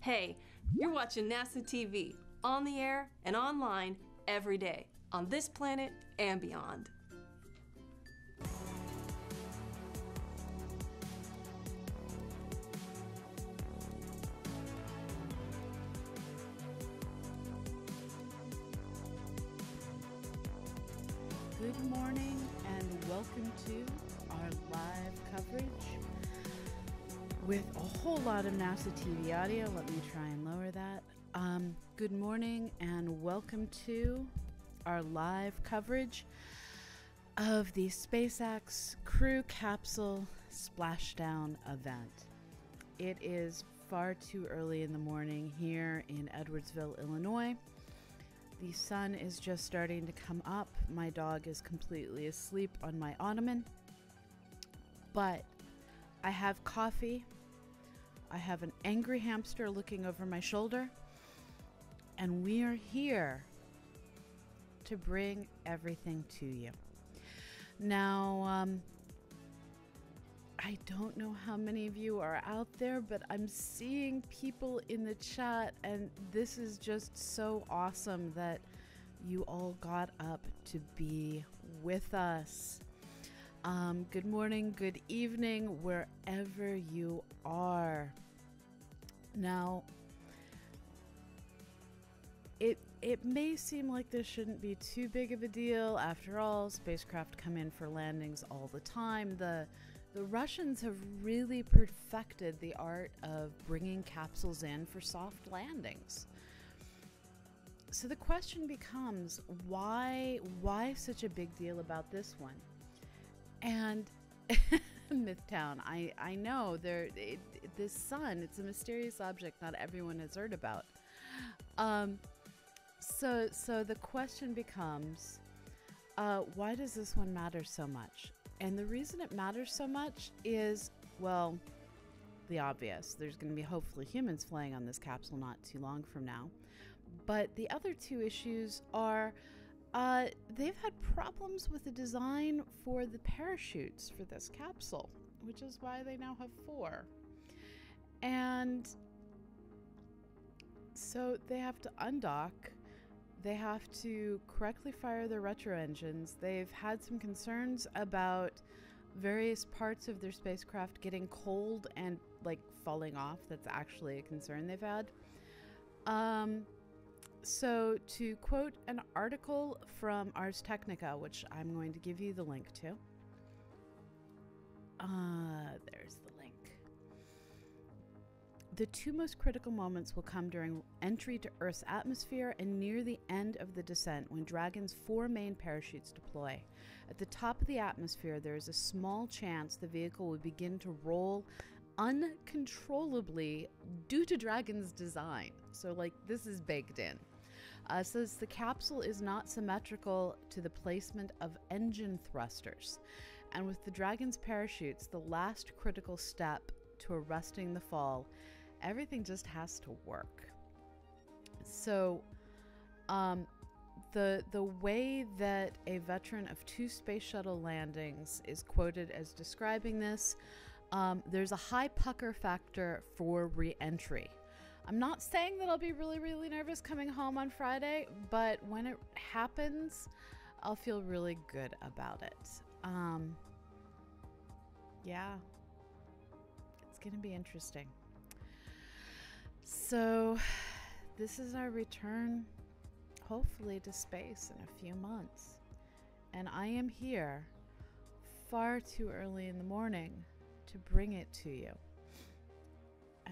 Hey, you're watching NASA TV, on the air and online every day, on this planet and beyond. Good morning and welcome to our live coverage with a whole lot of NASA TV audio. Let me try and lower that. Good morning and welcome to our live coverage of the SpaceX Crew Capsule Splashdown event. It is far too early in the morning here in Edwardsville, Illinois. The sun is just starting to come up. My dog is completely asleep on my ottoman. But I have coffee. I have an angry hamster looking over my shoulder. And we are here to bring everything to you. Now, I don't know how many of you are out there, but I'm seeing people in the chat, and this is just so awesome that you all got up to be with us. Good morning, good evening, wherever you are. Now, it may seem like this shouldn't be too big of a deal. After all, spacecraft come in for landings all the time. The Russians have really perfected the art of bringing capsules in for soft landings. So the question becomes, why such a big deal about this one? And Mythtown, I know this sun, it's a mysterious object not everyone has heard about. So the question becomes, why does this one matter so much? And the reason it matters so much is, well, the obvious. There's going to be hopefully humans flying on this capsule not too long from now. But the other two issues are they've had problems with the design for the parachutes for this capsule, which is why they now have 4. And so they have to undock. They have to correctly fire their retro engines. They've had some concerns about various parts of their spacecraft getting cold and like falling off. That's actually a concern they've had. So to quote an article from Ars Technica, which I'm going to give you the link to. There's the link. The 2 most critical moments will come during entry to Earth's atmosphere and near the end of the descent when Dragon's 4 main parachutes deploy. At the top of the atmosphere, there is a small chance the vehicle will begin to roll uncontrollably due to Dragon's design. So, like, this is baked in. Says the capsule is not symmetrical to the placement of engine thrusters. And with the Dragon's parachutes, the last critical step to arresting the fall, everything just has to work. So the way that a veteran of 2 space shuttle landings is quoted as describing this, there's a high pucker factor for re-entry. I'm not saying that I'll be really, really nervous coming home on Friday, but when it happens, I'll feel really good about it. Yeah. It's going to be interesting. So this is our return, hopefully, to space in a few months. And I am here far too early in the morning to bring it to you.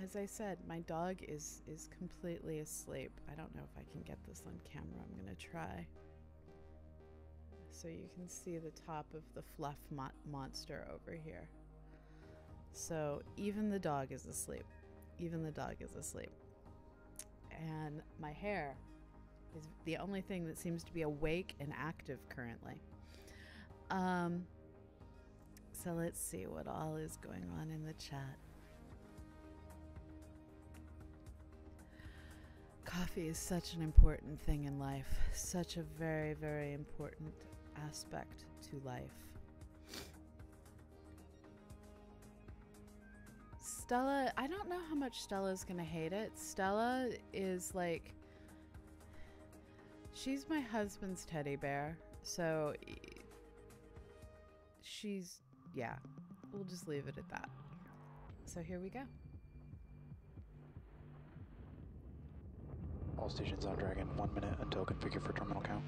As I said, my dog is completely asleep. I don't know if I can get this on camera. I'm going to try. So you can see the top of the fluff monster over here. So even the dog is asleep. Even the dog is asleep. And my hair is the only thing that seems to be awake and active currently. So let's see what all is going on in the chat. Coffee is such an important thing in life. Such a very, very important aspect to life. Stella, I don't know how much Stella's gonna hate it. Stella is like, she's my husband's teddy bear, so she's, yeah, we'll just leave it at that. So here we go. All stations on Dragon, 1 minute until configure for terminal count.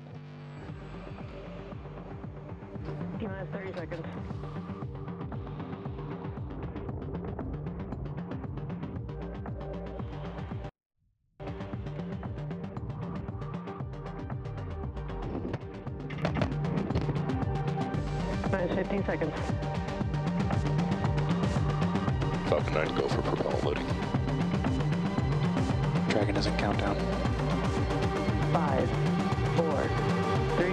T-minus 30 seconds. Minus 15 seconds. Falcon 9, go for propellant loading. Dragon is in countdown. 5, 4, 3,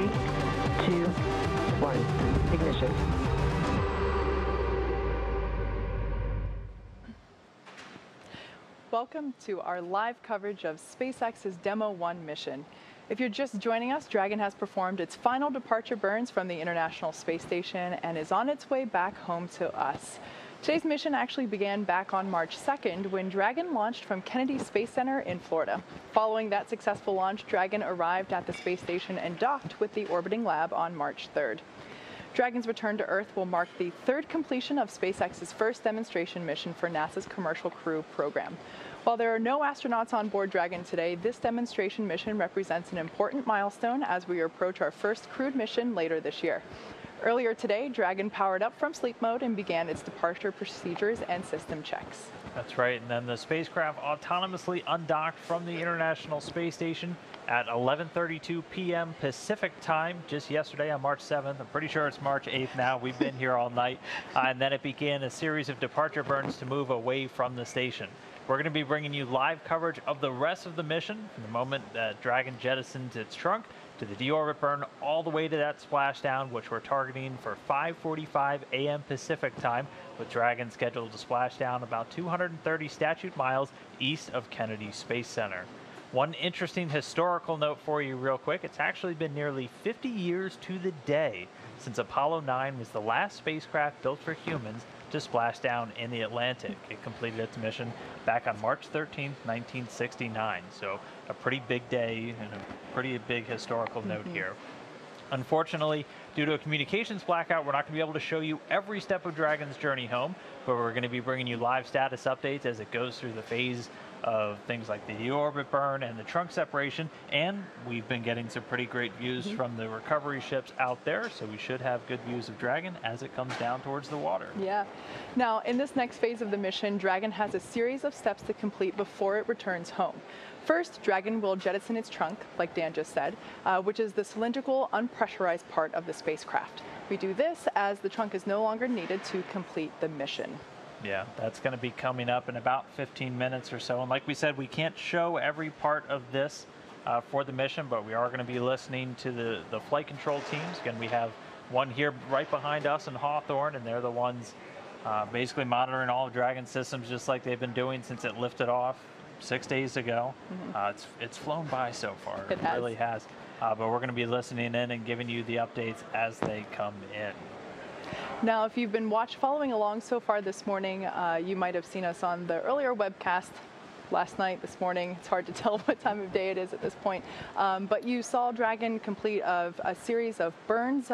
2, 1. Ignition. Welcome to our live coverage of SpaceX's Demo-1 mission. If you're just joining us, Dragon has performed its final departure burns from the International Space Station and is on its way back home to us. Today's mission actually began back on March 2nd when Dragon launched from Kennedy Space Center in Florida. Following that successful launch, Dragon arrived at the space station and docked with the orbiting lab on March 3rd. Dragon's return to Earth will mark the third completion of SpaceX's first demonstration mission for NASA's Commercial Crew program. While there are no astronauts on board Dragon today, this demonstration mission represents an important milestone as we approach our first crewed mission later this year. Earlier today, Dragon powered up from sleep mode and began its departure procedures and system checks. That's right, and then the spacecraft autonomously undocked from the International Space Station at 11:32 p.m. Pacific time just yesterday on March 7th. I'm pretty sure it's March 8th now. We've been here all night. And then it began a series of departure burns to move away from the station. We're going to be bringing you live coverage of the rest of the mission from the moment that Dragon jettisons its trunk to the deorbit burn all the way to that splashdown, which we're targeting for 5:45 a.m. Pacific time, with Dragon scheduled to splash down about 230 statute miles east of Kennedy Space Center. One interesting historical note for you real quick, it's actually been nearly 50 years to the day since Apollo 9 was the last spacecraft built for humans to splash down in the Atlantic. It completed its mission back on March 13, 1969. So a pretty big day and a pretty big historical note here. Unfortunately, due to a communications blackout, we're not going to be able to show you every step of Dragon's journey home, but we're going to be bringing you live status updates as it goes through the phase of things like the deorbit burn and the trunk separation, and we've been getting some pretty great views from the recovery ships out there, so we should have good views of Dragon as it comes down towards the water. Yeah. Now, in this next phase of the mission, Dragon has a series of steps to complete before it returns home. First, Dragon will jettison its trunk, like Dan just said, which is the cylindrical, unpressurized part of the spacecraft. We do this as the trunk is no longer needed to complete the mission. Yeah, that's going to be coming up in about 15 minutes or so. And like we said, we can't show every part of this for the mission, but we are going to be listening to the flight control teams. Again, we have one here right behind us in Hawthorne, and they're the ones basically monitoring all of Dragon systems just like they've been doing since it lifted off 6 days ago. It's flown by so far. It really has. But we're going to be listening in and giving you the updates as they come in. Now, if you've been following along so far this morning, you might have seen us on the earlier webcast last night, this morning. It's hard to tell what time of day it is at this point. But you saw Dragon complete a series of burns.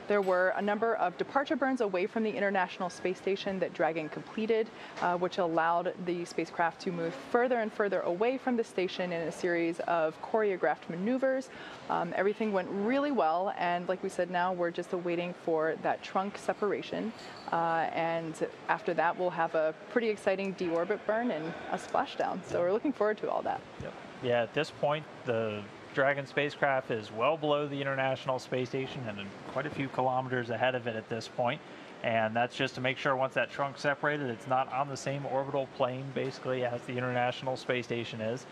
There were a number of departure burns away from the International Space Station that Dragon completed, which allowed the spacecraft to move further and further away from the station in a series of choreographed maneuvers. Everything went really well, and like we said, now we're just awaiting for that trunk separation. And after that, we'll have a pretty exciting deorbit burn and a splashdown. So we're looking forward to all that. Yep. Yeah, at this point, the Dragon spacecraft is well below the International Space Station and quite a few kilometers ahead of it at this point. And that's just to make sure once that trunk's separated, it's not on the same orbital plane, basically, as the International Space Station is.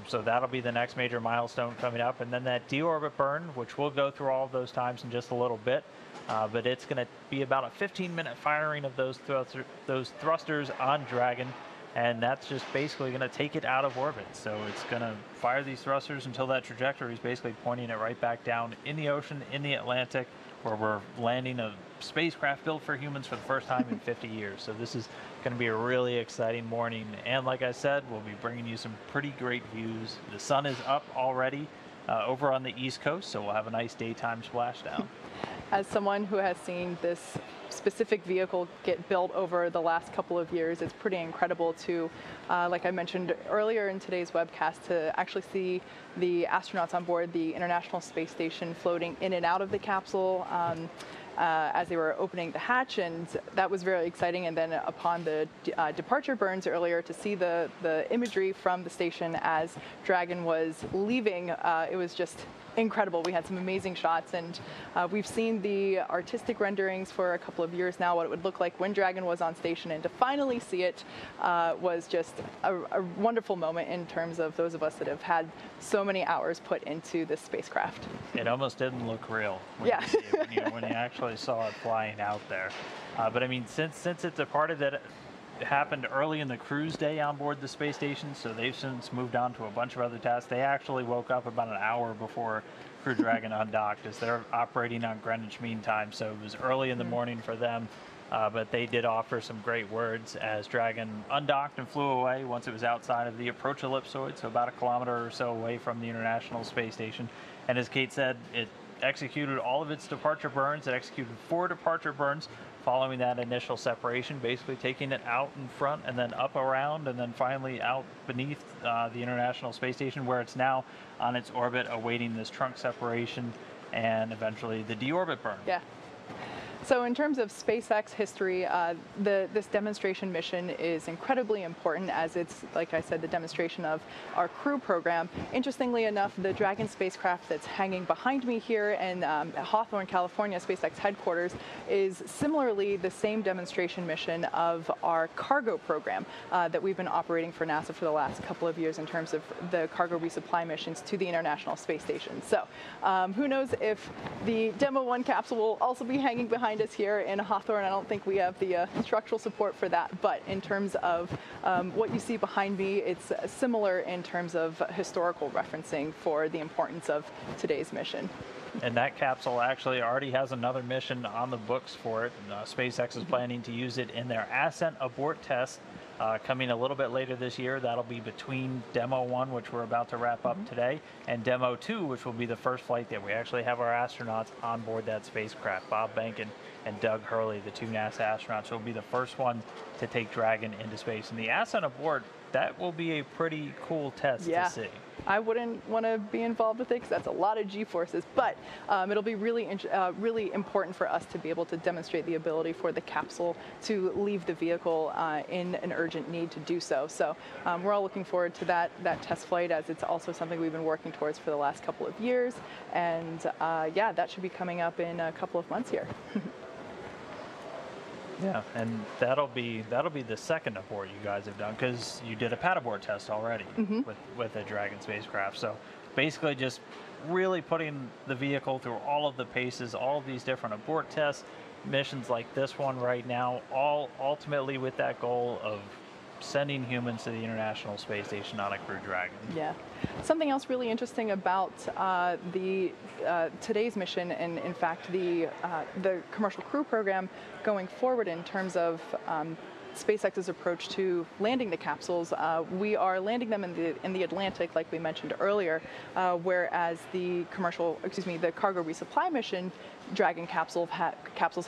So that'll be the next major milestone coming up. And then that deorbit burn, which we'll go through all of those times in just a little bit. But it's going to be about a 15-minute firing of those thrusters on Dragon. And that's just basically going to take it out of orbit. So it's going to fire these thrusters until that trajectory is basically pointing it right back down in the ocean, in the Atlantic, where we're landing a spacecraft built for humans for the first time in 50 years. So this is Going to be a really exciting morning. And like I said, we'll be bringing you some pretty great views. The sun is up already over on the East Coast, so we'll have a nice daytime splashdown. As someone who has seen this specific vehicle get built over the last couple of years, it's pretty incredible to, like I mentioned earlier in today's webcast, to actually see the astronauts on board the International Space Station floating in and out of the capsule as they were opening the hatch, and that was very exciting. And then upon the departure burns earlier, to see the imagery from the station as Dragon was leaving, it was just incredible. We had some amazing shots, and we've seen the artistic renderings for a couple of years now, what it would look like when Dragon was on station, and to finally see it was just a wonderful moment in terms of those of us that have had so many hours put into this spacecraft. It almost didn't look real when Yeah. you see it, when you actually saw it flying out there. But I mean, since it departed, that happened early in the cruise day on board the space station, so they've since moved on to a bunch of other tasks. They actually woke up about an hour before Crew Dragon undocked, as they're operating on Greenwich Mean Time, so it was early in the morning for them. But they did offer some great words as Dragon undocked and flew away once it was outside of the approach ellipsoid, so about a kilometer or so away from the International Space Station. And as Kate said, it executed all of its departure burns. It executed 4 departure burns following that initial separation, basically taking it out in front and then up around and then finally out beneath the International Space Station, where it's now on its orbit awaiting this trunk separation and eventually the deorbit burn. Yeah. So in terms of SpaceX history, this demonstration mission is incredibly important, as it's, like I said, the demonstration of our crew program. Interestingly enough, the Dragon spacecraft that's hanging behind me here in Hawthorne, California, SpaceX headquarters, is similarly the same demonstration mission of our cargo program that we've been operating for NASA for the last couple of years in terms of the cargo resupply missions to the International Space Station. So who knows if the Demo-1 capsule will also be hanging behind us here in Hawthorne. I don't think we have the structural support for that, but in terms of what you see behind me, it's similar in terms of historical referencing for the importance of today's mission. And that capsule actually already has another mission on the books for it. SpaceX is planning to use it in their ascent abort test coming a little bit later this year. That'll be between Demo-1, which we're about to wrap up today, and Demo-2, which will be the first flight that we actually have our astronauts on board that spacecraft. Bob Behnken and Doug Hurley, the 2 NASA astronauts, will be the first one to take Dragon into space. And the ascent abort, that will be a pretty cool test to see. I wouldn't want to be involved with it because that's a lot of G-forces, but it'll be really important for us to be able to demonstrate the ability for the capsule to leave the vehicle in an urgent need to do so. So we're all looking forward to that test flight, as it's also something we've been working towards for the last couple of years. And yeah, that should be coming up in a couple of months here. Yeah, and that'll be the second abort you guys have done, because you did a pad abort test already with a Dragon spacecraft. So basically just really putting the vehicle through all of the paces, all of these different abort tests, missions like this one right now, all ultimately with that goal of sending humans to the International Space Station on a Crew Dragon. Yeah. Something else really interesting about today's mission, and in fact the commercial crew program going forward in terms of SpaceX's approach to landing the capsules, we are landing them in the Atlantic, like we mentioned earlier, whereas the cargo resupply mission Dragon capsules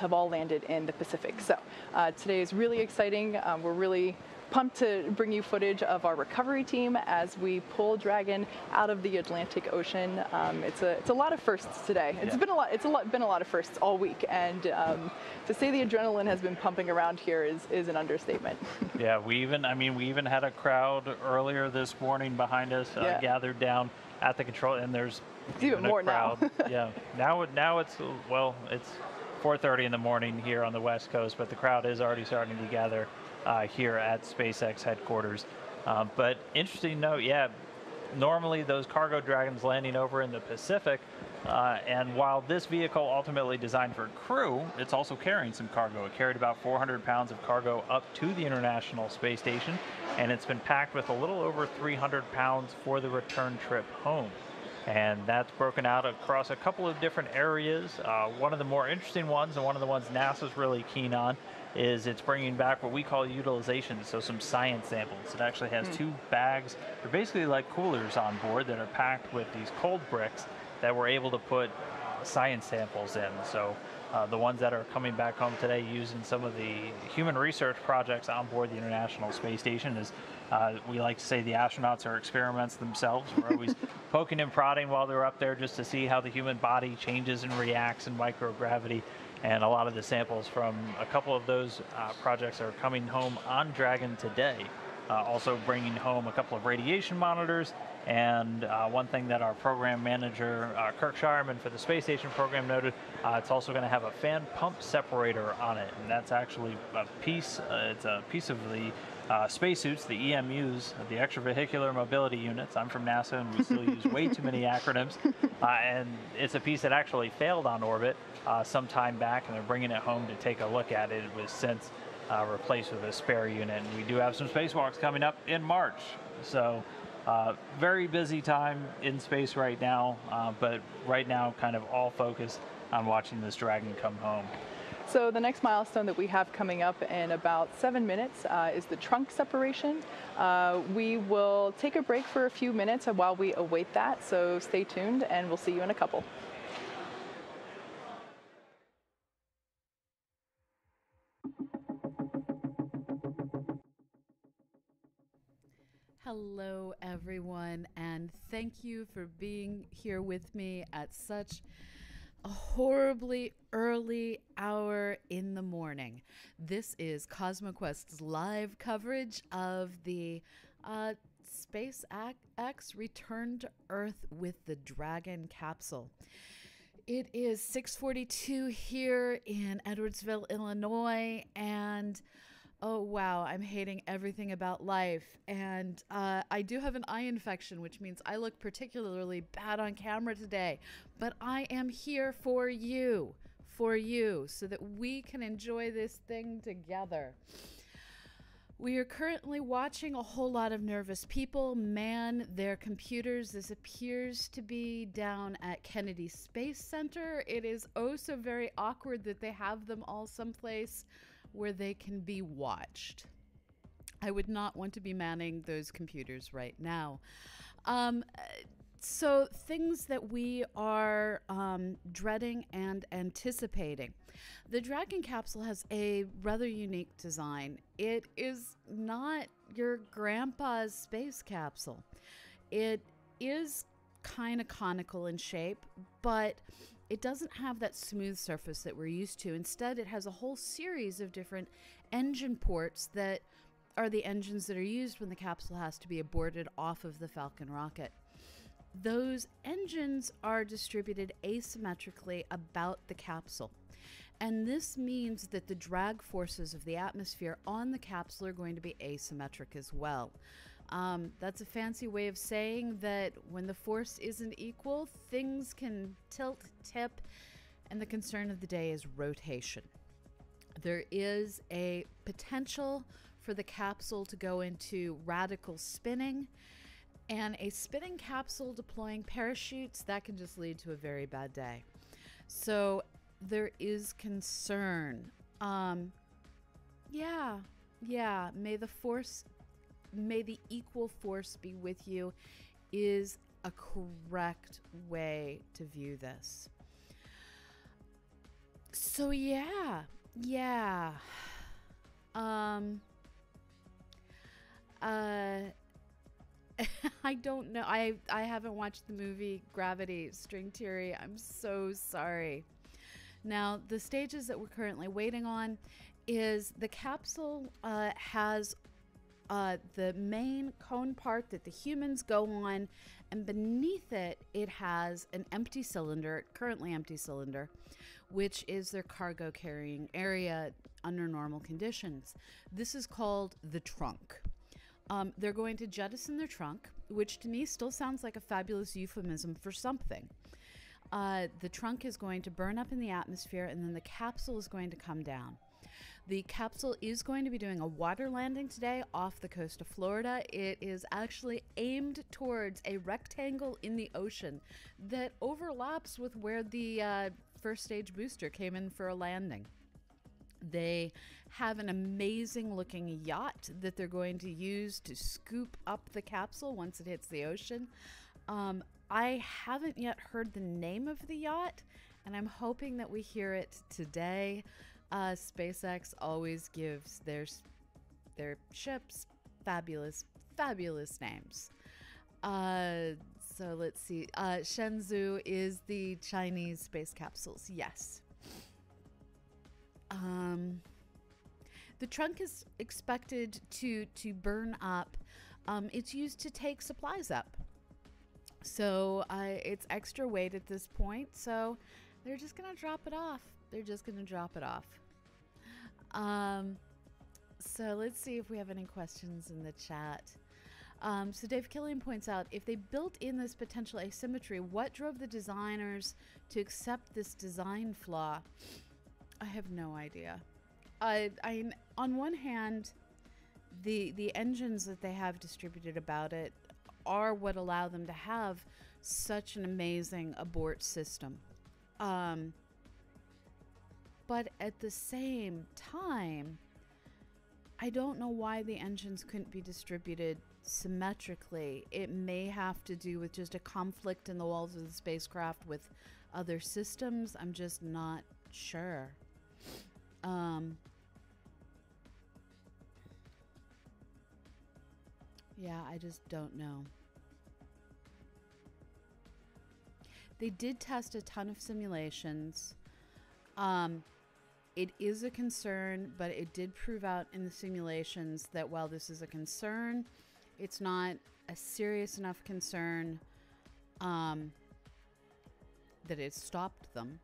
have all landed in the Pacific. So today is really exciting. We're really pumped to bring you footage of our recovery team as we pull Dragon out of the Atlantic Ocean. It's a lot of firsts today. It's been a lot of firsts all week, and to say the adrenaline has been pumping around here is an understatement. Yeah, we even had a crowd earlier this morning behind us gathered down at the control, and there's even more crowd. now. Yeah, now it's 4:30 in the morning here on the West Coast, but the crowd is already starting to gather here at SpaceX headquarters. But interesting note, normally those cargo Dragons landing over in the Pacific, and while this vehicle ultimately designed for crew, it's also carrying some cargo. It carried about 400 pounds of cargo up to the International Space Station, and it's been packed with a little over 300 pounds for the return trip home. and that's broken out across a couple of different areas. One of the more interesting ones, and one of the ones NASA's really keen on, is it's bringing back what we call utilization, so some science samples. It actually has 2 bags. They're basically like coolers on board that are packed with these cold bricks that we're able to put science samples in. So the ones that are coming back home today using some of the human research projects on board the International Space Station is, we like to say, the astronauts are experiments themselves. We're always poking and prodding while they're up there just to see how the human body changes and reacts in microgravity. And a lot of the samples from a couple of those projects are coming home on Dragon today. Also bringing home a couple of radiation monitors, and one thing that our program manager, Kirk Shireman for the Space Station program, noted, it's also going to have a fan pump separator on it, and that's actually a piece, it's a piece of the spacesuits, the EMUs, the extravehicular mobility units. I'm from NASA, and we still use way too many acronyms, and it's a piece that actually failed on orbit some time back, and they're bringing it home to take a look at it. It was since replaced with a spare unit, and we do have some spacewalks coming up in March. So very busy time in space right now, but right now kind of all focused on watching this Dragon come home. So the next milestone that we have coming up in about 7 minutes is the trunk separation. We will take a break for a few minutes while we await that, so stay tuned and we'll see you in a couple. Hello, everyone, and thank you for being here with me at such a horribly early hour in the morning. This is CosmoQuest's live coverage of the SpaceX return to Earth with the Dragon capsule. It is 6:42 here in Edwardsville, Illinois, and oh wow, I'm hating everything about life. And I do have an eye infection, which means I look particularly bad on camera today. But I am here for you, so that we can enjoy this thing together. We are currently watching a whole lot of nervous people man their computers. This appears to be down at Kennedy Space Center. It is oh so very awkward that they have them all someplace where they can be watched. I would not want to be manning those computers right now. So things that we are dreading and anticipating. The Dragon capsule has a rather unique design. It is not your grandpa's space capsule. It is kind of conical in shape, but it doesn't have that smooth surface that we're used to. Instead, it has a whole series of different engine ports that are the engines that are used when the capsule has to be aborted off of the Falcon rocket. Those engines are distributed asymmetrically about the capsule. And this means that the drag forces of the atmosphere on the capsule are going to be asymmetric as well. That's a fancy way of saying that when the force isn't equal, things can tilt, tip, and the concern of the day is rotation. There is a potential for the capsule to go into radical spinning, and a spinning capsule deploying parachutes, that can just lead to a very bad day. So there is concern. Yeah, may the equal force be with you is a correct way to view this. So yeah. I don't know. I haven't watched the movie Gravity, String Theory. I'm so sorry. Now, the stages that we're currently waiting on is the capsule has the main cone part that the humans go on, and beneath it, it has an empty cylinder, currently empty cylinder, which is their cargo carrying area under normal conditions. This is called the trunk. They're going to jettison their trunk, which to me still sounds like a fabulous euphemism for something. The trunk is going to burn up in the atmosphere, and then the capsule is going to come down. The capsule is going to be doing a water landing today off the coast of Florida. It is actually aimed towards a rectangle in the ocean that overlaps with where the first stage booster came in for a landing. They have an amazing looking yacht that they're going to use to scoop up the capsule once it hits the ocean. I haven't yet heard the name of the yacht, and I'm hoping that we hear it today. SpaceX always gives their ships fabulous names. So let's see. Shenzhou is the Chinese space capsules. Yes. The trunk is expected to burn up. It's used to take supplies up. So it's extra weight at this point. So they're just going to drop it off. So let's see if we have any questions in the chat. So Dave Killian points out, if they built in this potential asymmetry, what drove the designers to accept this design flaw? I have no idea. On one hand, the engines that they have distributed about it are what allow them to have such an amazing abort system. But at the same time, I don't know why the engines couldn't be distributed symmetrically. It may have to do with just a conflict in the walls of the spacecraft with other systems. I'm just not sure. Yeah, I just don't know. They did test a ton of simulations. It is a concern, but it did prove out in the simulations that while this is a concern, it's not a serious enough concern that it stopped them.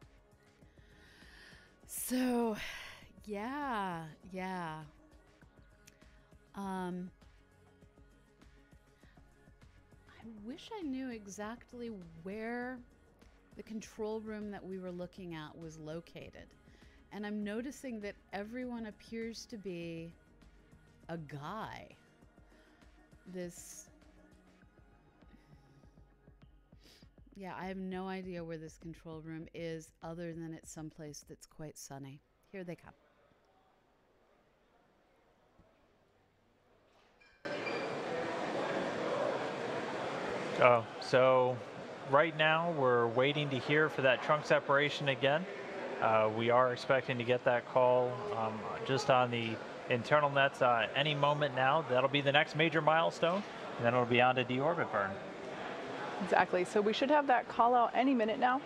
So, yeah. I wish I knew exactly where the control room that we were looking at was located. And I'm noticing that everyone appears to be a guy. Yeah, I have no idea where this control room is other than it's someplace that's quite sunny. Here they come. So right now we're waiting to hear for that trunk separation again. We are expecting to get that call just on the internal nets any moment now. That'll be the next major milestone, and then it'll be on to deorbit burn. Exactly. So we should have that call out any minute now.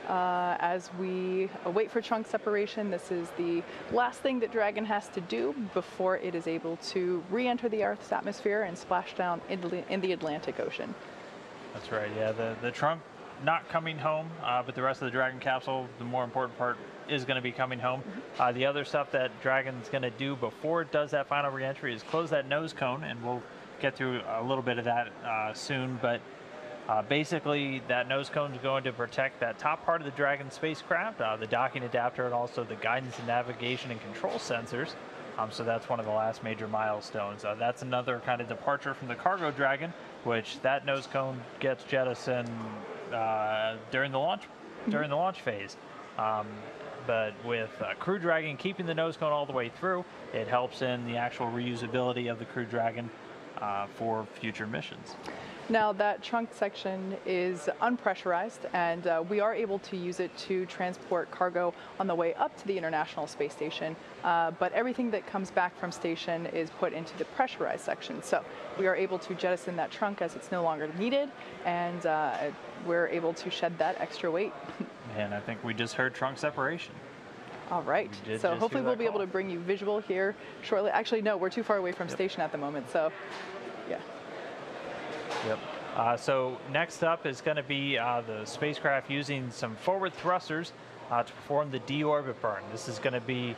As we wait for trunk separation, this is the last thing that Dragon has to do before it is able to re-enter the Earth's atmosphere and splash down in the Atlantic Ocean. That's right, yeah. The trunk not coming home, but the rest of the Dragon capsule, the more important part, is going to be coming home. The other stuff that Dragon's going to do before it does that final re-entry is close that nose cone, and we'll get through a little bit of that soon, but basically that nose cone is going to protect that top part of the Dragon spacecraft, the docking adapter, and also the guidance and navigation and control sensors. So that's one of the last major milestones. That's another kind of departure from the cargo Dragon, which that nose cone gets jettisoned during the launch phase. But with Crew Dragon keeping the nose cone all the way through, it helps in the actual reusability of the Crew Dragon for future missions. Now that trunk section is unpressurized, and we are able to use it to transport cargo on the way up to the International Space Station, but everything that comes back from station is put into the pressurized section. So we are able to jettison that trunk as it's no longer needed, and we're able to shed that extra weight. And I think we just heard trunk separation. All right, so hopefully we'll be able to bring you visual here shortly. Actually, no, we're too far away from station at the moment, so yeah. Yep. So next up is going to be the spacecraft using some forward thrusters to perform the deorbit burn. This is going to be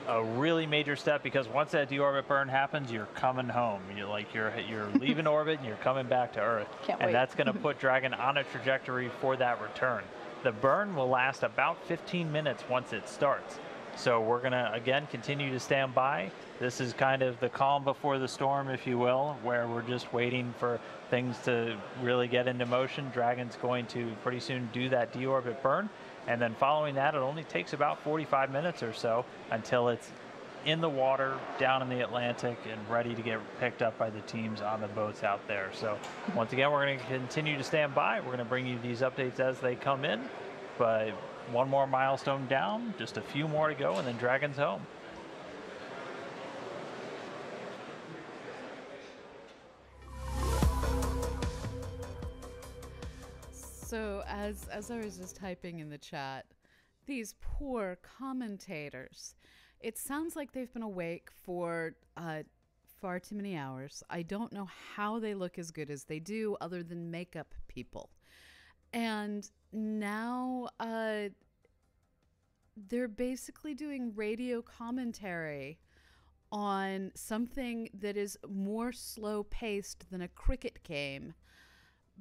a really major step because once that deorbit burn happens, you're coming home. You're leaving orbit and you're coming back to Earth. Can't wait. And that's going to put Dragon on a trajectory for that return. The burn will last about 15 minutes once it starts. So we're going to, again, continue to stand by. This is kind of the calm before the storm, if you will, where we're just waiting for things to really get into motion. Dragon's going to pretty soon do that deorbit burn. And then following that, it only takes about 45 minutes or so until it's in the water, down in the Atlantic, and ready to get picked up by the teams on the boats out there. So once again, we're going to continue to stand by. We're going to bring you these updates as they come in. But one more milestone down, just a few more to go, and then Dragon's home. So as I was just typing in the chat, these poor commentators, it sounds like they've been awake for far too many hours. I don't know how they look as good as they do other than makeup people. And now they're basically doing radio commentary on something that is more slow-paced than a cricket game,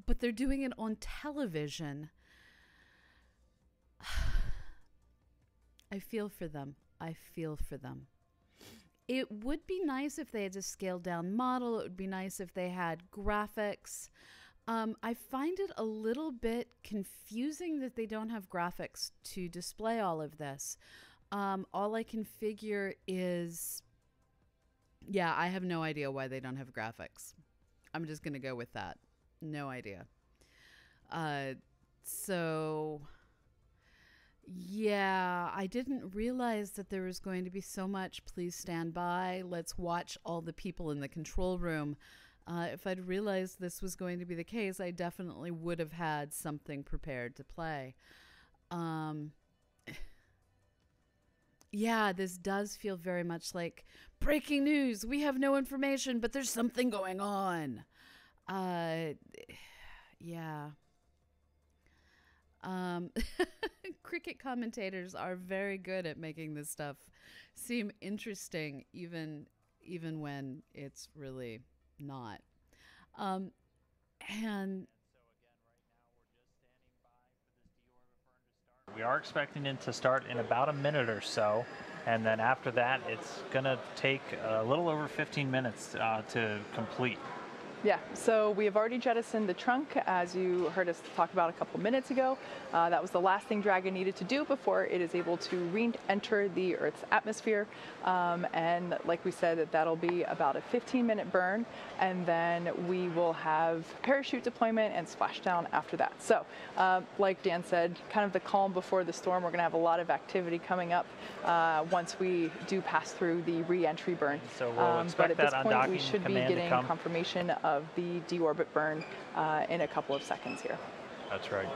but they're doing it on television. I feel for them. I feel for them. It would be nice if they had a scaled-down model. It would be nice if they had graphics. I find it a little bit confusing that they don't have graphics to display all of this. All I can figure is, yeah, I have no idea why they don't have graphics. I'm just going to go with that. No idea. So, yeah, I didn't realize that there was going to be so much please stand by. Let's watch all the people in the control room. If I'd realized this was going to be the case, I definitely would have had something prepared to play. Yeah, this does feel very much like breaking news. We have no information, but there's something going on. Yeah. Cricket commentators are very good at making this stuff seem interesting, even when it's really not. And we are expecting it to start in about a minute or so, and then after that, it's going to take a little over 15 minutes to complete. Yeah, so we have already jettisoned the trunk, as you heard us talk about a couple minutes ago. That was the last thing Dragon needed to do before it is able to re-enter the Earth's atmosphere. And like we said, that'll be about a 15-minute burn, and then we will have parachute deployment and splashdown after that. So, like Dan said, kind of the calm before the storm. We're going to have a lot of activity coming up once we do pass through the re-entry burn. So we'll expect but at that this point, we should be getting come. confirmation of the deorbit burn in a couple of seconds here. That's right.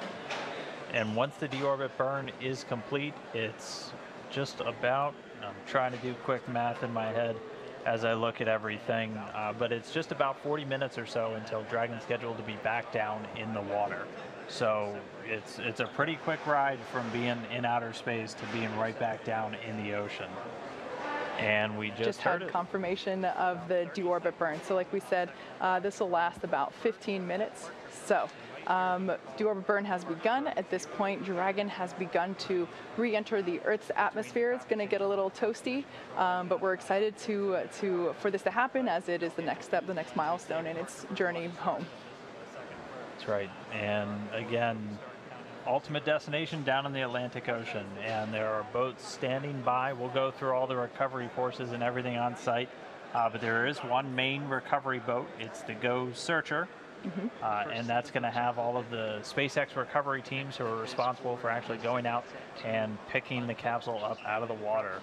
And once the deorbit burn is complete, it's just about, I'm trying to do quick math in my head as I look at everything, but it's just about 40 minutes or so until Dragon's scheduled to be back down in the water. So it's a pretty quick ride from being in outer space to being right back down in the ocean. And we just heard had confirmation of the deorbit burn. So like we said, this will last about 15 minutes. So deorbit burn has begun. At this point, Dragon has begun to re-enter the Earth's atmosphere. It's going to get a little toasty, but we're excited for this to happen, as it is the next step, the next milestone in its journey home. That's right. And again, ultimate destination down in the Atlantic Ocean, and there are boats standing by. We'll go through all the recovery forces and everything on site, but there is one main recovery boat. It's the Go Searcher, and that's going to have all of the SpaceX recovery teams who are responsible for actually going out and picking the capsule up out of the water.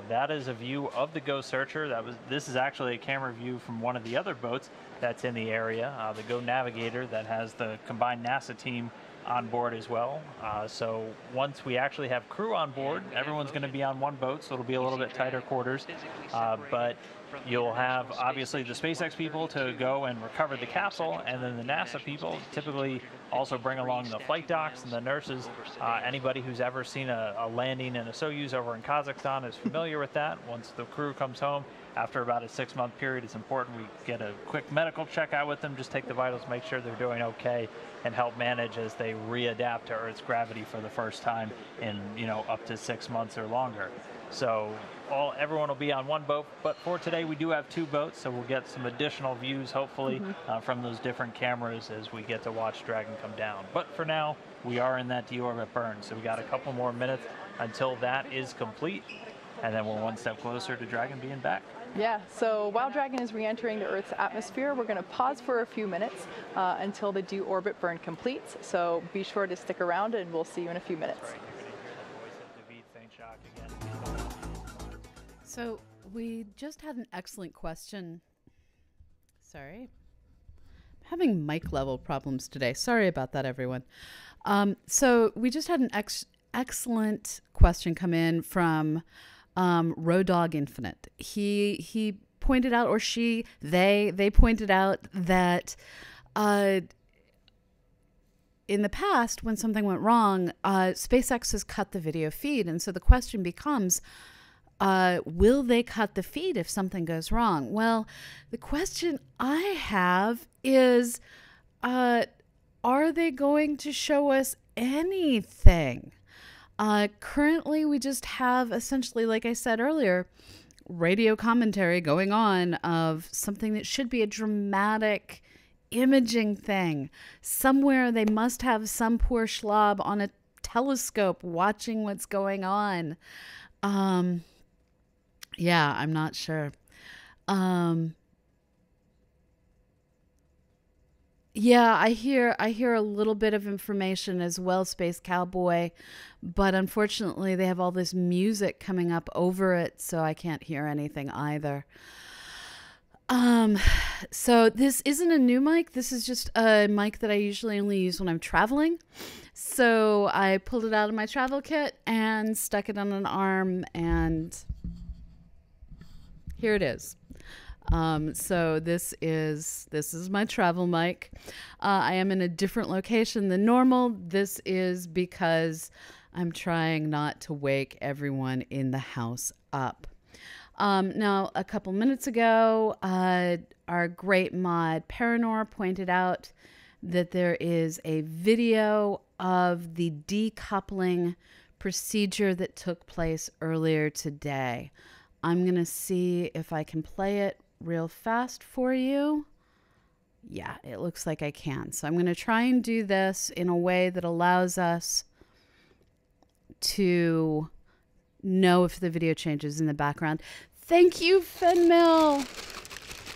That is a view of the Go Searcher. This is actually a camera view from one of the other boats that's in the area, the Go Navigator, that has the combined NASA team on board as well. So once we actually have crew on board, everyone's going to be on one boat, so it'll be a little bit tighter quarters. But you'll have obviously the SpaceX people to go and recover the capsule, and then the NASA people typically also bring along the flight docs and the nurses. Anybody who's ever seen a landing in a Soyuz over in Kazakhstan is familiar with that. Once the crew comes home, after about a 6-month period, it's important we get a quick medical check out with them, just take the vitals, make sure they're doing okay, and help manage as they readapt to Earth's gravity for the first time in, up to 6 months or longer. So everyone will be on one boat, but for today we do have 2 boats, so we'll get some additional views, hopefully, from those different cameras as we get to watch Dragon come down. But for now, we are in that deorbit burn, so we got a couple more minutes until that is complete, and then we're one step closer to Dragon being back. Yeah, so while Dragon is re-entering the Earth's atmosphere, we're going to pause for a few minutes until the deorbit burn completes. So be sure to stick around, and we'll see you in a few minutes. So we just had an excellent question. Sorry. I'm having mic level problems today. Sorry about that, everyone. So we just had an excellent question come in from Road Dog Infinite. He pointed out, or they pointed out that in the past, when something went wrong, SpaceX has cut the video feed. And so the question becomes, will they cut the feed if something goes wrong? Well, the question I have is, are they going to show us anything? Currently, we just have essentially, like I said earlier, radio commentary going on of something that should be a dramatic imaging thing. Somewhere they must have some poor schlub on a telescope watching what's going on. Yeah, I'm not sure. Yeah, I hear a little bit of information as well, Space Cowboy, but unfortunately they have all this music coming up over it, so I can't hear anything either. So this isn't a new mic. This is just a mic that I usually only use when I'm traveling. So I pulled it out of my travel kit and stuck it on an arm, and here it is. So this is my travel mic. I am in a different location than normal. This is because I'm trying not to wake everyone in the house up. Now, a couple minutes ago, our great mod Paranor pointed out that there is a video of the decoupling procedure that took place earlier today. I'm going to see if I can play it real fast for you. Yeah, it looks like I can. So I'm going to try and do this in a way that allows us to know if the video changes in the background. Thank you, Fenmil.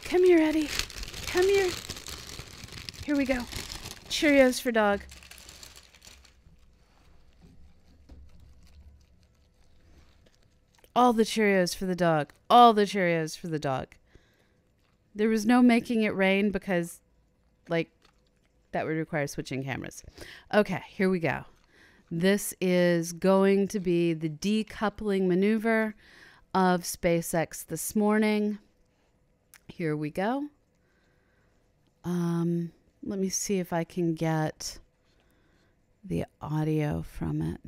Come here, Eddie. Come here. Here we go. Cheerios for dog. All the Cheerios for the dog. All the Cheerios for the dog. There was no making it rain because, that would require switching cameras. Okay, here we go. This is going to be the decoupling maneuver of SpaceX this morning. Here we go. Let me see if I can get the audio from it.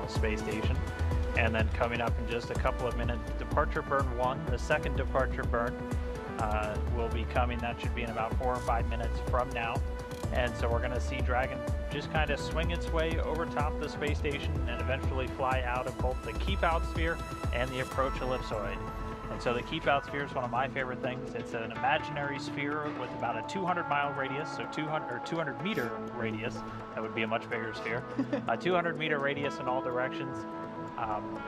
International Space Station. And then coming up in just a couple of minutes, departure burn 1, the second departure burn, will be coming. That should be in about 4 or 5 minutes from now. And so we're going to see Dragon just kind of swing its way over top of the space station and eventually fly out of both the keep out sphere and the approach ellipsoid. And so the keep out sphere is one of my favorite things. It's an imaginary sphere with about a 200-mile radius, so 200-meter radius. That would be a much bigger sphere. A 200-meter radius in all directions.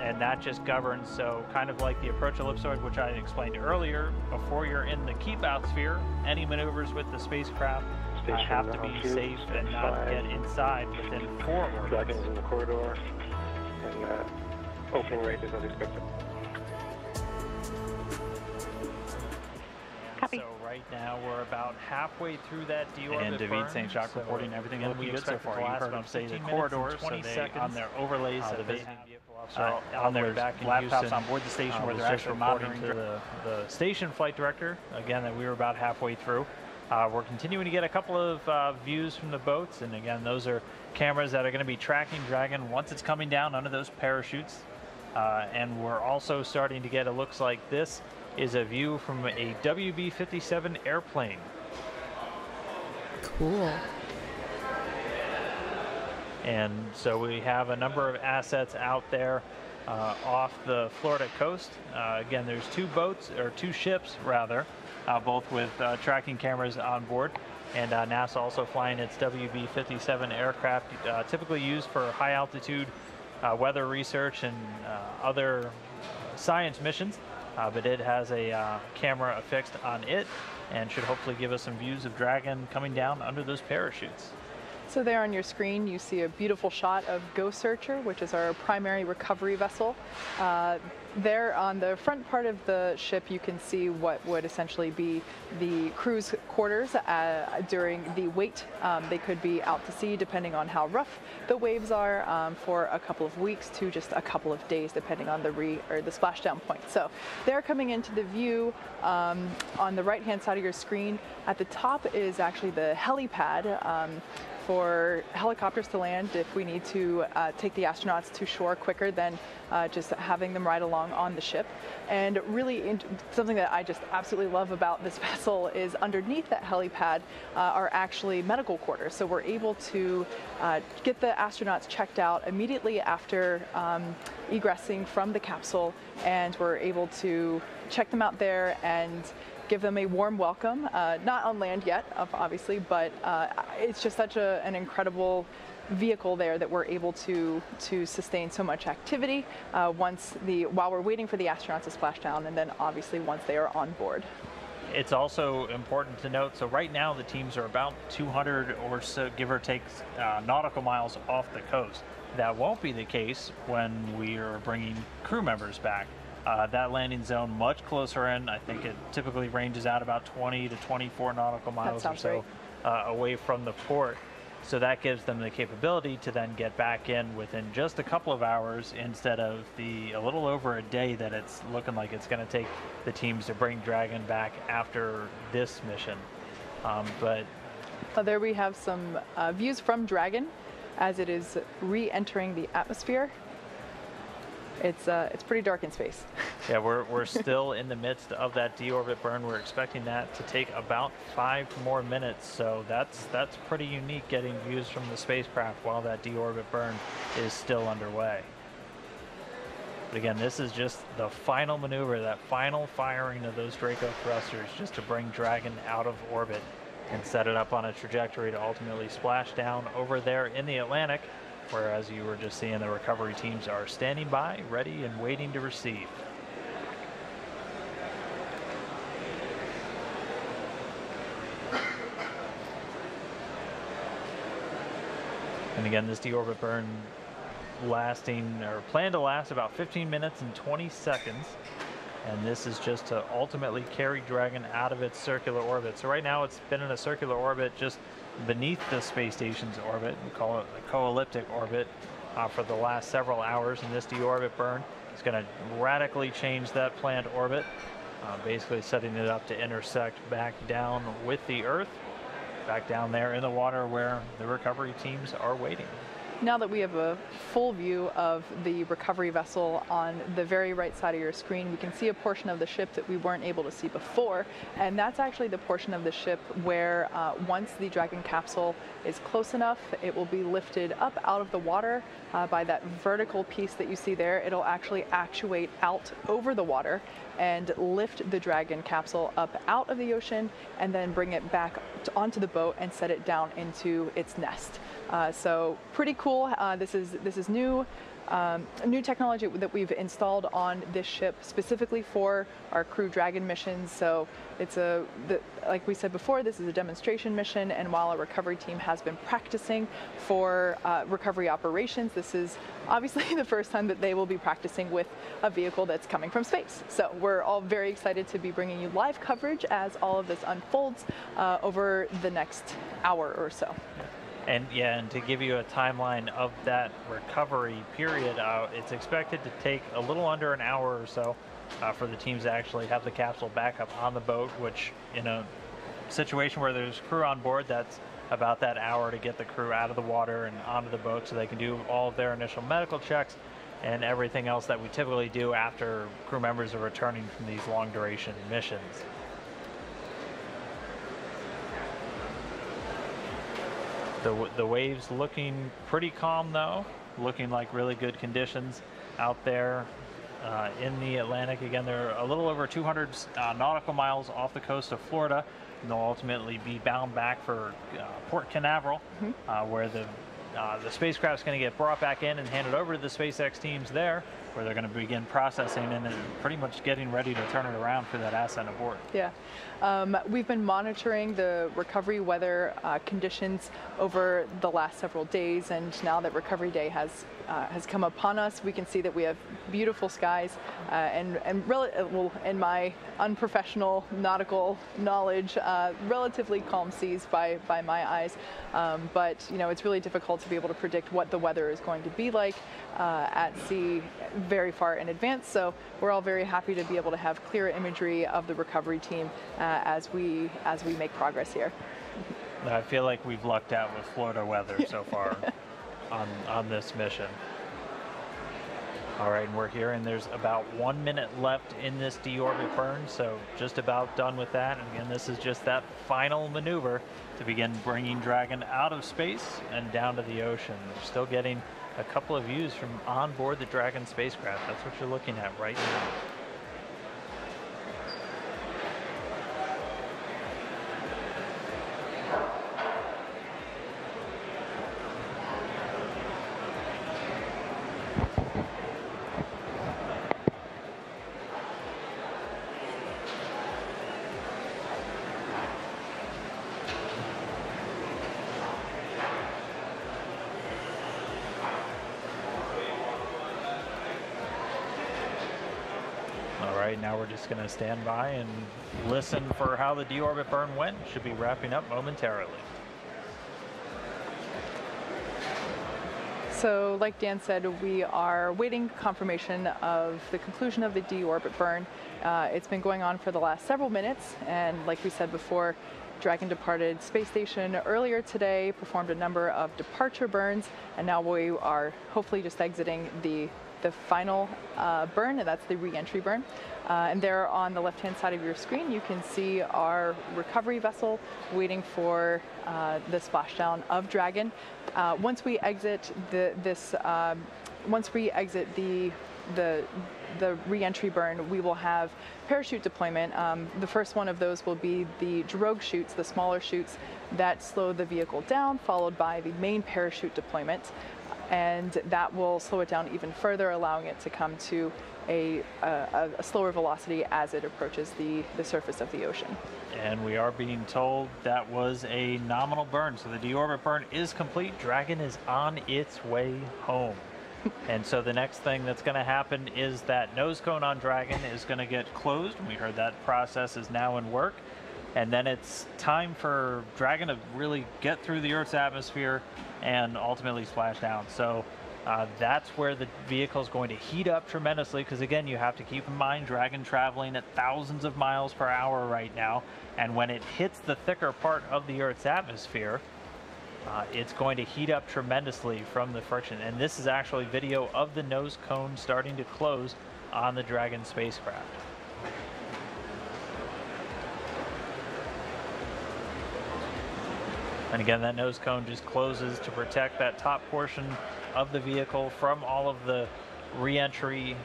And that just governs, so kind of like the approach ellipsoid, which I explained earlier, before you're in the keep out sphere, any maneuvers with the spacecraft have to be safe and not get inside within 4 orbits. Dragon's in the corridor, and opening rate is as expected. Copy. So right now we're about halfway through that deorbit And David burn, St. Jacques so reporting everything looking looking good good so so far. far. You Last heard about him say 15 the minutes corridor, and so 20 they, seconds. on their overlays, The the visiting vehicle officer on their back in laptops Houston, on board the station where was they're just actually reporting monitoring to the station flight director, again, that we were about halfway through. We're continuing to get a couple of views from the boats, and again, those are cameras that are going to be tracking Dragon once it's coming down under those parachutes. And we're also starting to get, it looks like this is a view from a WB-57 airplane. Cool. And so we have a number of assets out there off the Florida coast. Again, there's 2 boats, or 2 ships rather, both with tracking cameras on board. And NASA also flying its WB-57 aircraft, typically used for high altitude weather research and other science missions. But it has a camera affixed on it and should hopefully give us some views of Dragon coming down under those parachutes. So there on your screen, you see a beautiful shot of Ghost Searcher, which is our primary recovery vessel. There on the front part of the ship, you can see what would essentially be the crew's quarters during the wait. They could be out to sea, depending on how rough the waves are, for a couple of weeks to just a couple of days, depending on the splashdown point. So they're coming into the view on the right-hand side of your screen. At the top is actually the helipad. For helicopters to land if we need to take the astronauts to shore quicker than just having them ride along on the ship. And really something that I just absolutely love about this vessel is underneath that helipad are actually medical quarters. So we're able to get the astronauts checked out immediately after egressing from the capsule, and we're able to check them out there and give them a warm welcome, not on land yet, obviously, but it's just such an incredible vehicle there that we're able to sustain so much activity while we're waiting for the astronauts to splash down, and then obviously once they are on board. It's also important to note, so right now the teams are about 200 or so, give or take, nautical miles off the coast. That won't be the case when we are bringing crew members back. That landing zone much closer in. I think it typically ranges out about 20 to 24 nautical miles or so away from the port. So that gives them the capability to then get back in within just a couple of hours instead of a little over a day that it's looking like it's going to take the teams to bring Dragon back after this mission. There we have some views from Dragon as it is re-entering the atmosphere. It's pretty dark in space. Yeah, we're still in the midst of that deorbit burn. We're expecting that to take about 5 more minutes, so that's pretty unique, getting views from the spacecraft while that deorbit burn is still underway. But again, this is just the final maneuver, that final firing of those Draco thrusters, just to bring Dragon out of orbit and set it up on a trajectory to ultimately splash down over there in the Atlantic, where, as you were just seeing, the recovery teams are standing by, ready and waiting to receive. And again, this deorbit burn planned to last about 15 minutes and 20 seconds. And this is just to ultimately carry Dragon out of its circular orbit. So right now it's been in a circular orbit just beneath the space station's orbit. We call it a co-elliptic orbit for the last several hours. And this deorbit burn is going to radically change that planned orbit, basically setting it up to intersect back down with the Earth, back down there in the water where the recovery teams are waiting. now that we have a full view of the recovery vessel on the very right side of your screen, we can see a portion of the ship that we weren't able to see before, and that's actually the portion of the ship where once the Dragon capsule is close enough, it will be lifted up out of the water by that vertical piece that you see there. It'll actually actuate out over the water and lift the Dragon capsule up out of the ocean and then bring it back onto the boat and set it down into its nest. So pretty cool. This is new technology that we've installed on this ship specifically for our Crew Dragon missions. So it's like we said before, this is a demonstration mission, and while our recovery team has been practicing for recovery operations, this is obviously the first time that they will be practicing with a vehicle that's coming from space. So we're all very excited to be bringing you live coverage as all of this unfolds over the next hour or so. And yeah, and to give you a timeline of that recovery period, it's expected to take a little under an hour or so for the teams to actually have the capsule back up on the boat, which in a situation where there's crew on board, that's about that hour to get the crew out of the water and onto the boat so they can do all of their initial medical checks and everything else that we typically do after crew members are returning from these long duration missions. The waves looking pretty calm though, looking like really good conditions out there in the Atlantic. Again, they're a little over 200 nautical miles off the coast of Florida, and they'll ultimately be bound back for Port Canaveral, where the spacecraft's going to get brought back in and handed over to the SpaceX teams there, where they're going to begin processing and then pretty much getting ready to turn it around for that ascent aboard. Yeah. We've been monitoring the recovery weather conditions over the last several days, and now that Recovery Day has come upon us, we can see that we have beautiful skies and well, in my unprofessional nautical knowledge, relatively calm seas by my eyes. But you know, it's really difficult to be able to predict what the weather is going to be like at sea very far in advance. So we're all very happy to be able to have clear imagery of the recovery team as we make progress here. I feel like we've lucked out with Florida weather so far on this mission. All right, and we're here, and there's about 1 minute left in this deorbit burn, so just about done with that. And again, this is just that final maneuver to begin bringing Dragon out of space and down to the ocean. We're still getting a couple of views from on board the Dragon spacecraft. That's what you're looking at right now. Now we're just going to stand by and listen for how the deorbit burn went. Should be wrapping up momentarily. So like Dan said, we are waiting confirmation of the conclusion of the deorbit burn. It's been going on for the last several minutes, and like we said before, Dragon departed space station earlier today, performed a number of departure burns, and now we are hopefully just exiting the final burn, and that's the re-entry burn. And there on the left-hand side of your screen, you can see our recovery vessel waiting for the splashdown of Dragon. Once we exit the re-entry burn, we will have parachute deployment. The first one of those will be the drogue chutes, the smaller chutes that slow the vehicle down, followed by the main parachute deployment. And that will slow it down even further, allowing it to come to a slower velocity as it approaches the surface of the ocean. And we are being told that was a nominal burn, so the deorbit burn is complete. Dragon is on its way home. And so the next thing that's going to happen is that nose cone on Dragon is going to get closed. We heard that process is now in work. And then it's time for Dragon to really get through the Earth's atmosphere and ultimately splash down. So that's where the vehicle is going to heat up tremendously, because again, you have to keep in mind Dragon traveling at thousands of miles per hour right now, and when it hits the thicker part of the Earth's atmosphere, it's going to heat up tremendously from the friction. And this is actually video of the nose cone starting to close on the Dragon spacecraft. And again, that nose cone just closes to protect that top portion of the vehicle from all of the re-entry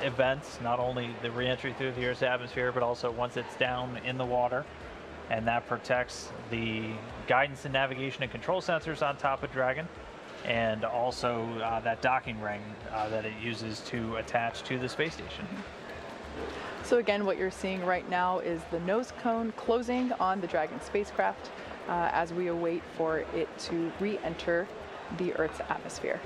events, not only the re-entry through the Earth's atmosphere, but also once it's down in the water. And that protects the guidance and navigation and control sensors on top of Dragon, and also that docking ring that it uses to attach to the space station. So again, what you're seeing right now is the nose cone closing on the Dragon spacecraft as we await for it to re-enter the Earth's atmosphere.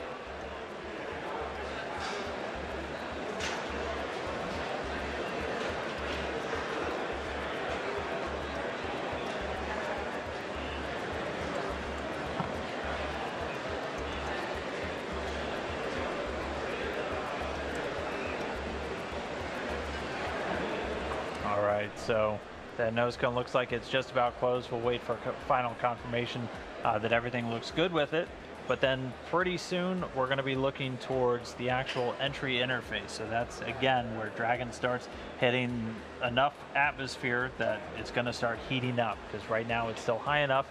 All right, so that nose cone looks like it's just about closed. We'll wait for final confirmation that everything looks good with it. But then pretty soon we're going to be looking towards the actual entry interface. So that's again where Dragon starts hitting enough atmosphere that it's going to start heating up, because right now it's still high enough,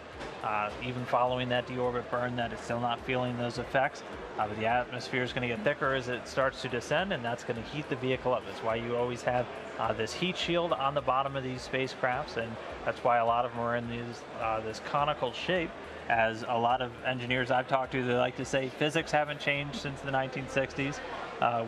even following that deorbit burn, that it's still not feeling those effects. But the atmosphere is going to get thicker as it starts to descend, and that's going to heat the vehicle up. That's why you always have this heat shield on the bottom of these spacecrafts, and that's why a lot of them are in these this conical shape. As a lot of engineers I've talked to, they like to say physics haven't changed since the 1960s.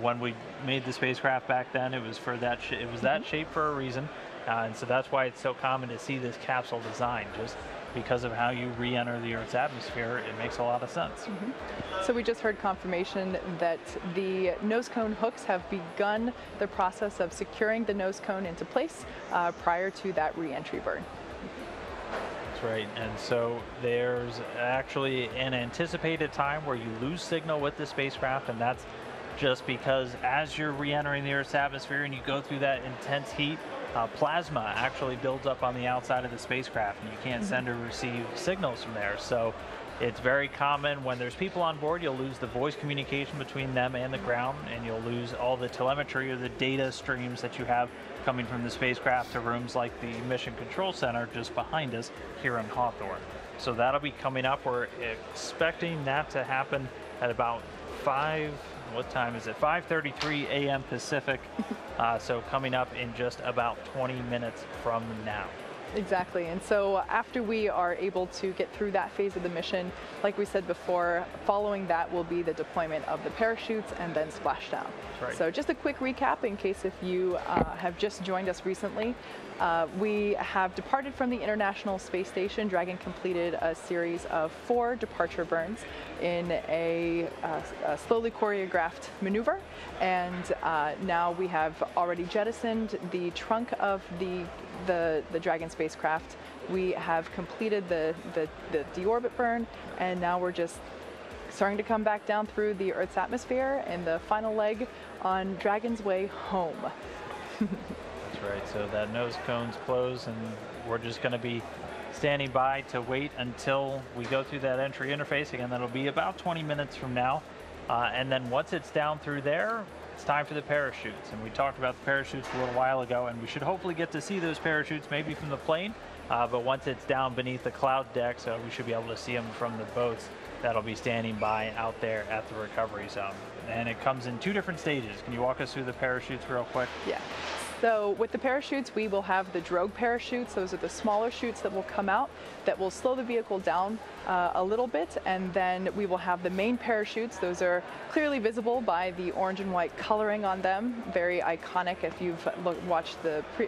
When we made the spacecraft back then, it was for that it was that shape for a reason, and so that's why it's so common to see this capsule design. Just because of how you re-enter the Earth's atmosphere, it makes a lot of sense. So we just heard confirmation that the nose cone hooks have begun the process of securing the nose cone into place prior to that re-entry burn. That's right, and so there's actually an anticipated time where you lose signal with the spacecraft, and that's just because as you're re-entering the Earth's atmosphere and you go through that intense heat, plasma actually builds up on the outside of the spacecraft, and you can't send or receive signals from there. So it's very common when there's people on board, you'll lose the voice communication between them and the ground, and you'll lose all the telemetry or the data streams that you have coming from the spacecraft to rooms like the Mission Control Center just behind us here in Hawthorne. So that'll be coming up. We're expecting that to happen at about 5:33 a.m. Pacific. So coming up in just about 20 minutes from now. Exactly, and so after we are able to get through that phase of the mission, like we said before, following that will be the deployment of the parachutes and then splashdown. Right. So just a quick recap in case if you have just joined us recently. We have departed from the International Space Station. Dragon completed a series of 4 departure burns in a slowly choreographed maneuver, and now we have already jettisoned the trunk of the Dragon spacecraft. We have completed the deorbit burn, and now we're just starting to come back down through the Earth's atmosphere and the final leg on Dragon's way home. That's right, so that nose cone's closed, and we're just going to be standing by to wait until we go through that entry interface. Again, that'll be about 20 minutes from now. And then once it's down through there, it's time for the parachutes. And we talked about the parachutes a little while ago, and we should hopefully get to see those parachutes maybe from the plane. But once it's down beneath the cloud deck, so we should be able to see them from the boats that'll be standing by out there at the recovery zone. And it comes in 2 different stages. Can you walk us through the parachutes real quick? Yeah. So with the parachutes, we will have the drogue parachutes. Those are the smaller chutes that will come out that will slow the vehicle down a little bit, and then we will have the main parachutes. Those are clearly visible by the orange and white coloring on them. Very iconic if you've watched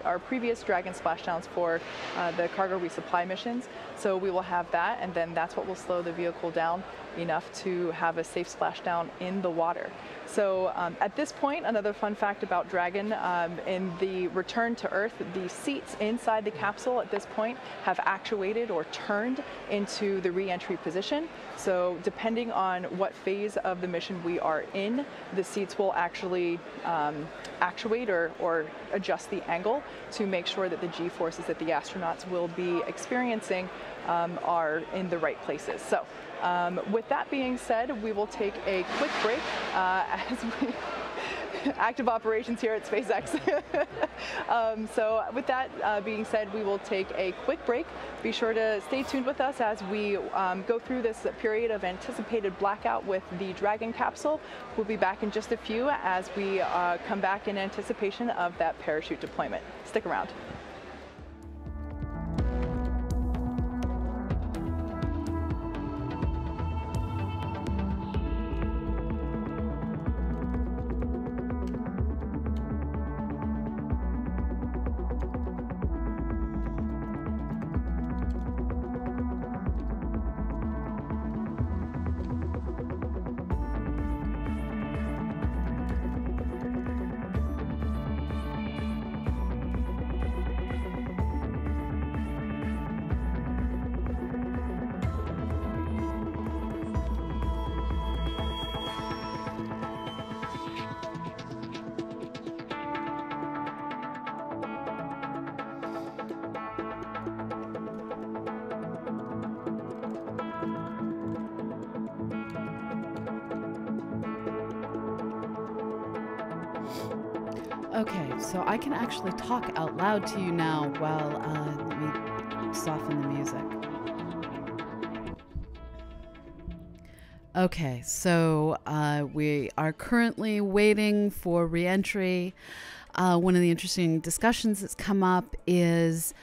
our previous Dragon splashdowns for the cargo resupply missions. So we will have that, and then that's what will slow the vehicle down enough to have a safe splashdown in the water. So at this point, another fun fact about Dragon, in the return to Earth, the seats inside the capsule at this point have actuated or turned into the re-entry position. So depending on what phase of the mission we are in, the seats will actually actuate or adjust the angle to make sure that the G-forces that the astronauts will be experiencing are in the right places. So with that being said, we will take a quick break as we active operations here at SpaceX. So with that being said, we will take a quick break. Be sure to stay tuned with us as we go through this period of anticipated blackout with the Dragon capsule. We'll be back in just a few as we come back in anticipation of that parachute deployment. Stick around. Okay, so I can actually talk out loud to you now while let me soften the music. Okay, so we are currently waiting for re-entry. One of the interesting discussions that's come up is,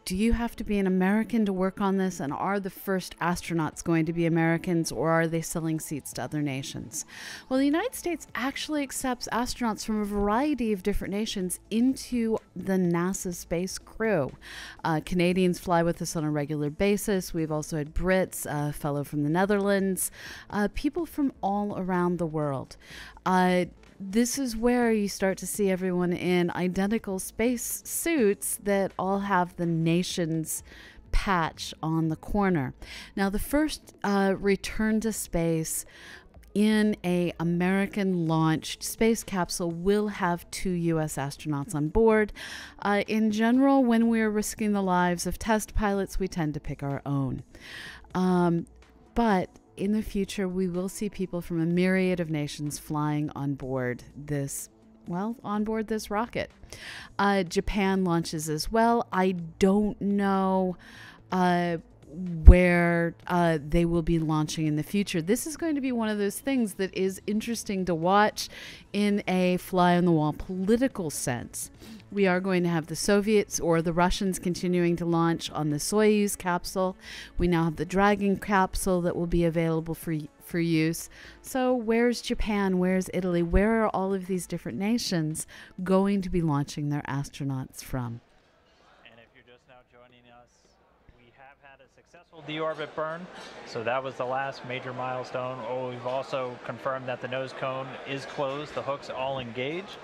do you have to be an American to work on this? And are the first astronauts going to be Americans, or are they selling seats to other nations? Well, the United States actually accepts astronauts from a variety of different nations into the NASA space crew. Canadians fly with us on a regular basis. We've also had Brits, a fellow from the Netherlands, people from all around the world. This is where you start to see everyone in identical space suits that all have the nation's patch on the corner. Now, the first return to space in a American-launched space capsule will have 2 U.S. astronauts on board. In general, when we're risking the lives of test pilots, we tend to pick our own. But in the future, we will see people from a myriad of nations flying on board this, rocket. Japan launches as well. I don't know where they will be launching in the future. This is going to be one of those things that is interesting to watch in a fly-on-the-wall political sense. We are going to have the Soviets or the Russians continuing to launch on the Soyuz capsule. We now have the Dragon capsule that will be available for use. So where's Japan? Where's Italy? Where are all of these different nations going to be launching their astronauts from? And if you're just now joining us, we have had a successful deorbit burn. So that was the last major milestone. We've also confirmed that the nose cone is closed. The hook's all engaged.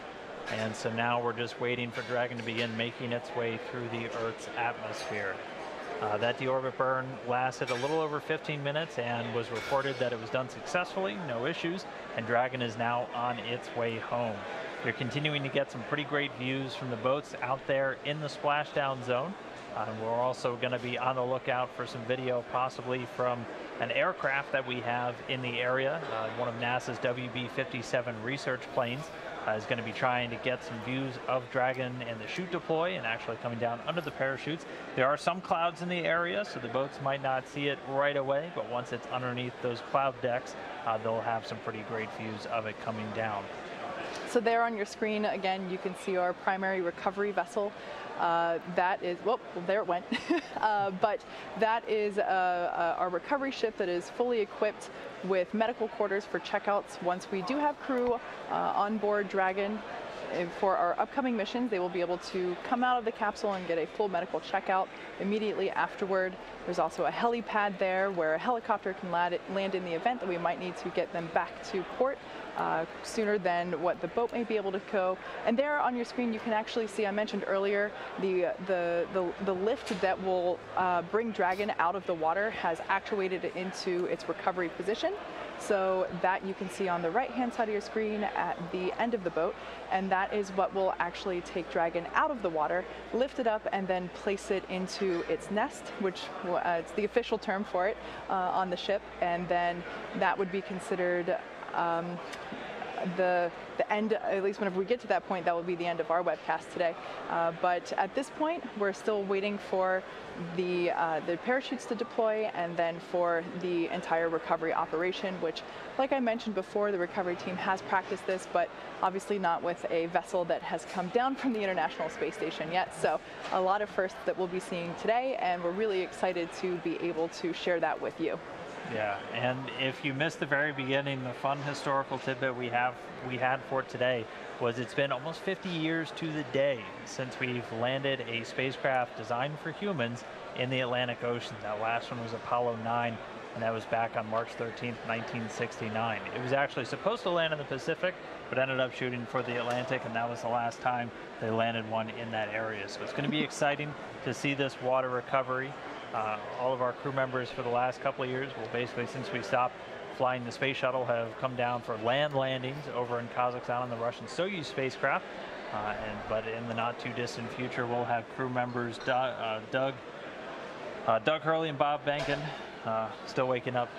And so now we're just waiting for Dragon to begin making its way through the Earth's atmosphere. That deorbit burn lasted a little over 15 minutes and was reported that it was done successfully, no issues, and Dragon is now on its way home. You're continuing to get some pretty great views from the boats out there in the splashdown zone. We're also going to be on the lookout for some video possibly from an aircraft that we have in the area, one of NASA's WB-57 research planes. Is going to be trying to get some views of Dragon and the chute deploy and actually coming down under the parachutes. There are some clouds in the area, so the boats might not see it right away, but once it's underneath those cloud decks, they'll have some pretty great views of it coming down. So there on your screen, again, you can see our primary recovery vessel. That is, well, there it went. But that is our recovery ship that is fully equipped with medical quarters for checkouts once we do have crew on board Dragon for our upcoming missions, they will be able to come out of the capsule and get a full medical checkout immediately afterward. There's also a helipad there where a helicopter can land in the event that we might need to get them back to port sooner than what the boat may be able to go. And there on your screen, you can actually see, I mentioned earlier, the lift that will bring Dragon out of the water has actuated it into its recovery position. So that you can see on the right-hand side of your screen at the end of the boat, and that is what will actually take Dragon out of the water, lift it up, and then place it into its nest, which it's the official term for it on the ship, and then that would be considered the end, at least whenever we get to that point, that will be the end of our webcast today. But at this point, we're still waiting for the parachutes to deploy and then for the entire recovery operation, which, like I mentioned before, the recovery team has practiced this, but obviously not with a vessel that has come down from the International Space Station yet. So a lot of firsts that we'll be seeing today, and we're really excited to be able to share that with you. Yeah, and if you missed the very beginning, the fun historical tidbit we had for today was it's been almost 50 years to the day since we've landed a spacecraft designed for humans in the Atlantic Ocean. That last one was Apollo 9, and that was back on March 13th, 1969. It was actually supposed to land in the Pacific, but ended up shooting for the Atlantic, and that was the last time they landed one in that area. So it's going to be exciting to see this water recovery. All of our crew members for the last couple of years, well, basically since we stopped flying the space shuttle, have come down for land landings over in Kazakhstan on the Russian Soyuz spacecraft. But in the not too distant future, we'll have crew members Doug Hurley and Bob Benkin, still waking up.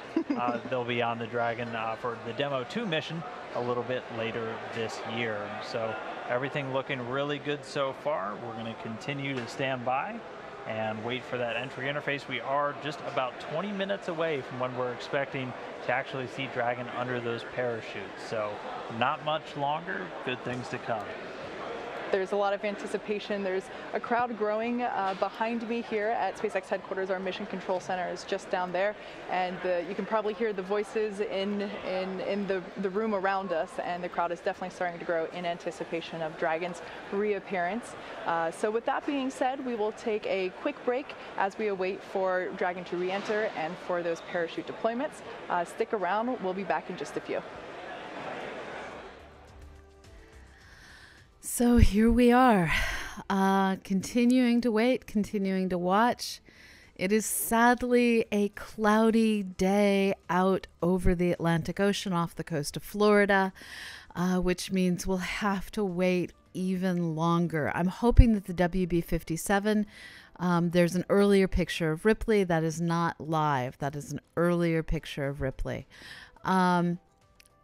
They'll be on the Dragon for the Demo-2 mission a little bit later this year. So everything looking really good so far. We're going to continue to stand by and wait for that entry interface. We are just about 20 minutes away from when we're expecting to actually see Dragon under those parachutes. So not much longer, good things to come. There's a lot of anticipation. There's a crowd growing behind me here at SpaceX headquarters. Our mission control center is just down there, and you can probably hear the voices in the room around us, and the crowd is definitely starting to grow in anticipation of Dragon's reappearance. So with that being said, we will take a quick break as we await for Dragon to re-enter and for those parachute deployments. Stick around, we'll be back in just a few. So here we are, continuing to wait, continuing to watch. It is sadly a cloudy day out over the Atlantic Ocean off the coast of Florida, which means we'll have to wait even longer. I'm hoping that the WB-57, there's an earlier picture of Ripley. That is not live. That is an earlier picture of Ripley.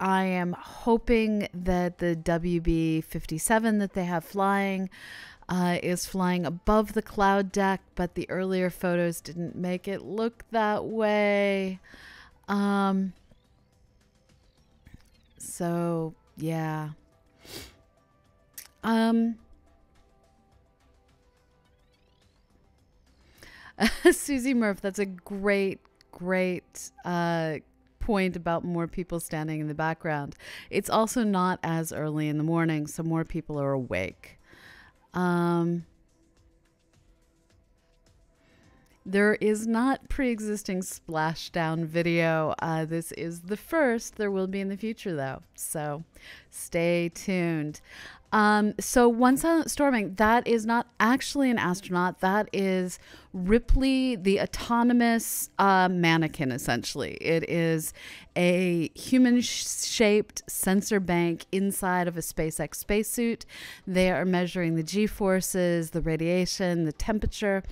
I am hoping that the WB-57 that they have flying is flying above the cloud deck, but the earlier photos didn't make it look that way. So, yeah. Susie Murph, that's a great point about more people standing in the background. It's also not as early in the morning, so more people are awake. There is not pre-existing splashdown video. This is the first. There will be in the future, though, so stay tuned. So One Silent Storming, that is not actually an astronaut. That is Ripley, the autonomous mannequin, essentially. It is a human-shaped sensor bank inside of a SpaceX spacesuit. They are measuring the G-forces, the radiation, the temperature,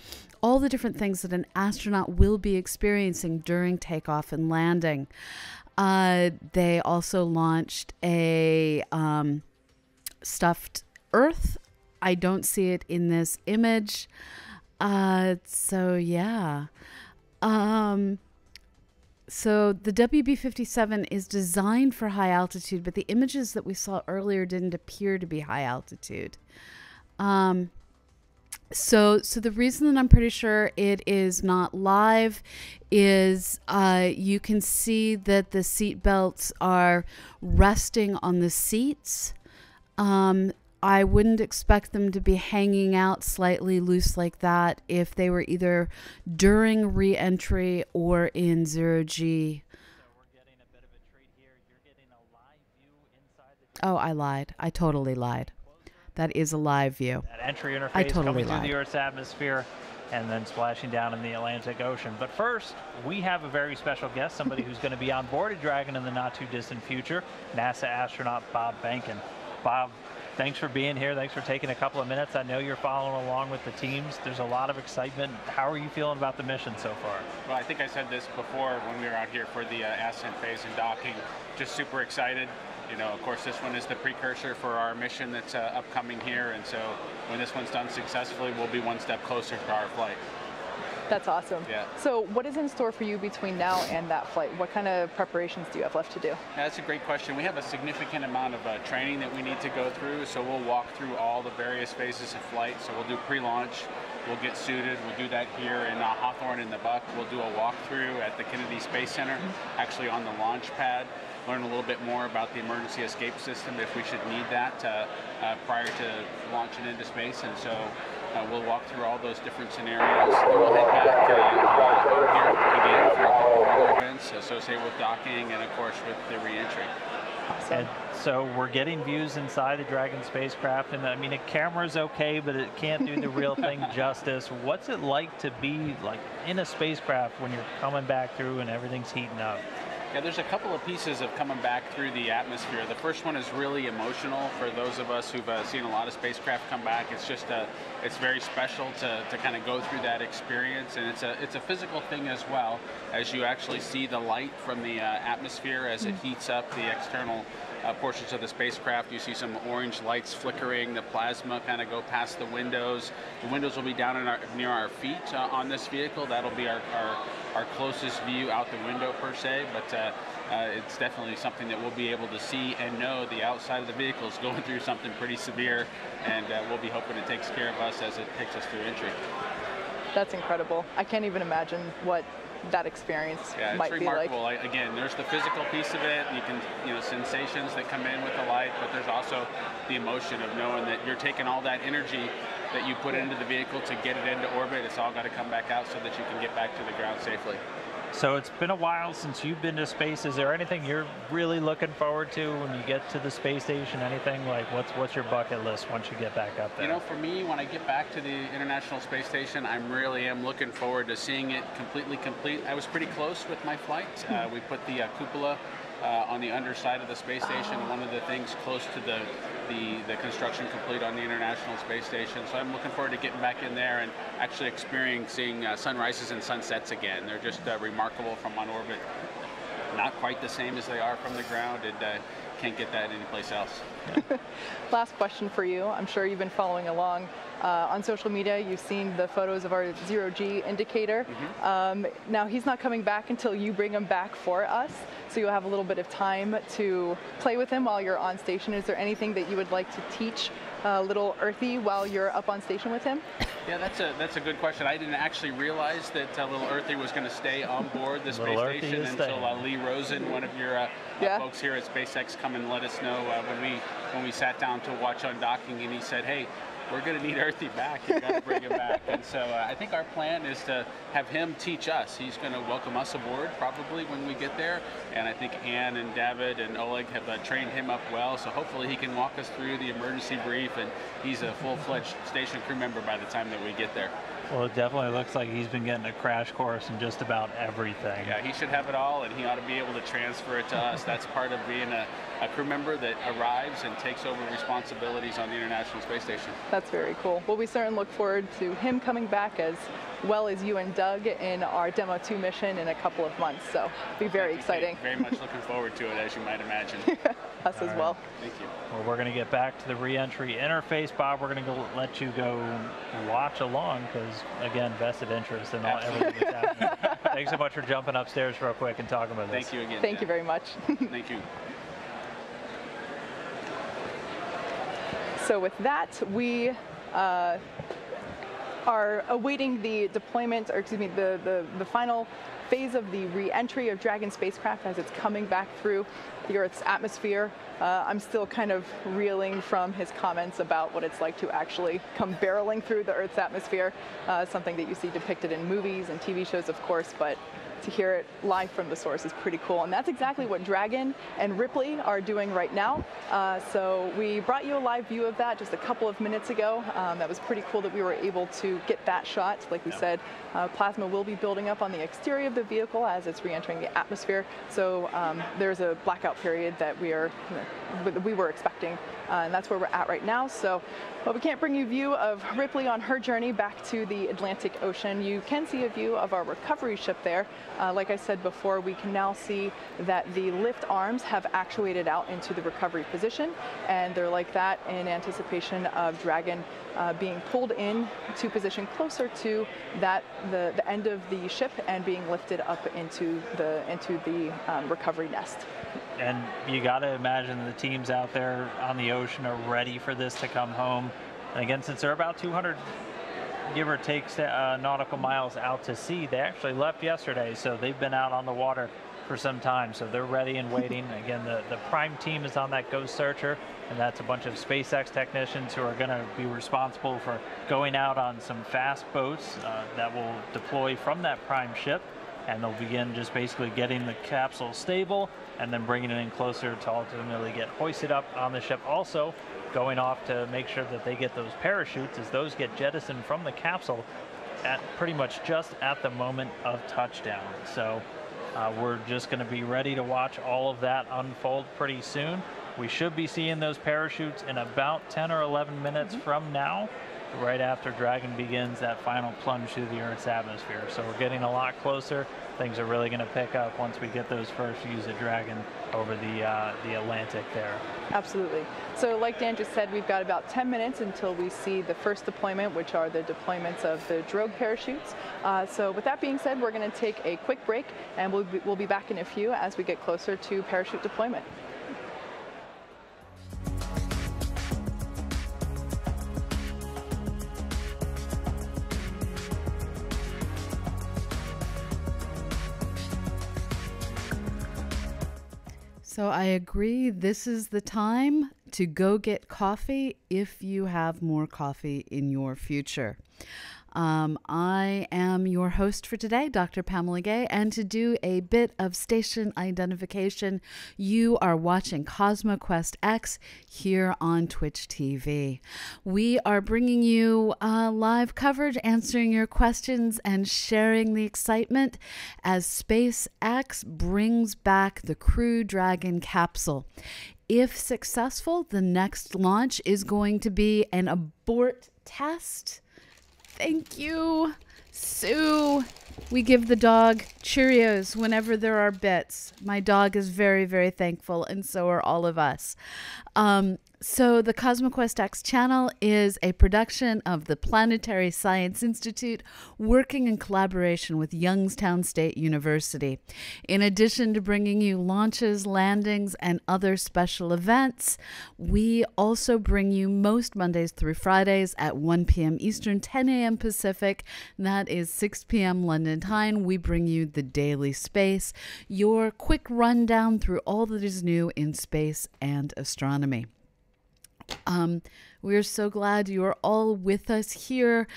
all the different things that an astronaut will be experiencing during takeoff and landing. They also launched a stuffed Earth. I don't see it in this image. So yeah. So the WB-57 is designed for high altitude, but the images that we saw earlier didn't appear to be high altitude. So the reason that I'm pretty sure it is not live is you can see that the seat belts are resting on the seats. I wouldn't expect them to be hanging out slightly loose like that if they were either during re-entry or in 0G. Oh, I lied. I totally lied. That is a live view. That entry interface I totally coming through lied. the Earth's atmosphere and then splashing down in the Atlantic Ocean. But first, we have a very special guest, somebody who's going to be on board a Dragon in the not-too-distant future, NASA astronaut Bob Behnken. Bob, thanks for being here. Thanks for taking a couple of minutes. I know you're following along with the teams. There's a lot of excitement. How are you feeling about the mission so far? Well, I think I said this before when we were out here for the ascent phase and docking. Just super excited. You know, of course, this one is the precursor for our mission that's upcoming here, and so when this one's done successfully, we'll be one step closer to our flight. That's awesome. Yeah. So what is in store for you between now and that flight? What kind of preparations do you have left to do? Yeah, that's a great question. We have a significant amount of training that we need to go through, so we'll walk through all the various phases of flight. So we'll do pre-launch, we'll get suited, we'll do that here in Hawthorne in the Buck. We'll do a walkthrough at the Kennedy Space Center, actually on the launch pad. Learn a little bit more about the emergency escape system if we should need that prior to launching into space. And so we'll walk through all those different scenarios. Then we'll head back here again for a couple of other events associated with docking and, of course, with the re-entry. And so we're getting views inside the Dragon spacecraft, and I mean, a camera's okay, but it can't do the real thing justice. What's it like to be like in a spacecraft when you're coming back through and everything's heating up? Yeah, there's a couple of pieces of coming back through the atmosphere. The first one is really emotional for those of us who've seen a lot of spacecraft come back. It's just it's very special to kind of go through that experience, and it's a physical thing as well, as you actually see the light from the atmosphere as it heats up the external portions of the spacecraft. You see some orange lights flickering, the plasma kind of go past the windows. The windows will be down in near our feet on this vehicle. That'll be our closest view out the window per se, but it's definitely something that we'll be able to see and know the outside of the vehicle is going through something pretty severe, and we'll be hoping it takes care of us as it takes us through entry. That's incredible. I can't even imagine what that experience might be like. Remarkable. Again, there's the physical piece of it. You can, sensations that come in with the light, but there's also the emotion of knowing that you're taking all that energy that you put into the vehicle to get it into orbit. It's all got to come back out so that you can get back to the ground safely. So it's been a while since you've been to space. Is there anything you're really looking forward to when you get to the space station? Anything like what's your bucket list once you get back up there? You know, for me, when I get back to the International Space Station, I really am looking forward to seeing it completely complete. I was pretty close with my flight. We put the cupola on the underside of the space station. One of the things close to the construction complete on the International Space Station. So I'm looking forward to getting back in there and actually experiencing sunrises and sunsets again. They're just remarkable from on orbit. Not quite the same as they are from the ground, and can't get that anyplace else. Last question for you. I'm sure you've been following along on social media. You've seen the photos of our 0G indicator. Now he's not coming back until you bring him back for us, so you'll have a little bit of time to play with him while you're on station. Is there anything that you would like to teach little Earthy while you're up on station with him? Yeah, that's a good question. I didn't actually realize that little Earthy was going to stay on board the space station until Lee Rosen, one of your folks here at SpaceX, come and let us know when we sat down to watch undocking, and he said, "Hey, we're going to need Earthy back. You got to bring him back." And so I think our plan is to have him teach us. He's going to welcome us aboard probably when we get there. And I think Ann and David and Oleg have trained him up well. So hopefully he can walk us through the emergency brief, and he's a full-fledged station crew member by the time that we get there. Well, it definitely looks like he's been getting a crash course in just about everything. Yeah, he should have it all, and he ought to be able to transfer it to us. That's part of being a crew member that arrives and takes over responsibilities on the International Space Station. That's very cool. Well, we certainly look forward to him coming back, as well as you and Doug, in our Demo 2 mission in a couple of months. So it'll be very exciting. Very much looking forward to it, as you might imagine. Us as well. Thank you. Well, we're going to get back to the re-entry interface. Bob, we're going to let you go watch along because, again, vested interest in everything that's happening. Thanks so much for jumping upstairs real quick and talking with us. Thank you again. Thank you very much. Thank you. So with that, we are awaiting the deployment, or excuse me, the final phase of the re-entry of Dragon spacecraft as it's coming back through the Earth's atmosphere. I'm still kind of reeling from his comments about what it's like to actually come barreling through the Earth's atmosphere, something that you see depicted in movies and TV shows, of course, but to hear it live from the source is pretty cool. And that's exactly what Dragon and Ripley are doing right now. So we brought you a live view of that just a couple of minutes ago. That was pretty cool that we were able to get that shot. Like we said, plasma will be building up on the exterior of the vehicle as it's re-entering the atmosphere. So there's a blackout period that we were expecting, and that's where we're at right now. So, but we can't bring you a view of Ripley on her journey back to the Atlantic Ocean. You can see a view of our recovery ship there. Like I said before, we can now see that the lift arms have actuated out into the recovery position, and they're like that in anticipation of Dragon being pulled in to position closer to the end of the ship and being lifted up into the recovery nest. And you got to imagine the teams out there on the ocean are ready for this to come home. And again, since they're about 200, give or take, nautical miles out to sea, they actually left yesterday, so they've been out on the water for some time, so they're ready and waiting. Again, the prime team is on that Ghost Searcher, and that's a bunch of SpaceX technicians who are going to be responsible for going out on some fast boats that will deploy from that prime ship, and they'll begin just basically getting the capsule stable and then bringing it in closer to ultimately get hoisted up on the ship. Also going off to make sure that they get those parachutes as those get jettisoned from the capsule at pretty much just at the moment of touchdown. So we're just going to be ready to watch all of that unfold pretty soon. We should be seeing those parachutes in about 10 or 11 minutes from now, right after Dragon begins that final plunge through the Earth's atmosphere. So we're getting a lot closer. Things are really going to pick up once we get those first views of Dragon over the Atlantic there. Absolutely. So like Dan just said, we've got about 10 minutes until we see the first deployment, which are the deployments of the drogue parachutes. So with that being said, we're going to take a quick break, and we'll be back in a few as we get closer to parachute deployment. So I agree, this is the time to go get coffee if you have more coffee in your future. I am your host for today, Dr. Pamela Gay, and to do a bit of station identification, you are watching CosmoQuest X here on Twitch TV. We are bringing you live coverage, answering your questions, and sharing the excitement as SpaceX brings back the Crew Dragon capsule. If successful, the next launch is going to be an abort test. Thank you, Sue. We give the dog Cheerios whenever there are bits. My dog is very, very thankful, and so are all of us. So the CosmoQuest X channel is a production of the Planetary Science Institute, working in collaboration with Youngstown State University. In addition to bringing you launches, landings, and other special events, we also bring you most Mondays through Fridays at 1 p.m. Eastern, 10 a.m. Pacific. That is 6 p.m. London time. We bring you the Daily Space, your quick rundown through all that is new in space and astronomy. We are so glad you are all with us here.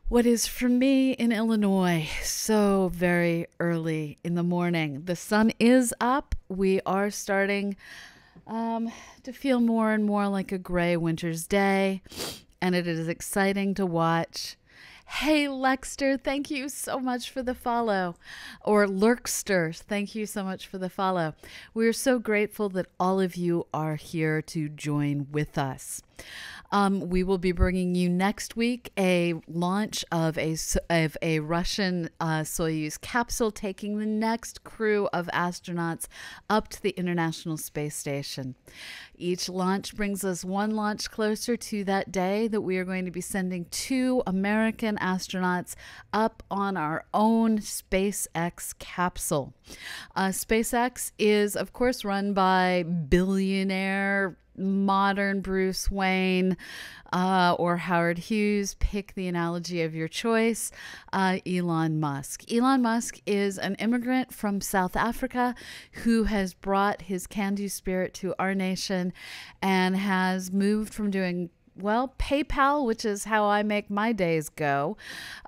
What is for me in Illinois so very early in the morning. The sun is up. We are starting to feel more and more like a gray winter's day, and it is exciting to watch. Hey, Lexter, thank you so much for the follow. Or Lurkster, thank you so much for the follow. We are so grateful that all of you are here to join with us. We will be bringing you next week a launch of a Russian Soyuz capsule taking the next crew of astronauts up to the International Space Station. Each launch brings us one launch closer to that day that we are going to be sending 2 American astronauts up on our own SpaceX capsule. SpaceX is, of course, run by billionaire modern Bruce Wayne or Howard Hughes, pick the analogy of your choice, Elon Musk. Elon Musk is an immigrant from South Africa who has brought his can-do spirit to our nation and has moved from doing PayPal, which is how I make my days go.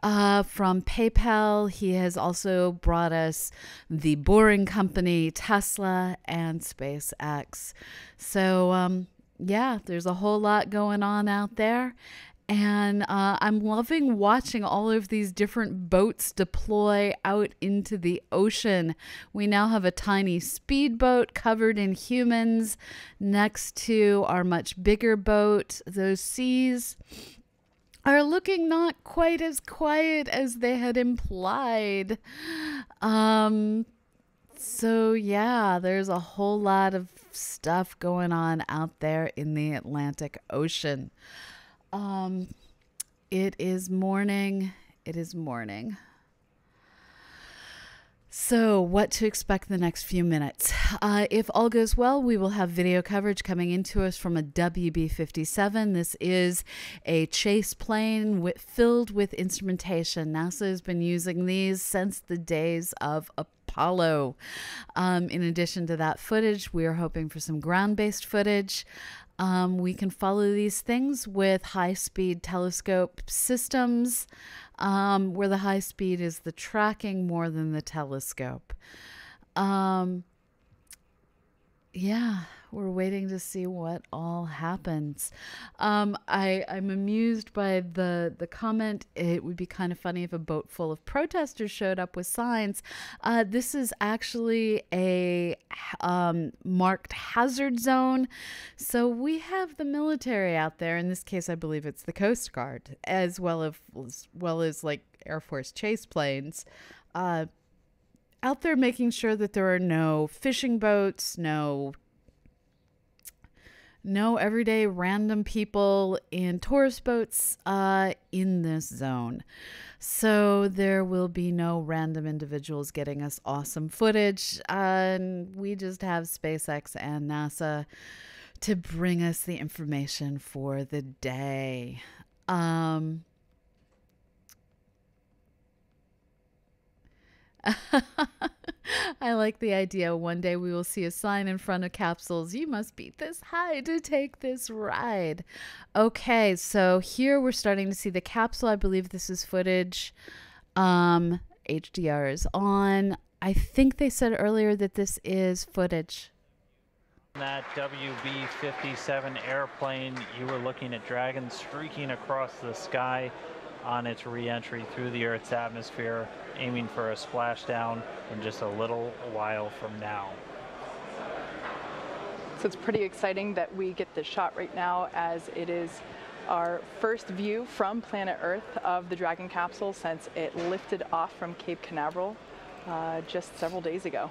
From PayPal, he has also brought us the Boring Company, Tesla, and SpaceX. So, yeah, there's a whole lot going on out there. And I'm loving watching all of these different boats deploy out into the ocean. We now have a tiny speedboat covered in humans next to our much bigger boat. Those seas are looking not quite as quiet as they had implied. So yeah, there's a whole lot of stuff going on out there in the Atlantic Ocean. It is morning. It is morning. So what to expect the next few minutes? If all goes well, we will have video coverage coming into us from a WB-57. This is a chase plane filled with instrumentation. NASA has been using these since the days of Apollo. In addition to that footage, we are hoping for some ground-based footage. We can follow these things with high-speed telescope systems, where the high speed is the tracking more than the telescope. Yeah, we're waiting to see what all happens. I'm amused by the comment. It would be kind of funny if a boat full of protesters showed up with signs. This is actually a marked hazard zone. So we have the military out there. In this case, I believe it's the Coast Guard, as well as like Air Force chase planes. Out there making sure that there are no fishing boats, no everyday random people in tourist boats in this zone. So there will be no random individuals getting us awesome footage. And we just have SpaceX and NASA to bring us the information for the day. I like the idea. One day we will see a sign in front of capsules. You must be this high to take this ride. Okay, so here we're starting to see the capsule. I believe this is footage. HDR is on. I think they said earlier that this is footage. That WB-57 airplane, you were looking at Dragon streaking across the sky on its re-entry through the Earth's atmosphere, aiming for a splashdown in just a little while from now. So it's pretty exciting that we get this shot right now, as it is our first view from planet Earth of the Dragon capsule since it lifted off from Cape Canaveral just several days ago.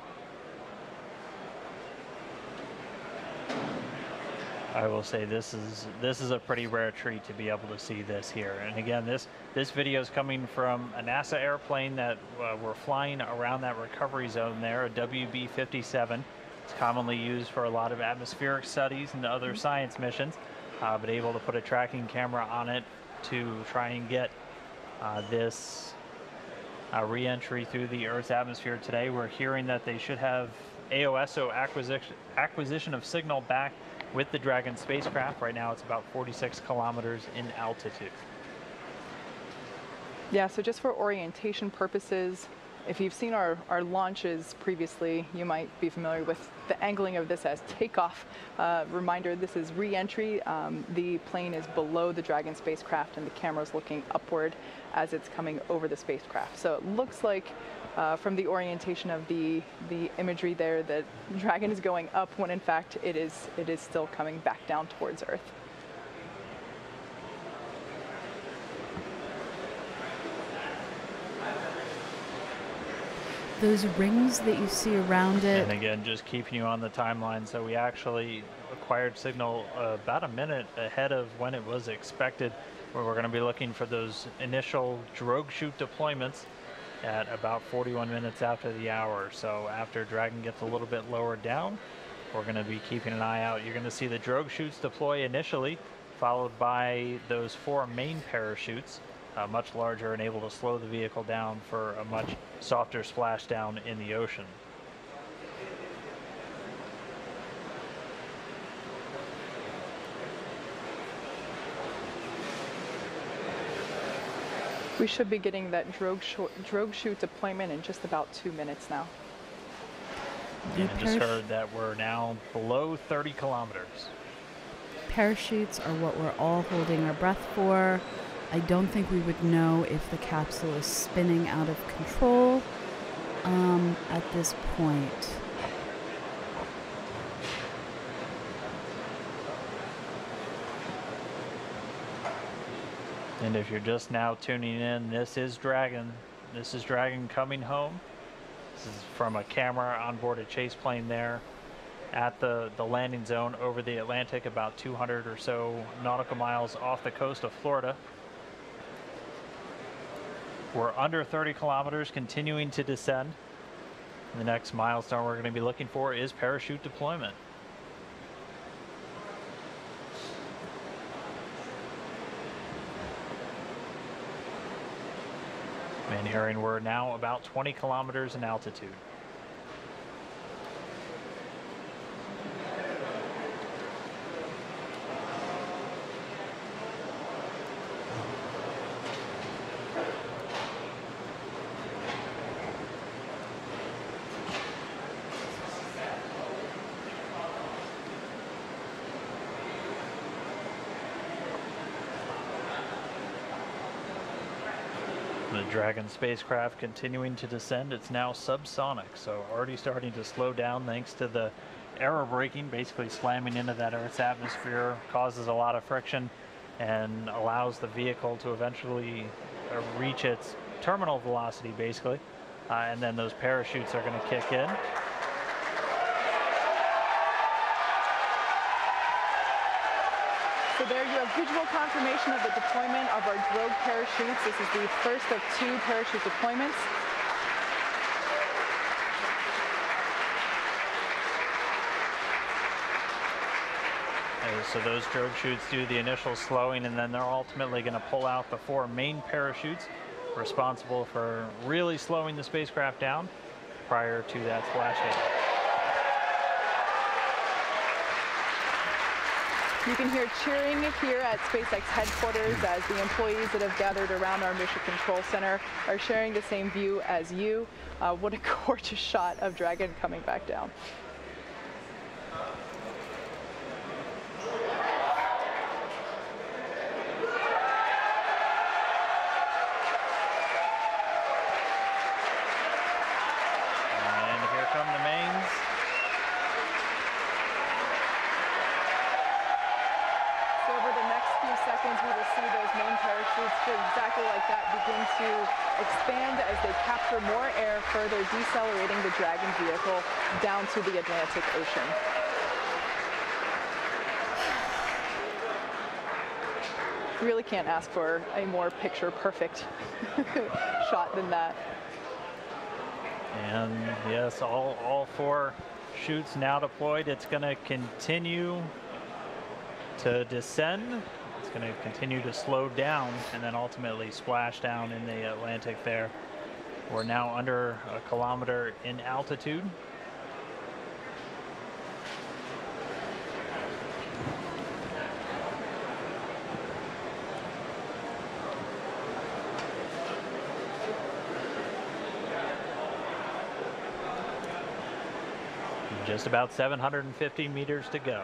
I will say this is a pretty rare treat to be able to see this here. And again, this video is coming from a NASA airplane that we're flying around that recovery zone there, a WB-57. It's commonly used for a lot of atmospheric studies and other science missions, but able to put a tracking camera on it to try and get this re-entry through the Earth's atmosphere today. We're hearing that they should have AOSO acquisition of signal back with the Dragon spacecraft. Right now it's about 46 kilometers in altitude. Yeah, so just for orientation purposes, if you've seen our launches previously, you might be familiar with the angling of this as takeoff. Reminder, this is re-entry. The plane is below the Dragon spacecraft and the camera's looking upward as it's coming over the spacecraft. So it looks like from the orientation of the imagery there that Dragon is going up, when in fact it is still coming back down towards Earth. Those rings that you see around it. And again, just keeping you on the timeline. So we actually acquired signal about a minute ahead of when it was expected, where we're going to be looking for those initial drogue chute deployments at about 41 minutes after the hour. So after Dragon gets a little bit lower down, we're going to be keeping an eye out. You're going to see the drogue chutes deploy initially, followed by those 4 main parachutes, much larger and able to slow the vehicle down for a much softer splashdown in the ocean. We should be getting that drogue chute deployment in just about 2 minutes now. And I just heard that we're now below 30 kilometers. Parachutes are what we're all holding our breath for. I don't think we would know if the capsule is spinning out of control at this point. And if you're just now tuning in, this is Dragon. This is Dragon coming home. This is from a camera on board a chase plane there at the landing zone over the Atlantic, about 200 or so nautical miles off the coast of Florida. We're under 30 kilometers, continuing to descend. The next milestone we're going to be looking for is parachute deployment. And hearing we're now about 20 kilometers in altitude. The Dragon spacecraft continuing to descend. It's now subsonic, so already starting to slow down thanks to the aerobraking, basically slamming into that Earth's atmosphere, causes a lot of friction and allows the vehicle to eventually reach its terminal velocity, basically. And then those parachutes are going to kick in. So there you have visual confirmation of the deployment of our drogue parachutes. This is the first of 2 parachute deployments. So those drogue chutes do the initial slowing, and then they're ultimately going to pull out the 4 main parachutes responsible for really slowing the spacecraft down prior to that splashdown. You can hear cheering here at SpaceX headquarters as the employees that have gathered around our Mission Control Center are sharing the same view as you. What a gorgeous shot of Dragon coming back down. And here come the mains. Seconds, we will see those main parachutes exactly like that begin to expand as they capture more air, further decelerating the Dragon vehicle down to the Atlantic Ocean. Really can't ask for a more picture-perfect shot than that. And yes, all 4 chutes now deployed. It's going to continue to descend. It's going to continue to slow down and then ultimately splash down in the Atlantic there. We're now under a kilometer in altitude. Just about 750 meters to go.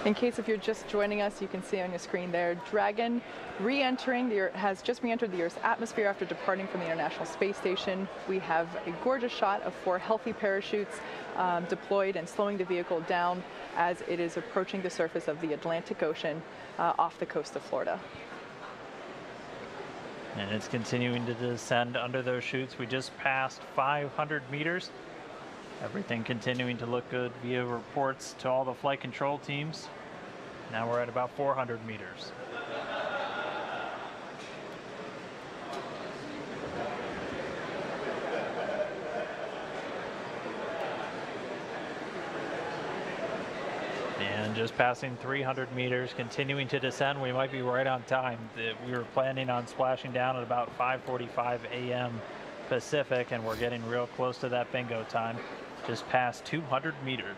In case if you're just joining us, you can see on your screen there, Dragon has just re-entered the Earth's atmosphere after departing from the International Space Station. We have a gorgeous shot of 4 healthy parachutes deployed and slowing the vehicle down as it is approaching the surface of the Atlantic Ocean off the coast of Florida. And it's continuing to descend under those chutes. We just passed 500 meters. Everything continuing to look good via reports to all the flight control teams. Now we're at about 400 meters. And just passing 300 meters, continuing to descend. We might be right on time. We were planning on splashing down at about 5:45 a.m. Pacific, and we're getting real close to that bingo time. Just past 200 meters.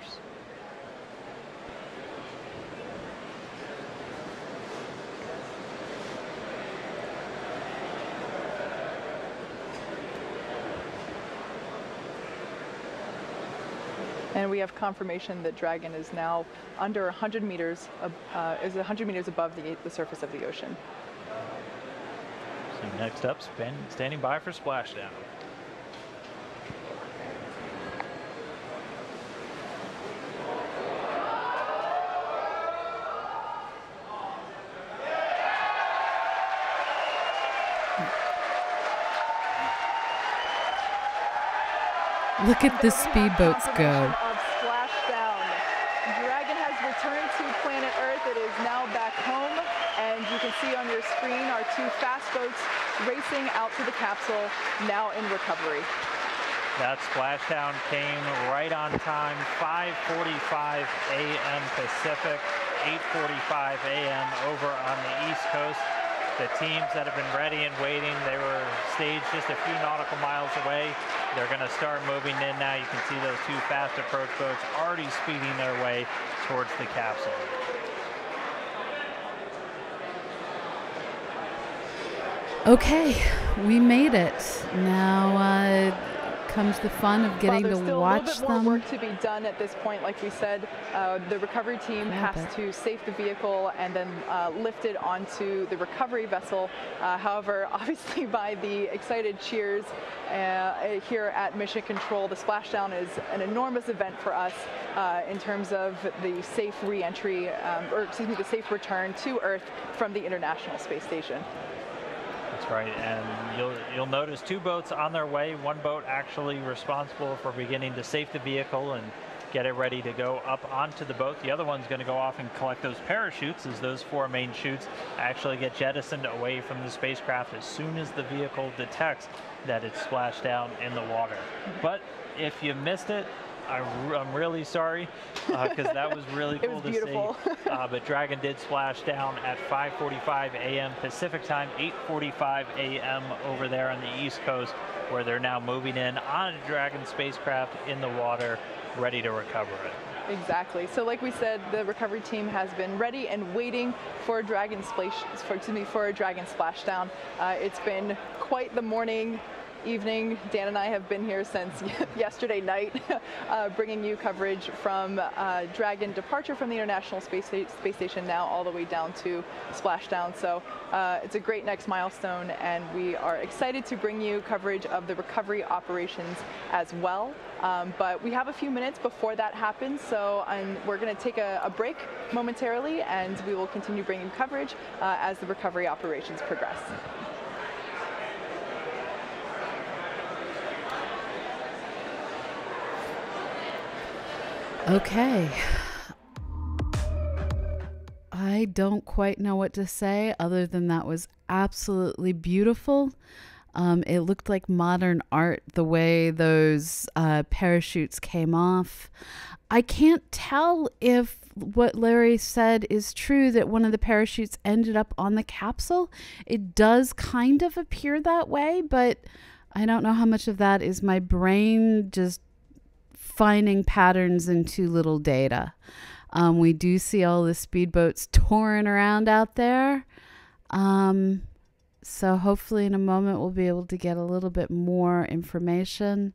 And we have confirmation that Dragon is now under 100 meters, is 100 meters above the surface of the ocean. So next up, standing by for splashdown. Look at the speedboats go. Of splashdown. Dragon has returned to planet Earth. It is now back home, and you can see on your screen our two fast boats racing out to the capsule, now in recovery. That splashdown came right on time, 5:45 a.m. Pacific, 8:45 a.m. over on the East Coast. The teams that have been ready and waiting, they were staged just a few nautical miles away. They're going to start moving in now. You can see those two fast approach boats already speeding their way towards the capsule. Okay, we made it. Now comes the fun of getting to watch them. There's still a little bit more work to be done at this point. Like we said, the recovery team has to safe the vehicle and then lift it onto the recovery vessel. However, obviously by the excited cheers here at Mission Control, the splashdown is an enormous event for us in terms of the safe re-entry, or excuse me, the safe return to Earth from the International Space Station. That's right, and you'll notice two boats on their way. One boat actually responsible for beginning to safe the vehicle and get it ready to go up onto the boat. The other one's going to go off and collect those parachutes, as those four main chutes actually get jettisoned away from the spacecraft as soon as the vehicle detects that it's splashed down in the water. But if you missed it, I'm really sorry, because that was really cool to see. But Dragon did splash down at 5:45 a.m. Pacific time, 8:45 a.m. over there on the East Coast, where they're now moving in on a Dragon spacecraft in the water, ready to recover it. Exactly. So like we said, the recovery team has been ready and waiting for a Dragon splashdown. It's been quite the morning, evening. Dan and I have been here since yesterday night, bringing you coverage from Dragon departure from the International Space Station, now all the way down to splashdown. So it's a great next milestone, and we are excited to bring you coverage of the recovery operations as well. But we have a few minutes before that happens, so we're going to take a break momentarily, and we will continue bringing coverage as the recovery operations progress. Okay. I don't quite know what to say other than that was absolutely beautiful. It looked like modern art, the way those parachutes came off. I can't tell if what Larry said is true, that one of the parachutes ended up on the capsule. It does kind of appear that way, but I don't know how much of that is my brain just finding patterns in too little data. We do see all the speedboats touring around out there. So hopefully in a moment we'll be able to get a little bit more information.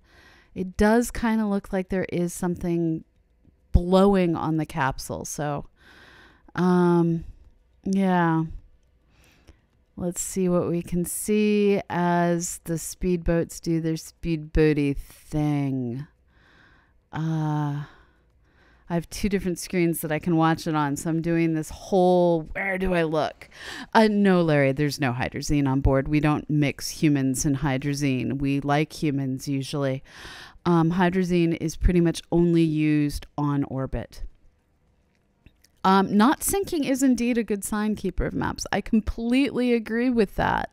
It does kind of look like there is something blowing on the capsule. So, yeah. Let's see what we can see as the speedboats do their speedboaty thing. I have two different screens that I can watch it on. So I'm doing this whole, where do I look? No, Larry, there's no hydrazine on board. We don't mix humans and hydrazine. We like humans usually. Hydrazine is pretty much only used on orbit. Not sinking is indeed a good sign, Keeper of Maps. I completely agree with that.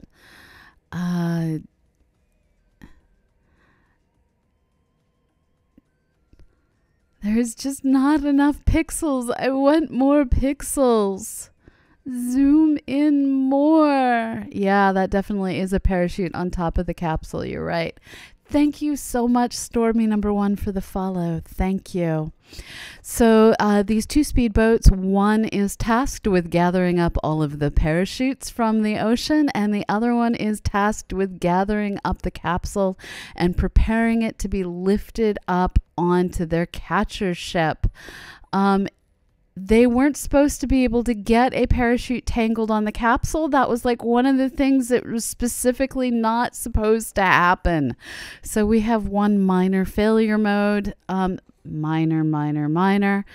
There's just not enough pixels. I want more pixels. Zoom in more. Yeah, that definitely is a parachute on top of the capsule. You're right. Thank you so much, Stormy #1, for the follow. Thank you. So these two speedboats, one is tasked with gathering up all of the parachutes from the ocean, and the other one is tasked with gathering up the capsule and preparing it to be lifted up onto their catcher ship. They weren't supposed to be able to get a parachute tangled on the capsule. That was like one of the things that was specifically not supposed to happen. So we have one minor failure mode, minor.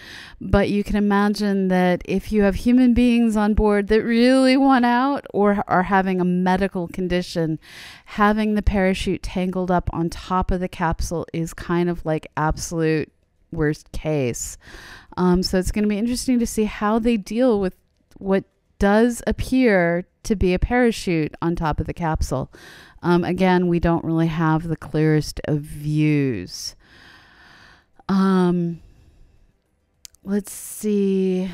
But you can imagine that if you have human beings on board that really want out or are having a medical condition, having the parachute tangled up on top of the capsule is kind of like absolute worst case. So it's going to be interesting to see how they deal with what does appear to be a parachute on top of the capsule. Again, we don't really have the clearest of views. Let's see.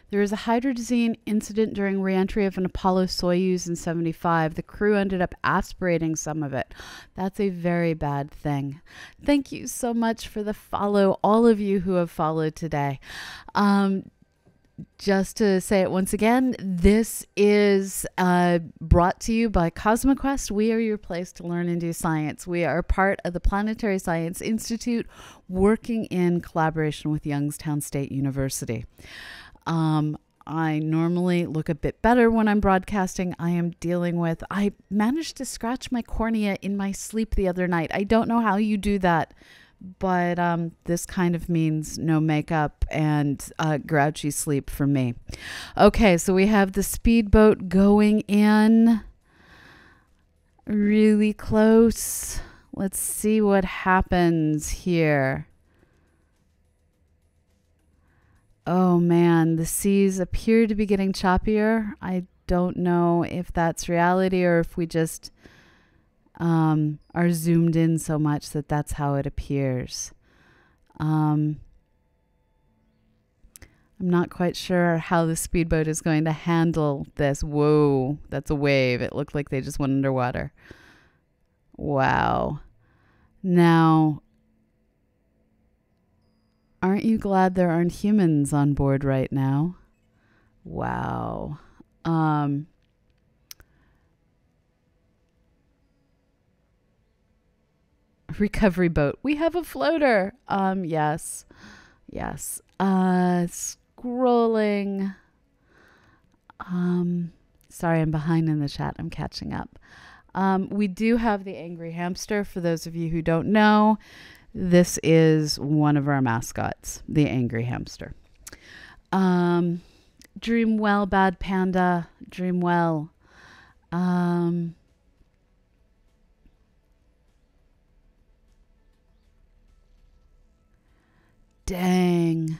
There was a hydrazine incident during reentry of an Apollo Soyuz in 75. The crew ended up aspirating some of it. That's a very bad thing. Thank you so much for the follow, all of you who have followed today. Just to say it once again, this is brought to you by CosmoQuest. We are your place to learn and do science. We are part of the Planetary Science Institute, working in collaboration with Youngstown State University. I normally look a bit better when I'm broadcasting. I managed to scratch my cornea in my sleep the other night. I don't know how you do that, but this kind of means no makeup and grouchy sleep for me. Okay, so we have the speedboat going in really close. Let's see what happens here. Oh man, the seas appear to be getting choppier. I don't know if that's reality or if we just are zoomed in so much that that's how it appears. I'm not quite sure how the speedboat is going to handle this. Whoa, that's a wave. It looked like they just went underwater. Wow. Now, aren't you glad there aren't humans on board right now? Wow. Recovery boat. We have a floater. Yes. Scrolling. Sorry, I'm behind in the chat. I'm catching up. We do have the angry hamster. For those of you who don't know, this is one of our mascots, the angry hamster. Dream well, bad panda. Dream well. Dang.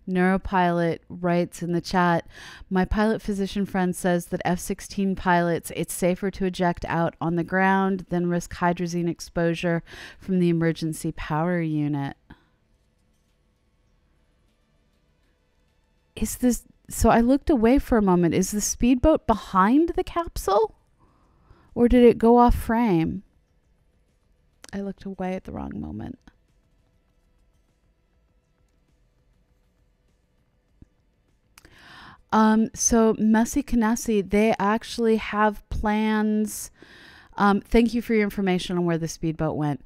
Neuropilot writes in the chat, my pilot physician friend says that F-16 pilots, it's safer to eject out on the ground than risk hydrazine exposure from the emergency power unit. Is this, so I looked away for a moment. Is the speedboat behind the capsule? Or did it go off frame? I looked away at the wrong moment. So Messy Canessy, they actually have plans Thank you for your information on where the speedboat went.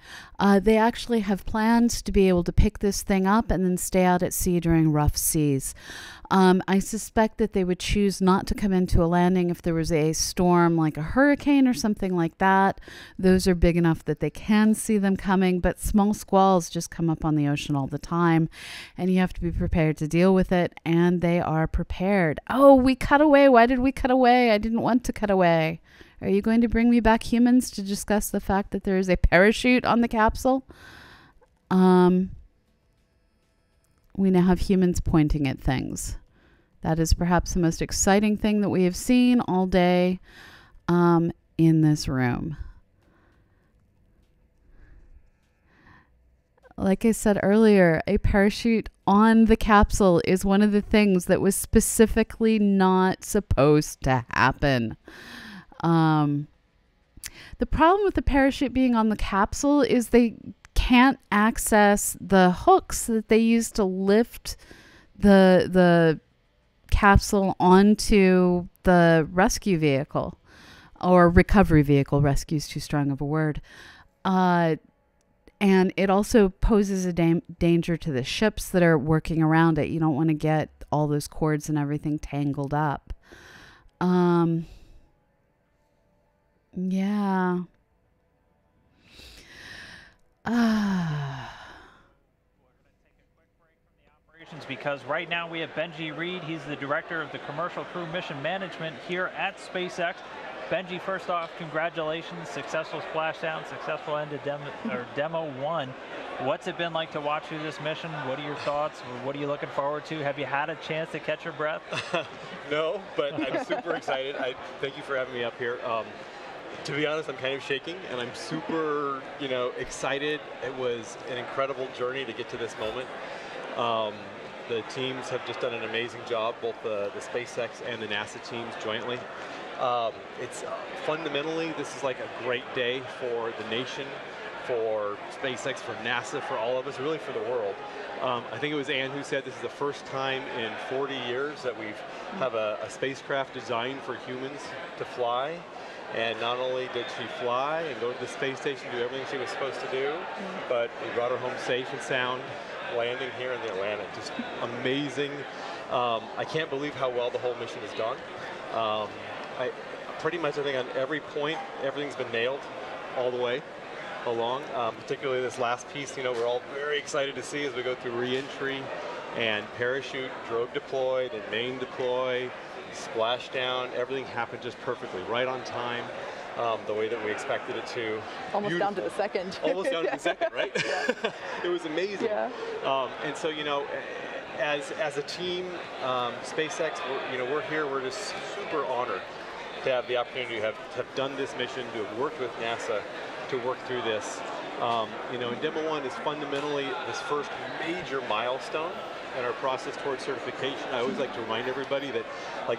They actually have plans to be able to pick this thing up and then stay out at sea during rough seas. I suspect that they would choose not to come into a landing if there was a storm like a hurricane or something like that. Those are big enough that they can see them coming, but small squalls just come up on the ocean all the time, and you have to be prepared to deal with it, and they are prepared. Oh, we cut away. Why did we cut away? I didn't want to cut away. Are you going to bring me back humans to discuss the fact that there is a parachute on the capsule? We now have humans pointing at things. That is perhaps the most exciting thing that we have seen all day in this room. Like I said earlier, a parachute on the capsule is one of the things that was specifically not supposed to happen. The problem with the parachute being on the capsule is they can't access the hooks that they use to lift the capsule onto the rescue vehicle or recovery vehicle. Rescue is too strong of a word. And it also poses a danger to the ships that are working around it. You don't want to get all those cords and everything tangled up. Yeah. Because right now we have Benji Reed. He's the director of the Commercial Crew Mission Management here at SpaceX. Benji, first off, congratulations. Successful splashdown, successful end of Demo 1. What's it been like to watch through this mission? What are your thoughts? What are you looking forward to? Have you had a chance to catch your breath? No, but I'm super excited. Thank you for having me up here. To be honest, I'm kind of shaking, and I'm super, excited. It was an incredible journey to get to this moment. The teams have just done an amazing job, both the SpaceX and the NASA teams jointly. It's fundamentally, this is like a great day for the nation, for SpaceX, for NASA, for all of us, really for the world. I think it was Ann who said this is the first time in 40 years that we have a spacecraft designed for humans to fly. And not only did she fly and go to the space station, do everything she was supposed to do, but we brought her home safe and sound, landing here in the Atlantic. Just amazing. I can't believe how well the whole mission has gone. Pretty much I think on every point, everything's been nailed all the way along. Particularly this last piece, we're all very excited to see as we go through re-entry and parachute, drogue deployed and main deploy, splashdown. Everything happened just perfectly, right on time. The way that we expected it to. Almost Beautiful. down to the second. Almost down to the second, right? Yeah. It was amazing. Yeah. And so, as a team, SpaceX, we're here. We're just super honored to have the opportunity to have done this mission, to have worked with NASA to work through this. And Demo 1 is fundamentally this first major milestone in our process towards certification. I always like to remind everybody that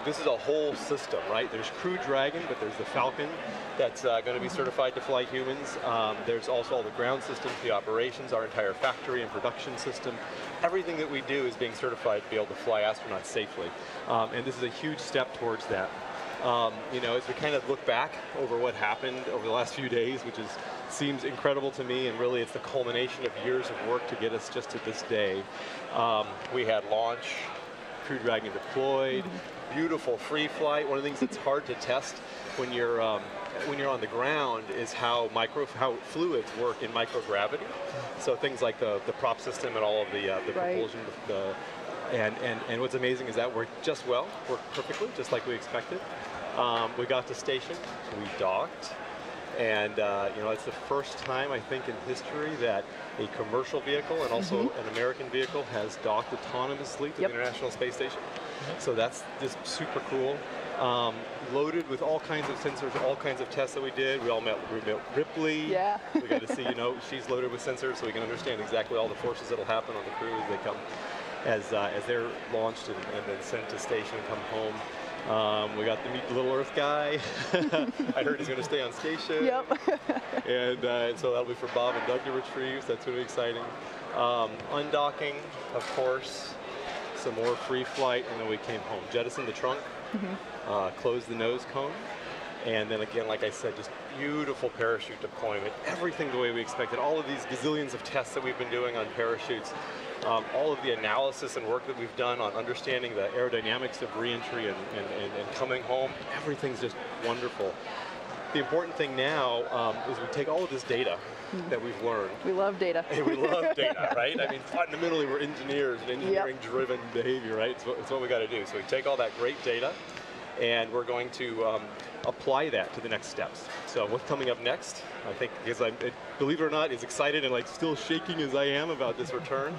this is a whole system, right? There's Crew Dragon, but there's the Falcon that's going to be certified to fly humans. There's also all the ground systems, the operations, our entire factory and production system. Everything that we do is being certified to be able to fly astronauts safely. And this is a huge step towards that. As we kind of look back over what happened over the last few days, which seems incredible to me, and really it's the culmination of years of work to get us just to this day. We had launch, Crew Dragon deployed, beautiful free flight. One of the things that's hard to test when you're on the ground is how fluids work in microgravity. So things like the prop system and all of the propulsion, and what's amazing is that worked just well, worked perfectly, just like we expected. We got to station, we docked, and it's the first time I think in history that a commercial vehicle and also an American vehicle has docked autonomously to the International Space Station. So that's just super cool. Loaded with all kinds of sensors, all kinds of tests that we did. We met Ripley. Yeah. We got to see, she's loaded with sensors, so we can understand exactly all the forces that'll happen on the crew as they come, as they're launched and then sent to station and come home. We got to meet the Little Earth guy. I heard he's going to stay on station. Yep. and so that'll be for Bob and Doug to retrieve. So that's going to be exciting. Undocking, of course. Some more free flight, and then we came home. Jettisoned the trunk, closed the nose cone, And then again, like I said, just beautiful parachute deployment, everything the way we expected, all of these gazillions of tests that we've been doing on parachutes, all of the analysis and work that we've done on understanding the aerodynamics of reentry and coming home, everyththing's just wonderful. The important thing now is we take all of this data that we've learned. We love data. And we love data, right? I mean, fundamentally, we're engineers and engineering-driven behavior, right? It's what we got to do. So we take all that great data, and we're going to apply that to the next steps. So what's coming up next, I think, because believe it or not, as excited and like still shaking as I am about this return,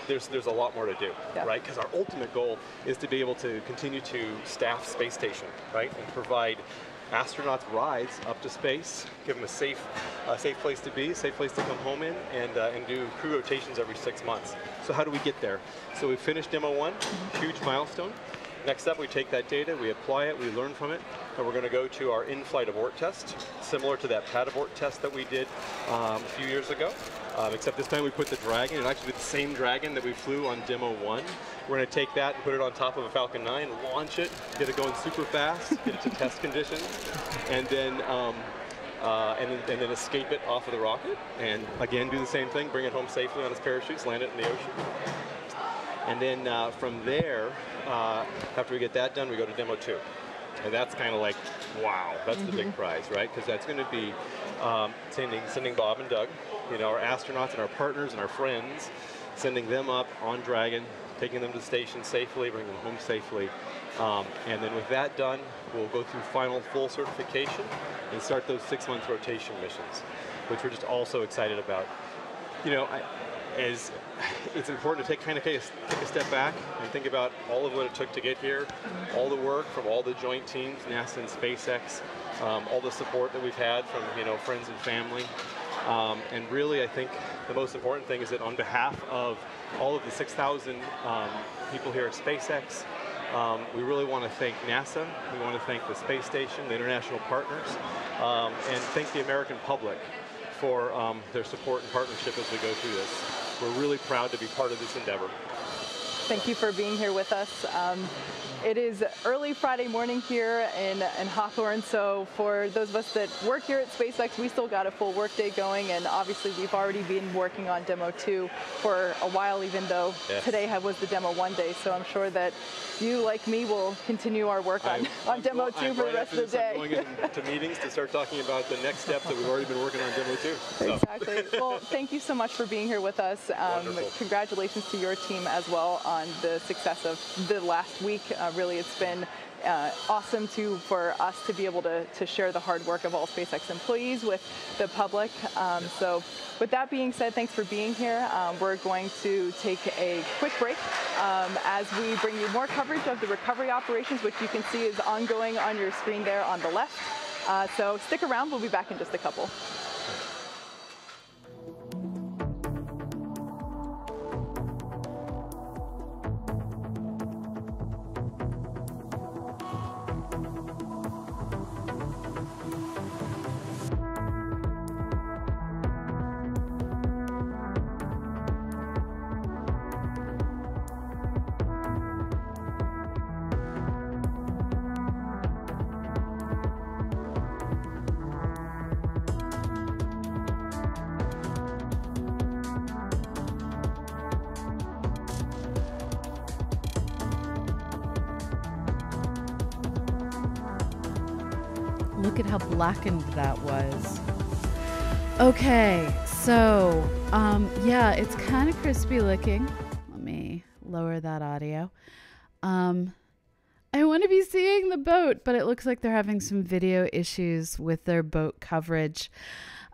there's a lot more to do, right? Because our ultimate goal is to be able to continue to staff space station, right? And provide astronauts rides up to space, give them a safe place to be, a safe place to come home in, and do crew rotations every 6 months. So how do we get there? So we finished Demo 1, huge milestone. Next up, we take that data, we apply it, we learn from it, and we're going to go to our in-flight abort test, similar to that pad abort test that we did a few years ago. Except this time we put the Dragon, and actually the same Dragon that we flew on Demo 1. We're going to take that and put it on top of a Falcon 9, launch it, get it going super fast, get it to test conditions, and then escape it off of the rocket. And again, do the same thing, bring it home safely on its parachutes, land it in the ocean. And then from there, after we get that done, we go to Demo 2. And that's kind of like, wow, that's the big prize, right? Because that's going to be sending Bob and Doug, you know, our astronauts and our partners and our friends, sending them up on Dragon, taking them to the station safely, bringing them home safely. And then with that done, we'll go through final full certification and start those 6-month rotation missions, which we're just also excited about. You know, it's important to take a step back and think about all of what it took to get here, all the work from all the joint teams, NASA and SpaceX, all the support that we've had from friends and family, and really I think the most important thing is that on behalf of all of the 6,000 people here at SpaceX, we really want to thank NASA, we want to thank the space station, the international partners, and thank the American public for their support and partnership as we go through this. We're really proud to be part of this endeavor. Thank you for being here with us. It is early Friday morning here in Hawthorne, so for those of us that work here at SpaceX, we still got a full workday going, and obviously we've already been working on Demo 2 for a while, even though today was the Demo 1 day, so I'm sure that you, like me, will continue our work on Demo 2 for the rest of the day. I'm going into meetings to start talking about the next steps that we've already been working on Demo 2. So. Exactly. Well, thank you so much for being here with us. Congratulations to your team as well on the success of the last week. Really, it's been awesome for us to be able to share the hard work of all SpaceX employees with the public. So with that being said, thanks for being here. We're going to take a quick break as we bring you more coverage of the recovery operations, which you can see is ongoing on your screen there on the left. So stick around. We'll be back in just a couple. Look at how blackened that was. Okay, so yeah, it's kind of crispy looking. Let me lower that audio. I want to be seeing the boat, but it looks like they're having some video issues with their boat coverage.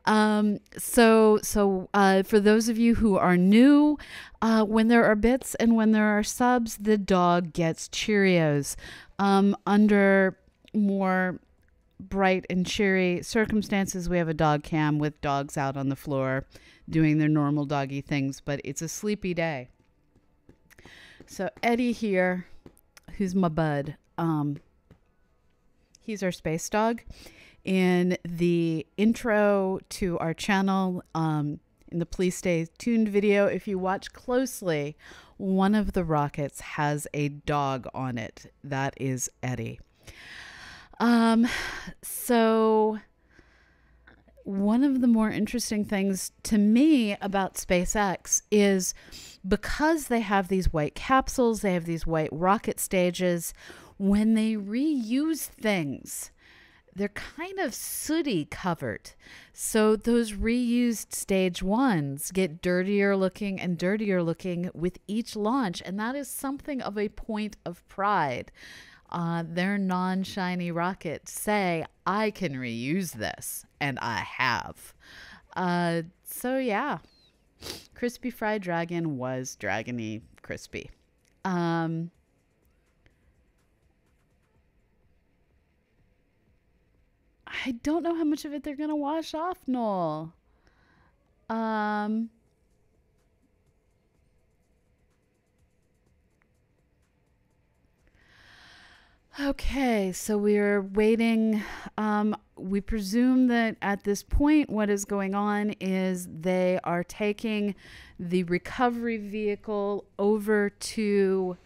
So for those of you who are new, when there are bits and when there are subs, the dog gets Cheerios. Under more bright and cheery circumstances, we have a dog cam with dogs out on the floor doing their normal doggy things, but it's a sleepy day. So Eddie here, who's my bud, he's our space dog. In the intro to our channel, in the Please Stay Tuned video, if you watch closely, one of the rockets has a dog on it. That is Eddie. So one of the more interesting things to me about SpaceX is because they have these white capsules, they have these white rocket stages, when they reuse things, they're kind of sooty covered. So those reused stage ones get dirtier looking and dirtier looking with each launch. And that is something of a point of pride. Their non-shiny rockets say, I can reuse this, and I have. So yeah, crispy fried dragon was dragony crispy. I don't know how much of it they're going to wash off, Noel. Okay, so we're waiting. We presume that at this point, what is going on is they are taking the recovery vehicle over to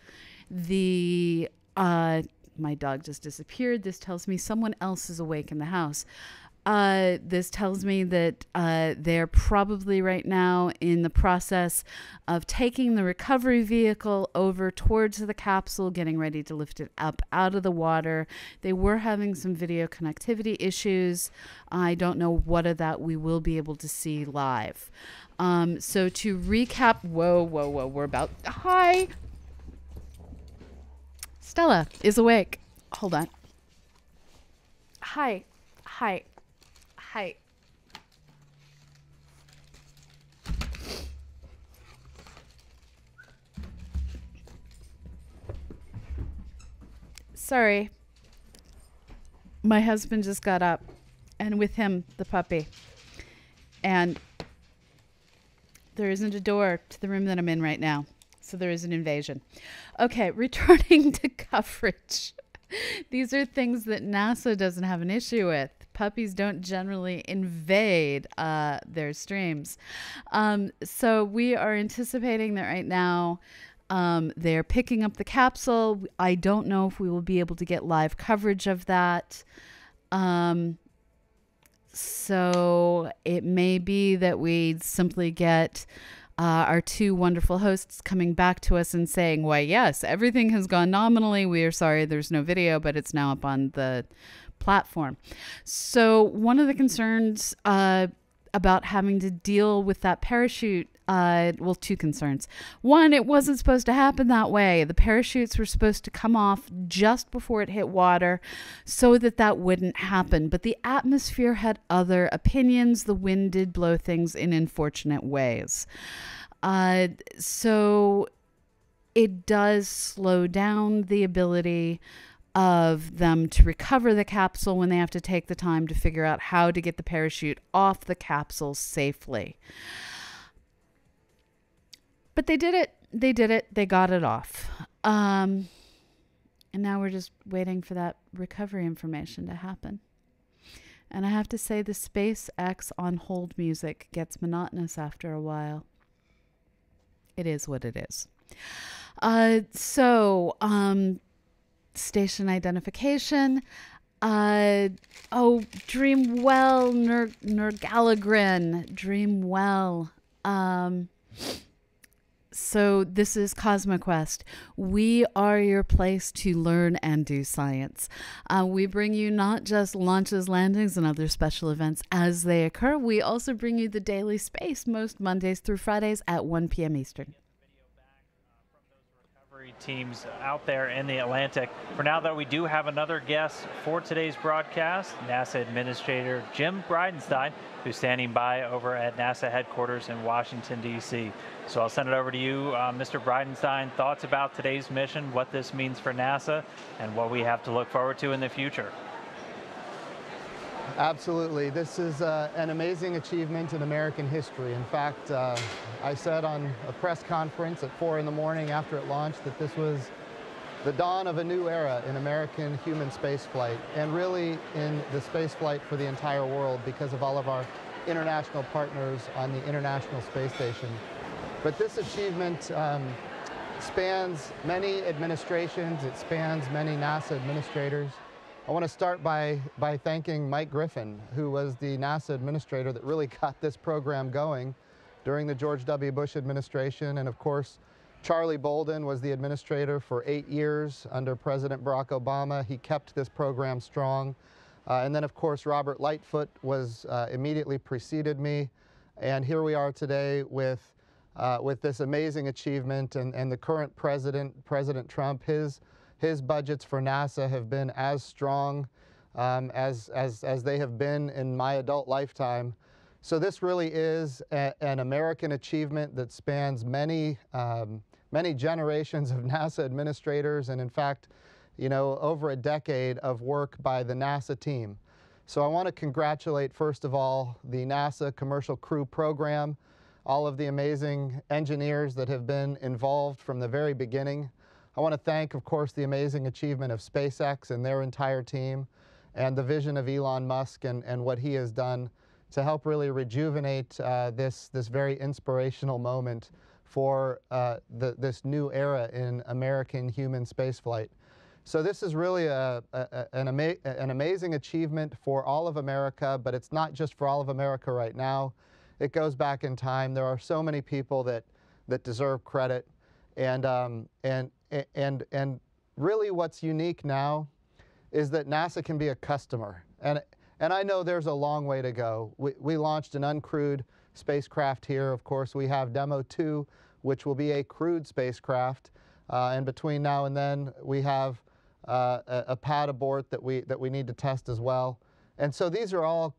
the... my dog just disappeared. This tells me someone else is awake in the house. This tells me that they're probably right now in the process of taking the recovery vehicle over towards the capsule, getting ready to lift it up out of the water. They were having some video connectivity issues. I don't know what of that we will be able to see live. So to recap, whoa, we're about... Hi! Stella is awake. Hold on. Hi. Sorry. My husband just got up, and with him, the puppy. And there isn't a door to the room that I'm in right now. So there is an invasion. Okay, returning to coverage. These are things that NASA doesn't have an issue with. Puppies don't generally invade their streams. So we are anticipating that right now they're picking up the capsule. I don't know if we will be able to get live coverage of that. So it may be that we simply get... our two wonderful hosts coming back to us and saying, why, yes, everything has gone nominally. We are sorry there's no video, but it's now up on the platform. So one of the concerns about having to deal with that parachute, well, two concerns. One, it wasn't supposed to happen that way. The parachutes were supposed to come off just before it hit water so that that wouldn't happen. But the atmosphere had other opinions. The wind did blow things in unfortunate ways. So it does slow down the ability of them to recover the capsule when they have to take the time to figure out how to get the parachute off the capsule safely. But they did it. They got it off. And now we're just waiting for that recovery information to happen. And I have to say, the SpaceX on hold music gets monotonous after a while. It is what it is. Station identification. Dream well, Nergalagrin. Dream well. So this is CosmoQuest. We are your place to learn and do science. We bring you not just launches, landings, and other special events as they occur. We also bring you the daily space most Mondays through Fridays at 1 p.m. Eastern. Teams out there in the Atlantic. For now, though, we do have another guest for today's broadcast, NASA Administrator Jim Bridenstine, who's standing by over at NASA headquarters in Washington, D.C. So I'll send it over to you, Mr. Bridenstine. Thoughts about today's mission, what this means for NASA, and what we have to look forward to in the future. Absolutely. This is an amazing achievement in American history. In fact, I said on a press conference at 4 in the morning after it launched that this was the dawn of a new era in American human spaceflight, and really in the spaceflight for the entire world because of all of our international partners on the International Space Station. But this achievement spans many administrations, it spans many NASA administrators. I want to start by thanking Mike Griffin, who was the NASA administrator that really got this program going during the George W. Bush administration. And of course, Charlie Bolden was the administrator for 8 years under President Barack Obama. He kept this program strong. And then of course, Robert Lightfoot was immediately preceded me. And here we are today with this amazing achievement, and the current president, President Trump, his budgets for NASA have been as strong as they have been in my adult lifetime. So this really is an American achievement that spans many generations of NASA administrators, and in fact, you know, over a decade of work by the NASA team. So I want to congratulate, first of all, the NASA Commercial Crew Program, all of the amazing engineers that have been involved from the very beginning. I want to thank, of course, the amazing achievement of SpaceX and their entire team, and the vision of Elon Musk and what he has done to help really rejuvenate this very inspirational moment for this new era in American human spaceflight. So this is really an amazing achievement for all of America, but it's not just for all of America right now. It goes back in time. There are so many people that deserve credit, and really what's unique now is that NASA can be a customer. And I know there's a long way to go. We launched an uncrewed spacecraft here. Of course, we have Demo-2, which will be a crewed spacecraft. And between now and then, we have a pad abort that we need to test as well. And so these are all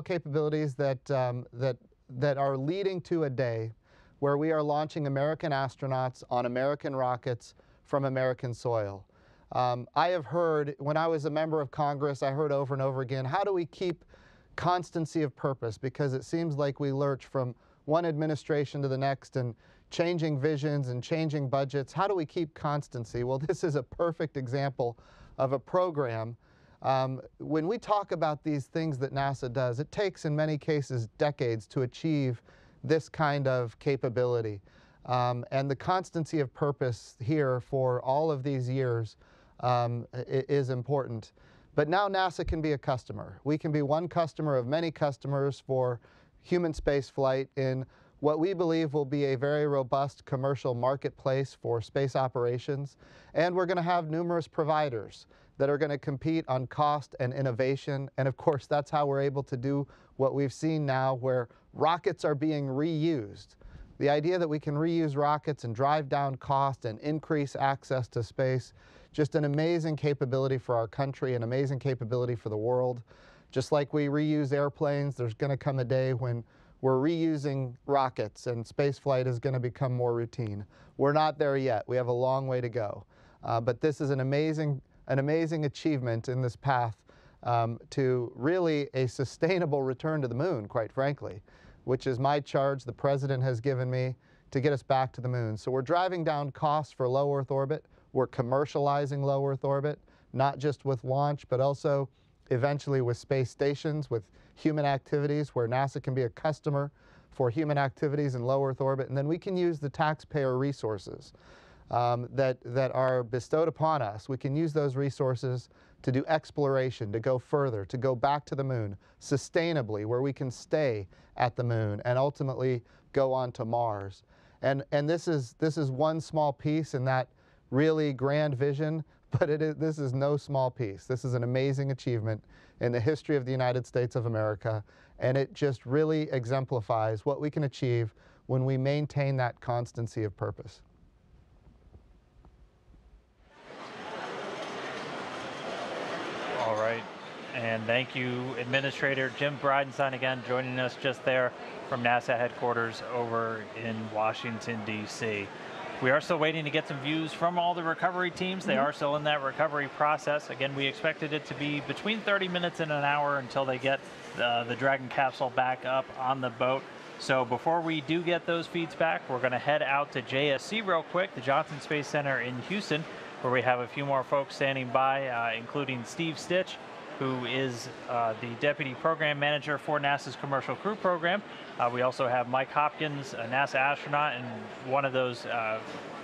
capabilities that are leading to a day where we are launching American astronauts on American rockets from American soil. I have heard, when I was a member of Congress, I heard over and over again, how do we keep constancy of purpose? Because it seems like we lurch from one administration to the next and changing visions and changing budgets. How do we keep constancy? Well, this is a perfect example of a program. When we talk about these things that NASA does, it takes in many cases decades to achieve this kind of capability. And the constancy of purpose here for all of these years is important. But now NASA can be a customer. We can be one customer of many customers for human space flight in what we believe will be a very robust commercial marketplace for space operations. And we're going to have numerous providers that are going to compete on cost and innovation. And of course, that's how we're able to do what we've seen now, where rockets are being reused. The idea that we can reuse rockets and drive down cost and increase access to space, just an amazing capability for our country, an amazing capability for the world. Just like we reuse airplanes, there's going to come a day when we're reusing rockets and spaceflight is going to become more routine. We're not there yet. We have a long way to go. But this is an amazing achievement in this path to really a sustainable return to the moon, quite frankly, which is my charge the President has given me to get us back to the moon. So we're driving down costs for low Earth orbit. We're commercializing low Earth orbit, not just with launch, but also eventually with space stations, with human activities, where NASA can be a customer for human activities in low Earth orbit. And then we can use the taxpayer resources that are bestowed upon us. We can use those resources to do exploration, to go further, to go back to the moon sustainably, where we can stay at the moon and ultimately go on to Mars. And this is one small piece in that really grand vision, but this is no small piece. This is an amazing achievement in the history of the United States of America, and it just really exemplifies what we can achieve when we maintain that constancy of purpose. All right, and thank you, Administrator Jim Bridenstine, again joining us just there from NASA headquarters over in Washington, D.C. We are still waiting to get some views from all the recovery teams. They are still in that recovery process. Again, we expected it to be between 30 minutes and an hour until they get the Dragon capsule back up on the boat. So before we do get those feeds back, we're going to head out to JSC real quick, the Johnson Space Center in Houston, where we have a few more folks standing by, including Steve Stitch who is the Deputy Program Manager for NASA's Commercial Crew Program. We also have Mike Hopkins, a NASA astronaut, and one of those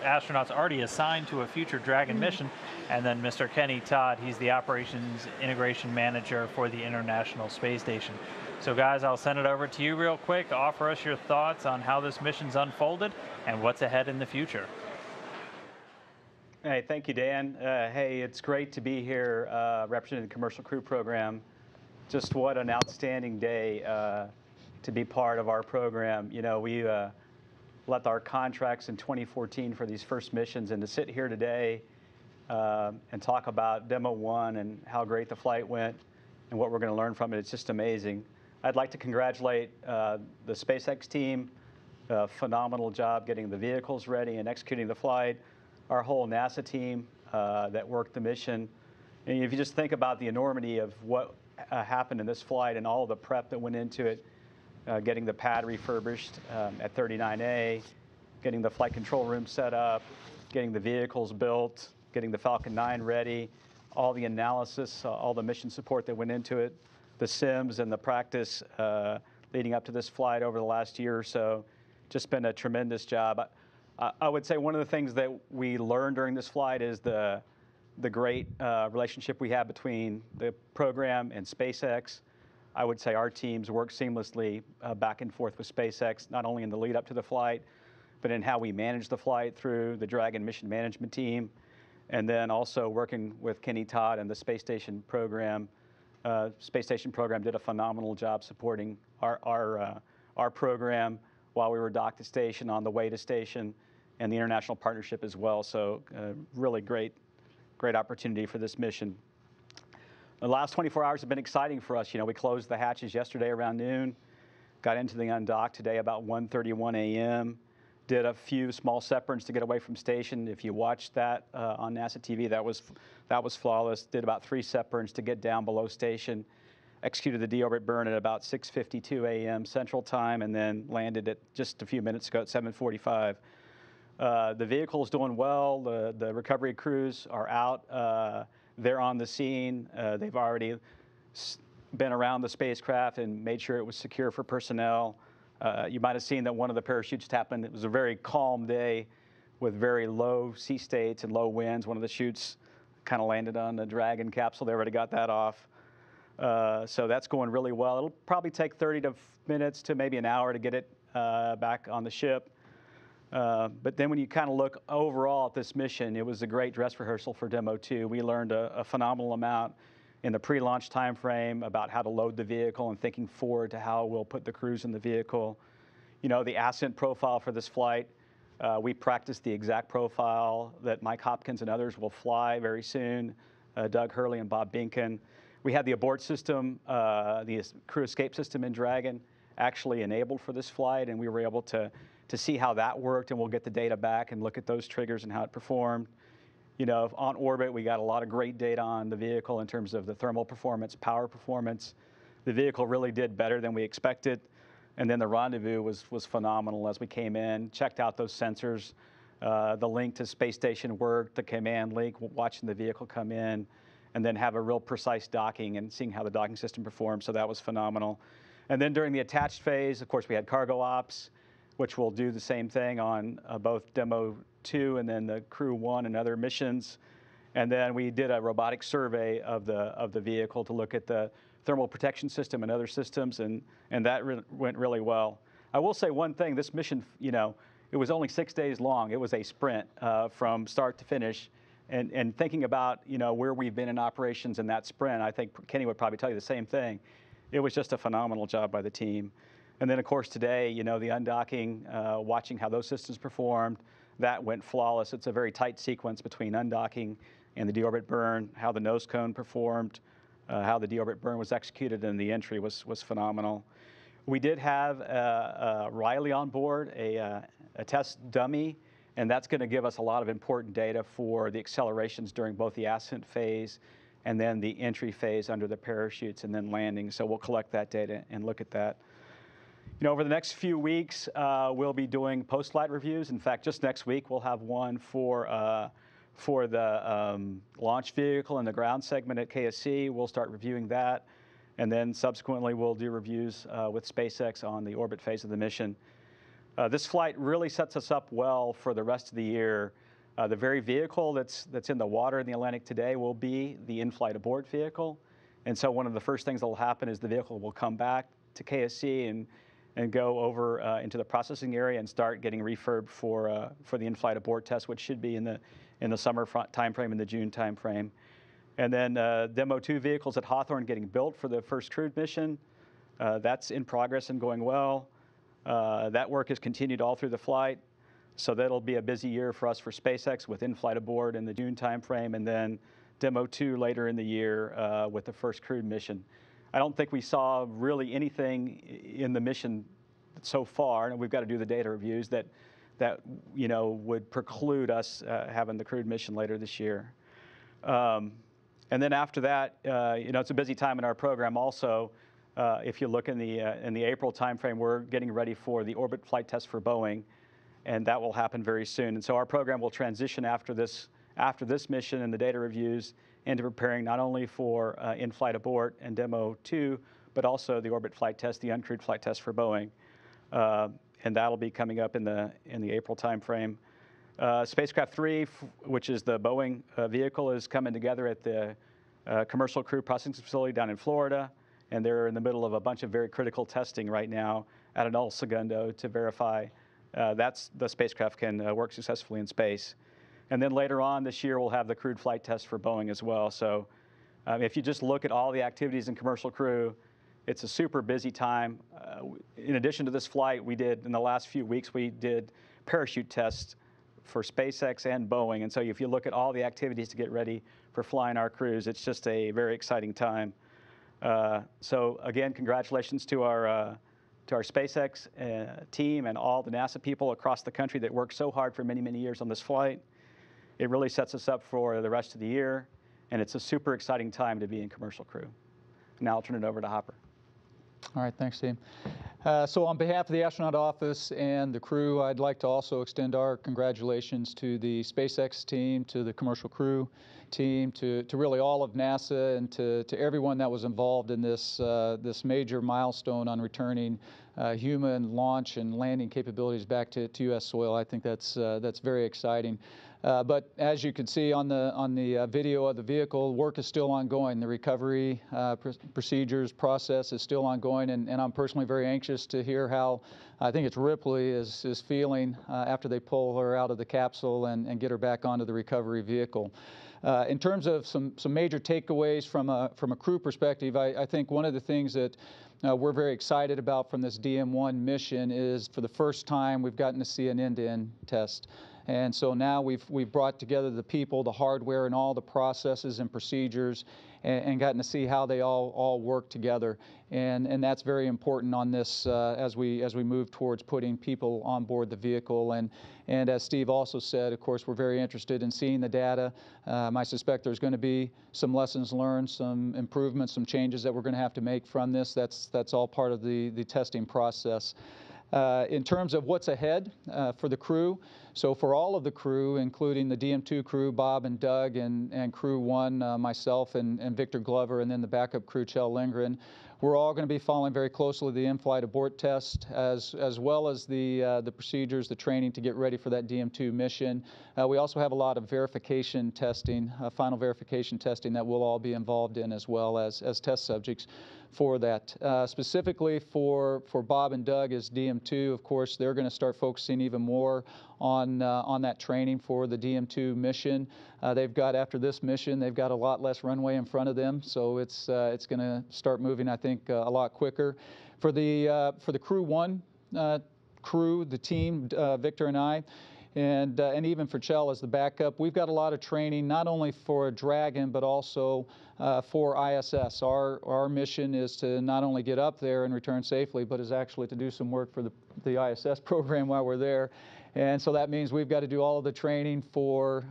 astronauts already assigned to a future Dragon mission. And then Mr. Kenny Todd, he's the Operations Integration Manager for the International Space Station. So guys, I'll send it over to you real quick. Offer us your thoughts on how this mission's unfolded and what's ahead in the future. Hey, thank you, Dan. Hey, it's great to be here representing the Commercial Crew Program. Just what an outstanding day to be part of our program. You know, we let our contracts in 2014 for these first missions, and to sit here today and talk about Demo 1 and how great the flight went and what we're going to learn from it, it's just amazing. I'd like to congratulate the SpaceX team. Phenomenal job getting the vehicles ready and executing the flight. Our whole NASA team that worked the mission. And if you just think about the enormity of what happened in this flight and all the prep that went into it, getting the pad refurbished at 39A, getting the flight control room set up, getting the vehicles built, getting the Falcon 9 ready, all the analysis, all the mission support that went into it, the sims and the practice leading up to this flight over the last year or so. Just been a tremendous job. I would say one of the things that we learned during this flight is the great relationship we have between the program and SpaceX. I would say our teams work seamlessly back and forth with SpaceX, not only in the lead up to the flight, but in how we manage the flight through the Dragon mission management team, and then also working with Kenny Todd and the Space Station program. Space Station program did a phenomenal job supporting our program while we were docked to station, on the way to station, and the international partnership as well. So really great opportunity for this mission. The last 24 hours have been exciting for us. You know, we closed the hatches yesterday around noon, got into the undock today about 1:31 a.m., did a few small separations to get away from station. If you watched that on NASA TV, that was flawless. Did about 3 separations to get down below station, executed the deorbit burn at about 6:52 a.m. Central Time, and then landed it just a few minutes ago at 7:45. The vehicle's doing well. The recovery crews are out. They're on the scene. They've already been around the spacecraft and made sure it was secure for personnel. You might have seen that one of the parachutes happened. It was a very calm day with very low sea states and low winds. One of the chutes kind of landed on the Dragon capsule. They already got that off. So that's going really well. It'll probably take 30 minutes to maybe an hour to get it back on the ship. But then when you kind of look overall at this mission, it was a great dress rehearsal for Demo 2. We learned a phenomenal amount in the pre-launch time frame about how to load the vehicle and thinking forward to how we'll put the crews in the vehicle. You know, the ascent profile for this flight, we practiced the exact profile that Mike Hopkins and others will fly very soon, Doug Hurley and Bob Binken. We had the abort system, the crew escape system in Dragon actually enabled for this flight, and we were able to see how that worked, and we'll get the data back and look at those triggers and how it performed. You know, on orbit, we got a lot of great data on the vehicle in terms of the thermal performance, power performance. The vehicle really did better than we expected. And then the rendezvous was phenomenal as we came in, checked out those sensors. The link to Space Station worked, the command link, watching the vehicle come in, and then have a real precise docking and seeing how the docking system performed. So that was phenomenal. And then during the attached phase, of course, we had cargo ops, which will do the same thing on both Demo 2 and then the Crew 1 and other missions. And then we did a robotic survey of the vehicle to look at the thermal protection system and other systems, and that went really well. I will say one thing, this mission, you know, it was only 6 days long. It was a sprint from start to finish. And thinking about, you know, where we've been in operations in that sprint, I think Kenny would probably tell you the same thing. It was just a phenomenal job by the team. And then, of course, today, you know, the undocking, watching how those systems performed, that went flawless. It's a very tight sequence between undocking and the deorbit burn, how the nose cone performed, how the deorbit burn was executed, and the entry was phenomenal. We did have Riley on board, a test dummy, and that's going to give us a lot of important data for the accelerations during both the ascent phase and then the entry phase under the parachutes and then landing. So we'll collect that data and look at that. You know, over the next few weeks, we'll be doing post-flight reviews. In fact, just next week, we'll have one for for the launch vehicle and the ground segment at KSC. We'll start reviewing that. And then subsequently, we'll do reviews with SpaceX on the orbit phase of the mission. This flight really sets us up well for the rest of the year. The very vehicle that's in the water in the Atlantic today will be the in-flight abort vehicle. And so one of the first things that will happen is the vehicle will come back to KSC and go over into the processing area and start getting refurbed for the in-flight abort test, which should be in the summer timeframe, in the June timeframe. And then Demo-2 vehicles at Hawthorne getting built for the first crewed mission. That's in progress and going well. That work has continued all through the flight. So that'll be a busy year for us for SpaceX with in-flight abort in the June timeframe, and then Demo-2 later in the year with the first crewed mission. I don't think we saw really anything in the mission so far, and we've got to do the data reviews that would preclude us having the crewed mission later this year. And then after that, it's a busy time in our program also. If you look in the April timeframe, we're getting ready for the orbit flight test for Boeing, and that will happen very soon. And so our program will transition after this mission and the data reviews into preparing not only for in-flight abort and Demo-2, but also the orbit flight test, the uncrewed flight test for Boeing. And that'll be coming up in the April timeframe. Spacecraft 3, which is the Boeing vehicle, is coming together at the Commercial Crew Processing Facility down in Florida, and they're in the middle of a bunch of very critical testing right now at an El Segundo to verify the spacecraft can work successfully in space. And then later on this year, we'll have the crewed flight test for Boeing as well. So if you just look at all the activities in Commercial Crew, it's a super busy time. In addition to this flight, in the last few weeks, we did parachute tests for SpaceX and Boeing. And so if you look at all the activities to get ready for flying our crews, it's just a very exciting time. So again, congratulations to our SpaceX team and all the NASA people across the country that worked so hard for many, many years on this flight. It really sets us up for the rest of the year, and it's a super exciting time to be in Commercial Crew. Now I'll turn it over to Hopper. All right, thanks, Steve. So on behalf of the astronaut office and the crew, I'd like to also extend our congratulations to the SpaceX team, to the Commercial Crew team, to really all of NASA, and to everyone that was involved in this major milestone on returning human launch and landing capabilities back to U.S. soil. I think that's very exciting. But as you can see on the video of the vehicle, work is still ongoing. The recovery procedures process is still ongoing, and I'm personally very anxious to hear how I think it's Ripley is feeling after they pull her out of the capsule and get her back onto the recovery vehicle. In terms of some major takeaways from a crew perspective, I think one of the things that we're very excited about from this DM-1 mission is, for the first time, we've gotten to see an end-to-end test. And so now we've brought together the people, the hardware, and all the processes and procedures, and gotten to see how they all work together. And that's very important on this as we move towards putting people on board the vehicle. And as Steve also said, of course, we're very interested in seeing the data. I suspect there's going to be some lessons learned, some improvements, some changes that we're going to have to make from this. That's all part of the testing process. In terms of what's ahead for the crew, so for all of the crew, including the DM-2 crew, Bob and Doug, and Crew 1, myself and Victor Glover, and then the backup crew, Kjell Lindgren, we're all going to be following very closely the in-flight abort test, as well as the procedures, the training to get ready for that DM-2 mission. We also have a lot of verification testing, final verification testing that we'll all be involved in, as well as test subjects for that. Specifically for Bob and Doug as DM-2, of course, they're going to start focusing even more on that training for the DM-2 mission. They've got, after this mission, they've got a lot less runway in front of them, so it's going to start moving, I think, a lot quicker. For the Crew 1 crew, the team, Victor and I, and even for Kjell as the backup, we've got a lot of training, not only for Dragon, but also for ISS. Our mission is to not only get up there and return safely, but is actually to do some work for the ISS program while we're there. And so that means we've got to do all of the training for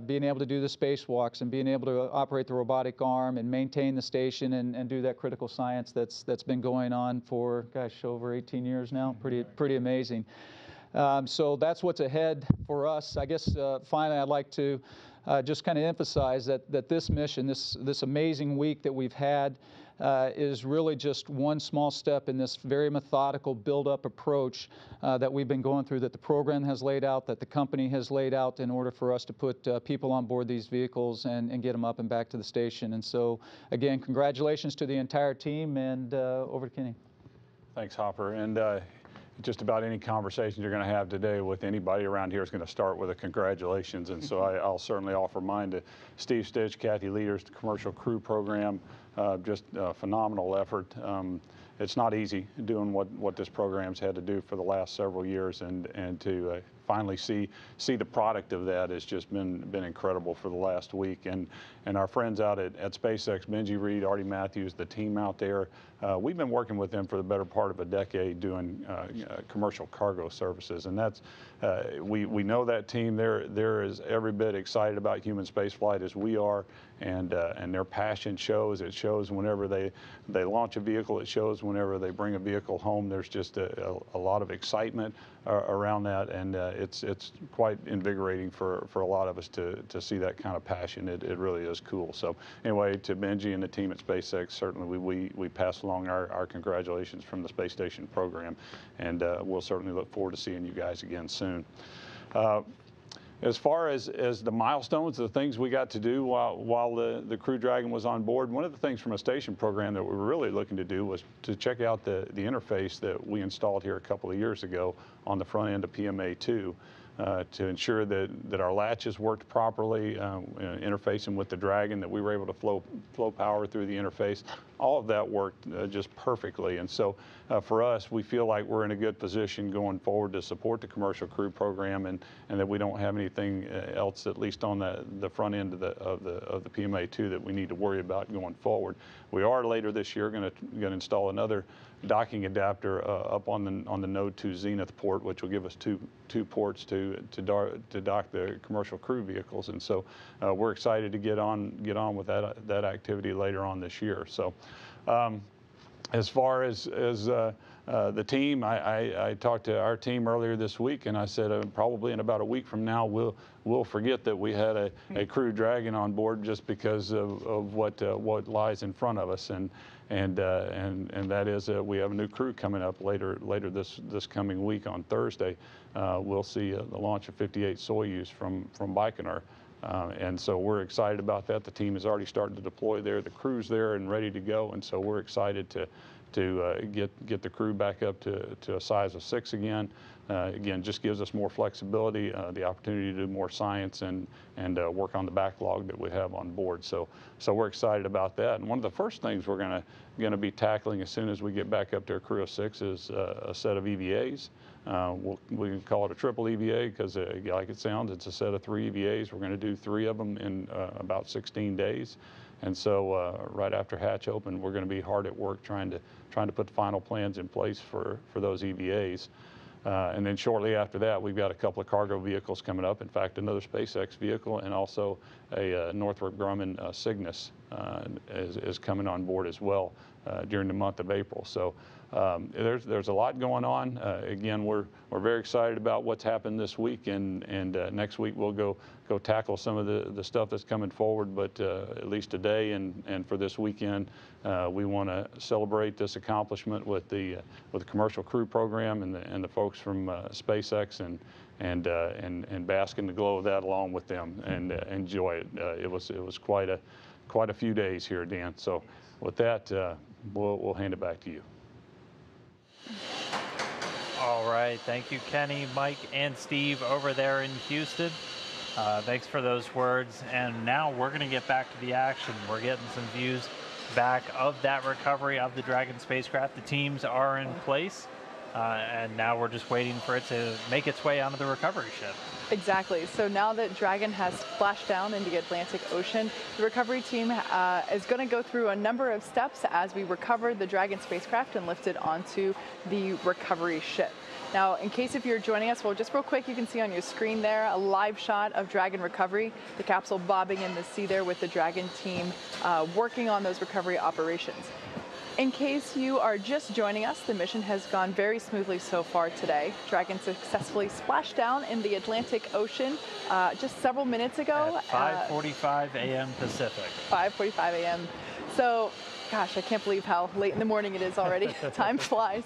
being able to do the spacewalks and being able to operate the robotic arm and maintain the station and do that critical science that's been going on for, gosh, over 18 years now. Pretty amazing. So that's what's ahead for us. I guess finally I'd like to just kind of emphasize that this mission, this amazing week that we've had, is really just one small step in this very methodical build-up approach that we've been going through, that the program has laid out, that the company has laid out in order for us to put people on board these vehicles and get them up and back to the station. And so, again, congratulations to the entire team, and over to Kenny. Thanks, Hopper. And just about any conversation you're going to have today with anybody around here is going to start with a congratulations. And so I'll certainly offer mine to Steve Stitch, Kathy Leaders, the Commercial Crew Program. Just a phenomenal effort. It's not easy doing what this program's had to do for the last several years, and to finally see the product of that has just been incredible for the last week. And our friends out at SpaceX, Benji Reed, Artie Matthews, the team out there, we've been working with them for the better part of a decade doing commercial cargo services, and that's we know that team. They're as every bit excited about human spaceflight as we are, and their passion shows. It shows whenever they launch a vehicle. It shows whenever they bring a vehicle home. There's just a lot of excitement around that, and it's quite invigorating for a lot of us to see that kind of passion. It really is cool. So anyway, to Benji and the team at SpaceX, certainly we pass along our congratulations from the space station program, and we'll certainly look forward to seeing you guys again soon. As far as the milestones, the things we got to do while the Crew Dragon was on board, one of the things from a station program that we were really looking to do was to check out the interface that we installed here a couple of years ago on the front end of PMA-2 to ensure that our latches worked properly, interfacing with the Dragon, that we were able to flow power through the interface. All of that worked just perfectly. And so for us, we feel like we're in a good position going forward to support the Commercial Crew Program, and that we don't have anything else, at least on the front end of the PMA-2, that we need to worry about going forward. We are later this year going to install another docking adapter up on the Node 2 Zenith port, which will give us two ports to dock the Commercial Crew vehicles. And so we're excited to get on with that activity later on this year. So as far as the team, I talked to our team earlier this week, and I said probably in about a week from now we'll forget that we had a Crew Dragon on board, just because of what lies in front of us, and that is we have a new crew coming up later this coming week on Thursday. We'll see the launch of 58 Soyuz from Baikonur. And so we're excited about that. The team is already starting to deploy there. The crew's there and ready to go, and so we're excited to get the crew back up to a size of 6 again. Again, just gives us more flexibility, the opportunity to do more science and work on the backlog that we have on board. So we're excited about that. And one of the first things we're going to be tackling as soon as we get back up to a crew of 6 is a set of EVAs. We can call it a triple EVA because, like it sounds, it's a set of 3 EVAs. We're going to do 3 of them in about 16 days. And so right after hatch open, we're going to be hard at work trying to put the final plans in place for those EVAs. And then shortly after that, we've got a couple of cargo vehicles coming up. In fact, another SpaceX vehicle, and also a Northrop Grumman Cygnus is coming on board as well during the month of April. So there's a lot going on. Again, we're very excited about what's happened this week, and next week we'll go tackle some of the stuff that's coming forward. But at least today and for this weekend, we want to celebrate this accomplishment with the Commercial Crew Program and the folks from SpaceX, and bask in the glow of that along with them and enjoy it. It was quite a few days here, Dan. So with that, we'll hand it back to you. All right, thank you, Kenny, Mike, and Steve over there in Houston. Thanks for those words. And now we're going to get back to the action. We're getting some views back of that recovery of the Dragon spacecraft. The teams are in place, and now we're just waiting for it to make its way onto the recovery ship. Exactly. So now that Dragon has splashed down into the Atlantic Ocean, the recovery team is going to go through a number of steps as we recover the Dragon spacecraft and lift it onto the recovery ship. Now, in case if you're joining us, well, just real quick, you can see on your screen there a live shot of Dragon recovery, the capsule bobbing in the sea there with the Dragon team working on those recovery operations. In case you are just joining us, the mission has gone very smoothly so far today. Dragon successfully splashed down in the Atlantic Ocean just several minutes ago. At 5:45 a.m. Pacific. 5:45 a.m. So, gosh, I can't believe how late in the morning it is already. Time flies.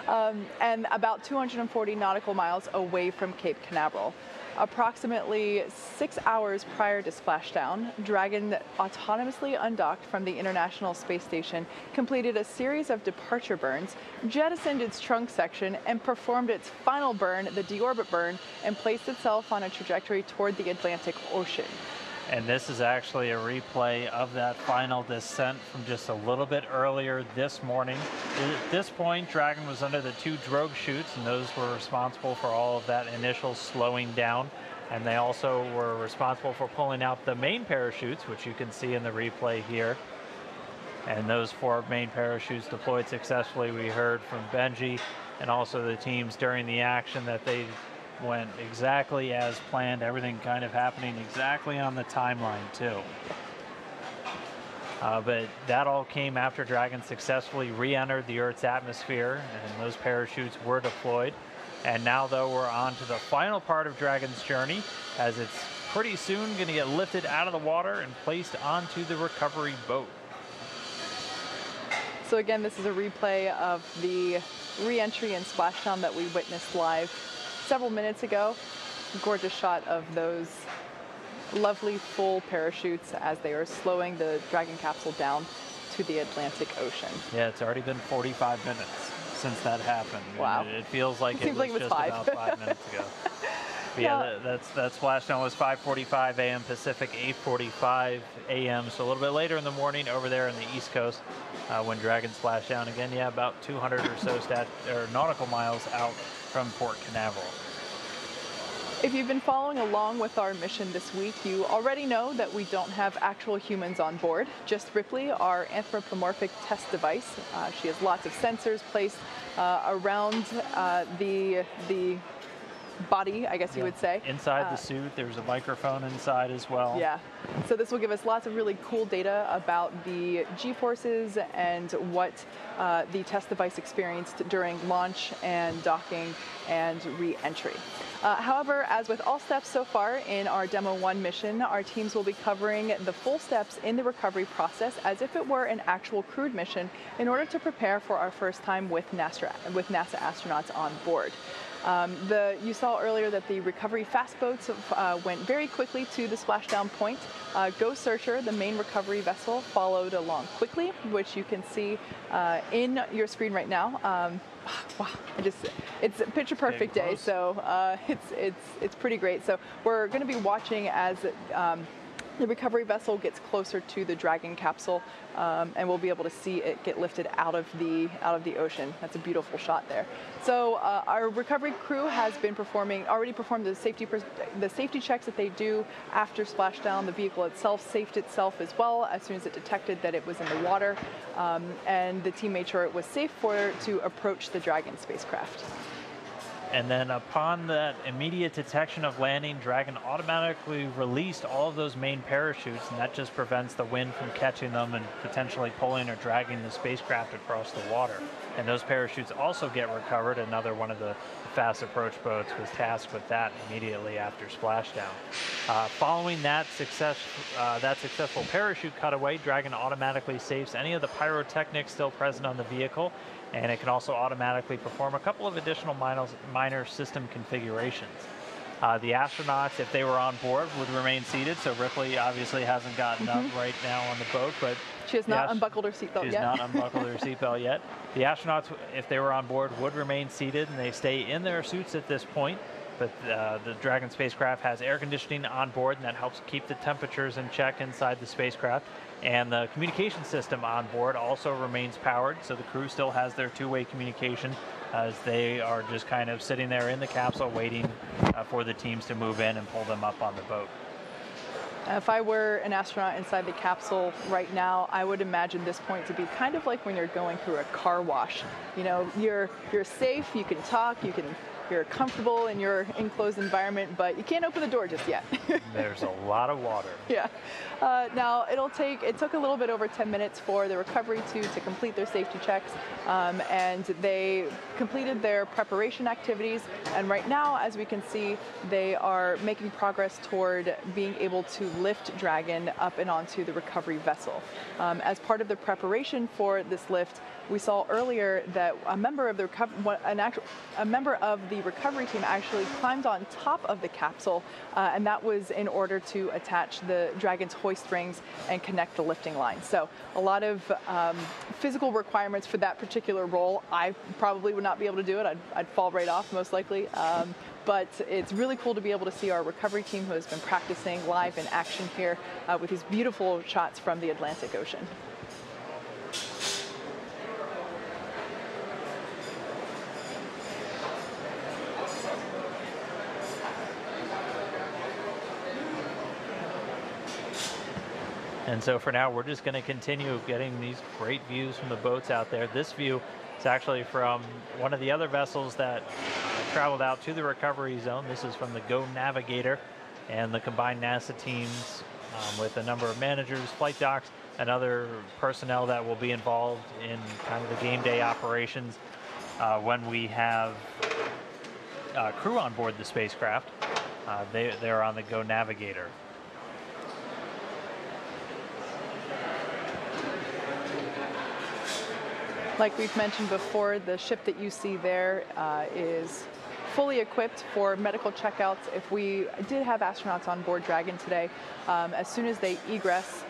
And about 240 nautical miles away from Cape Canaveral. Approximately 6 hours prior to splashdown, Dragon autonomously undocked from the International Space Station, completed a series of departure burns, jettisoned its trunk section, and performed its final burn, the deorbit burn, and placed itself on a trajectory toward the Atlantic Ocean. And this is actually a replay of that final descent from just a little bit earlier this morning. At this point, Dragon was under the 2 drogue chutes, and those were responsible for all of that initial slowing down. And they also were responsible for pulling out the main parachutes, which you can see in the replay here. And those 4 main parachutes deployed successfully. We heard from Benji and also the teams during the action that they went exactly as planned, everything kind of happening exactly on the timeline too. But that all came after Dragon successfully re-entered the Earth's atmosphere, and those parachutes were deployed. And now, though, we're on to the final part of Dragon's journey, as it's pretty soon going to get lifted out of the water and placed onto the recovery boat. So again, this is a replay of the re-entry and splashdown that we witnessed live several minutes ago. Gorgeous shot of those lovely full parachutes as they are slowing the Dragon capsule down to the Atlantic Ocean. Yeah, it's already been 45 minutes since that happened. Wow. It feels like it was just 5. about 5 minutes ago. But yeah, that splashdown was 5:45 a.m. Pacific, 8:45 a.m. So a little bit later in the morning over there on the East Coast when Dragon splashed down again. Yeah, about 200 or so nautical miles out from Port Canaveral. If you've been following along with our mission this week, you already know that we don't have actual humans on board, just Ripley, our anthropomorphic test device. She has lots of sensors placed around the body, I guess you would say. Inside the suit, there's a microphone inside as well. Yeah, so this will give us lots of really cool data about the G-forces and what the test device experienced during launch and docking and re-entry. However, as with all steps so far in our Demo 1 mission, our teams will be covering the full steps in the recovery process as if it were an actual crewed mission in order to prepare for our first time with NASA astronauts on board. You saw earlier that the recovery fast boats went very quickly to the splashdown point. Go Searcher, the main recovery vessel, followed along quickly, which you can see in your screen right now. Wow, it's a picture perfect day, so it's pretty great. So we're going to be watching as the recovery vessel gets closer to the Dragon capsule, and we'll be able to see it get lifted out of the ocean. That's a beautiful shot there. So our recovery crew has been already performed the safety checks that they do after splashdown. The vehicle itself safed itself as well as soon as it detected that it was in the water, and the team made sure it was safe to approach the Dragon spacecraft. And then upon that immediate detection of landing, Dragon automatically released all of those main parachutes, and that just prevents the wind from catching them and potentially pulling or dragging the spacecraft across the water. And those parachutes also get recovered. Another one of the fast approach boats was tasked with that immediately after splashdown. Following that successful parachute cutaway, Dragon automatically saves any of the pyrotechnics still present on the vehicle, and it can also automatically perform a couple of additional minor system configurations. The astronauts, if they were on board, would remain seated, so Ripley obviously hasn't gotten up right now on the boat, but she has not unbuckled her seatbelt yet. She has not unbuckled her seatbelt yet. The astronauts, if they were on board, would remain seated, and they stay in their suits at this point. But the Dragon spacecraft has air conditioning on board, and that helps keep the temperatures in check inside the spacecraft. And the communication system on board also remains powered, so the crew still has their two-way communication as they are just kind of sitting there in the capsule waiting for the teams to move in and pull them up on the boat. If I were an astronaut inside the capsule right now, I would imagine this point to be kind of like when you're going through a car wash. You know, you're safe, you can talk, you're comfortable in your enclosed environment, but you can't open the door just yet. There's a lot of water. Yeah. Now it took a little bit over 10 minutes for the recovery to complete their safety checks, and they completed their preparation activities. And right now, as we can see, they are making progress toward being able to lift Dragon up and onto the recovery vessel. As part of the preparation for this lift, we saw earlier that a member of the recovery team actually climbed on top of the capsule, and that was in order to attach the Dragon's hoist rings and connect the lifting line. So a lot of physical requirements for that particular role. I probably would not be able to do it. I'd fall right off most likely. But it's really cool to be able to see our recovery team who has been practicing live in action here with these beautiful shots from the Atlantic Ocean. And so for now, we're just going to continue getting these great views from the boats out there. This view is actually from one of the other vessels that traveled out to the recovery zone. This is from the Go Navigator and the combined NASA teams with a number of managers, flight docs, and other personnel that will be involved in kind of the game day operations when we have crew on board the spacecraft. They're on the Go Navigator. Like we've mentioned before, the ship that you see there is fully equipped for medical checkouts. If we did have astronauts on board Dragon today, as soon as they egress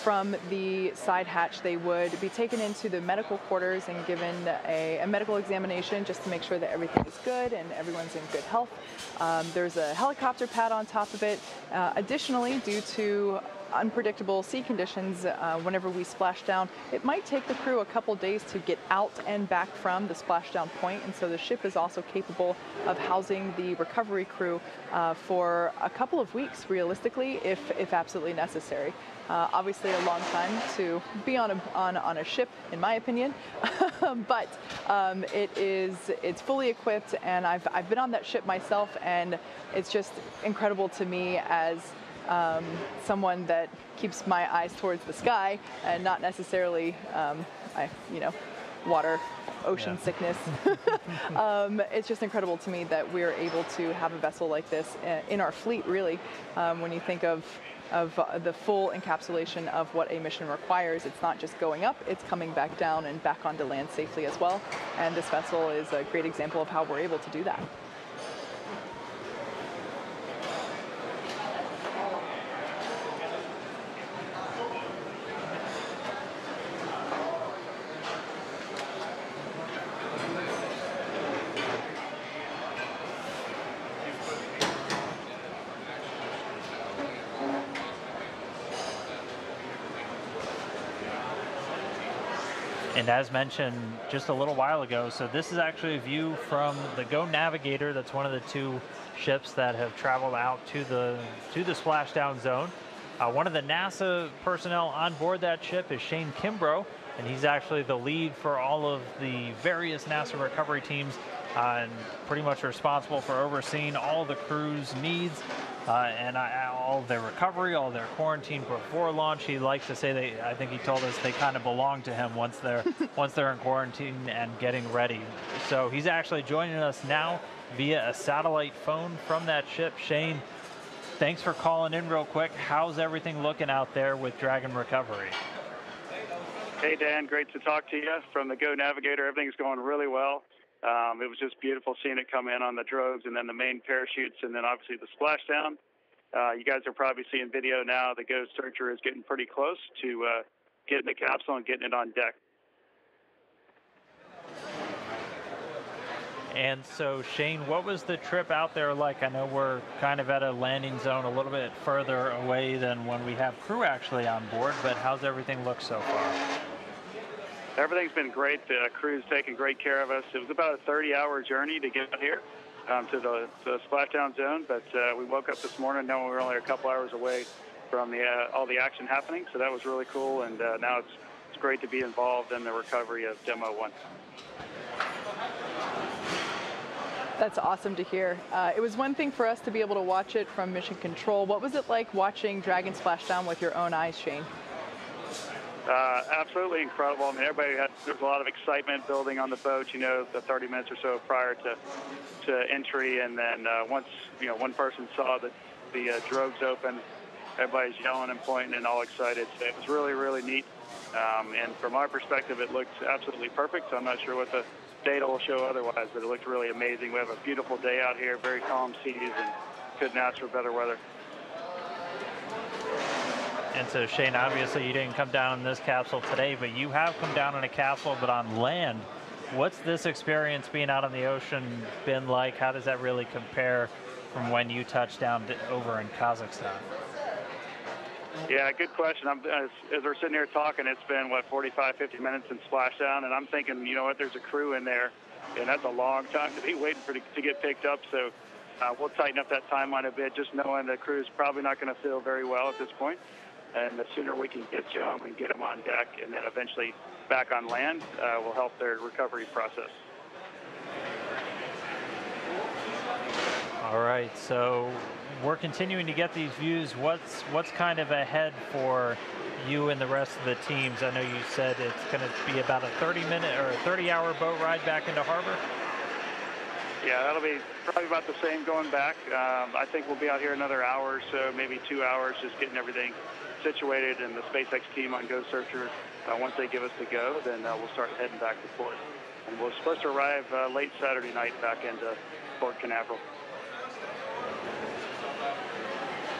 from the side hatch, they would be taken into the medical quarters and given a medical examination just to make sure that everything is good and everyone's in good health. There's a helicopter pad on top of it. Additionally, due to unpredictable sea conditions, whenever we splash down, it might take the crew a couple days to get out and back from the splashdown point, and so the ship is also capable of housing the recovery crew for a couple of weeks, realistically, if absolutely necessary. Obviously a long time to be on a ship, in my opinion, but it's fully equipped, and I've been on that ship myself, and it's just incredible to me as someone that keeps my eyes towards the sky and not necessarily, water, ocean sickness. It's just incredible to me that we're able to have a vessel like this in our fleet, really, when you think of the full encapsulation of what a mission requires. It's not just going up, it's coming back down and back onto land safely as well. And this vessel is a great example of how we're able to do that. And as mentioned just a little while ago, so this is actually a view from the Go Navigator. That's one of the two ships that have traveled out to the splashdown zone. One of the NASA personnel on board that ship is Shane Kimbrough, and he's actually the lead for all of the various NASA recovery teams and pretty much responsible for overseeing all the crew's needs and all their recovery, all their quarantine before launch. He likes to say I think he told us they kind of belong to him once they're in quarantine and getting ready. So he's actually joining us now via a satellite phone from that ship. Shane, thanks for calling in real quick. How's everything looking out there with Dragon Recovery? Hey, Dan, great to talk to you from the Go Navigator. Everything's going really well. It was just beautiful seeing it come in on the drogues and then the main parachutes and then obviously the splashdown. You guys are probably seeing video now. The Go Searcher is getting pretty close to getting the capsule and getting it on deck. And so, Shane, what was the trip out there like? I know we're kind of at a landing zone a little bit further away than when we have crew actually on board, but how's everything look so far? Everything's been great. The crew's taking great care of us. It was about a 30-hour journey to get here to the splashdown zone, but we woke up this morning knowing we were only a couple hours away from all the action happening. So that was really cool, and now it's great to be involved in the recovery of Demo-1. That's awesome to hear. It was one thing for us to be able to watch it from Mission Control. What was it like watching Dragon splash down with your own eyes, Shane? Absolutely incredible. I mean, there was a lot of excitement building on the boat, you know, the 30 minutes or so prior to entry. And then once, you know, one person saw the drogues open, everybody's yelling and pointing and all excited. So it was really, really neat. And from our perspective, it looked absolutely perfect. So I'm not sure what the data will show otherwise, but it looked really amazing. We have a beautiful day out here, very calm seas, and couldn't ask for better weather. And so, Shane, obviously you didn't come down in this capsule today, but you have come down in a capsule, but on land. What's this experience being out on the ocean been like? How does that really compare from when you touched down over in Kazakhstan? Yeah, good question. As we're sitting here talking, it's been, 45, 50 minutes since splashdown, and I'm thinking, you know what, there's a crew in there, and that's a long time to be waiting to get picked up, so we'll tighten up that timeline a bit, just knowing the crew's probably not going to feel very well at this point. And the sooner we can get you home and get them on deck and then eventually back on land will help their recovery process. All right, so we're continuing to get these views. What's kind of ahead for you and the rest of the teams? I know you said it's going to be about a 30-minute or a 30-hour boat ride back into harbor. Yeah, that'll be probably about the same going back. I think we'll be out here another hour or so, maybe 2 hours, just getting everything situated, and the SpaceX team on Go Searcher, once they give us the go, then we'll start heading back to port. And we're supposed to arrive late Saturday night back into Port Canaveral.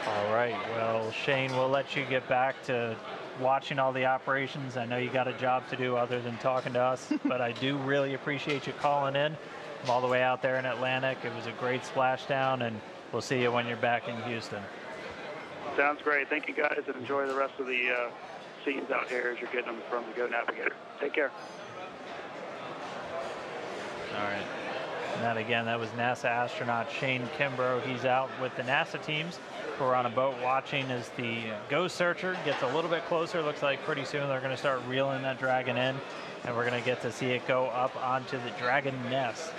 All right, well, Shane, we'll let you get back to watching all the operations. I know you got a job to do other than talking to us, but I do really appreciate you calling in from all the way out there in Atlantic. It was a great splashdown, and we'll see you when you're back in Houston. Sounds great. Thank you, guys, and enjoy the rest of the scenes out here as you're getting them from the Go Navigator. Take care. All right. And that was NASA astronaut Shane Kimbrough. He's out with the NASA teams who are on a boat watching as the Go Searcher gets a little bit closer. Looks like pretty soon they're going to start reeling that Dragon in, and we're going to get to see it go up onto the Dragon nest.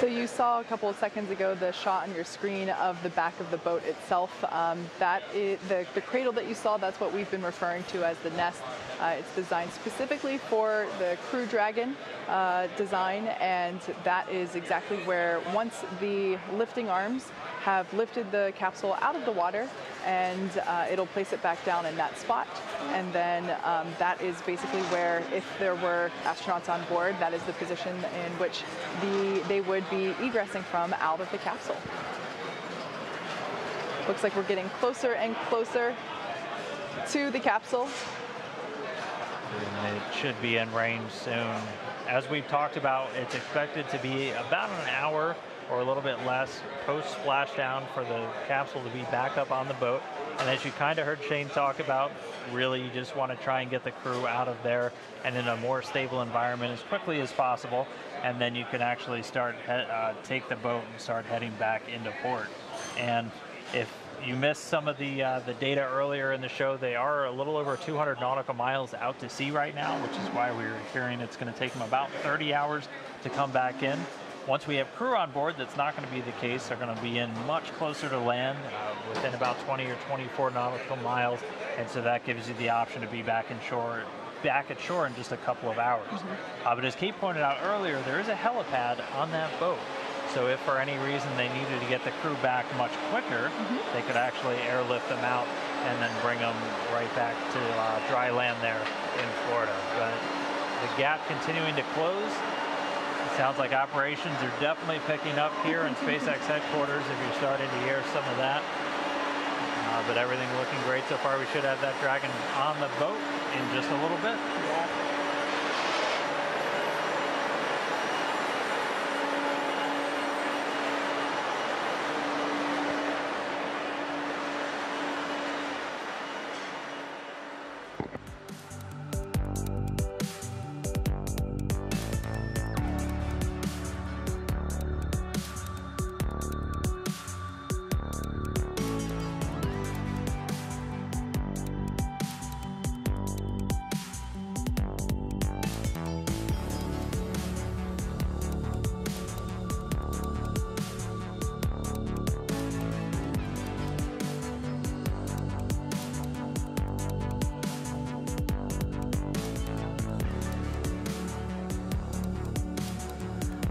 So you saw a couple of seconds ago the shot on your screen of the back of the boat itself. That is the cradle that you saw. That's what we've been referring to as the nest. It's designed specifically for the Crew Dragon design, and that is exactly where, once the lifting arms have lifted the capsule out of the water, and it'll place it back down in that spot. And then that is basically where, if there were astronauts on board, that is the position in which they would be egressing from out of the capsule. Looks like we're getting closer and closer to the capsule. And it should be in range soon. As we've talked about, it's expected to be about an hour or a little bit less post splashdown for the capsule to be back up on the boat. And as you kind of heard Shane talk about, really you just want to try and get the crew out of there and in a more stable environment as quickly as possible, and then you can actually start take the boat and start heading back into port. And if you missed some of the data earlier in the show, they are a little over 200 nautical miles out to sea right now, which is why we were hearing it's going to take them about 30 hours to come back in. Once we have crew on board, that's not going to be the case. They're going to be in much closer to land, within about 20 or 24 nautical miles, and so that gives you the option to be back at shore in just a couple of hours. But as Kate pointed out earlier, there is a helipad on that boat. So if for any reason they needed to get the crew back much quicker, they could actually airlift them out and then bring them right back to dry land there in Florida. But the gap continuing to close. It sounds like operations are definitely picking up here in SpaceX headquarters if you're starting to hear some of that. But everything looking great so far. We should have that Dragon on the boat in just a little bit.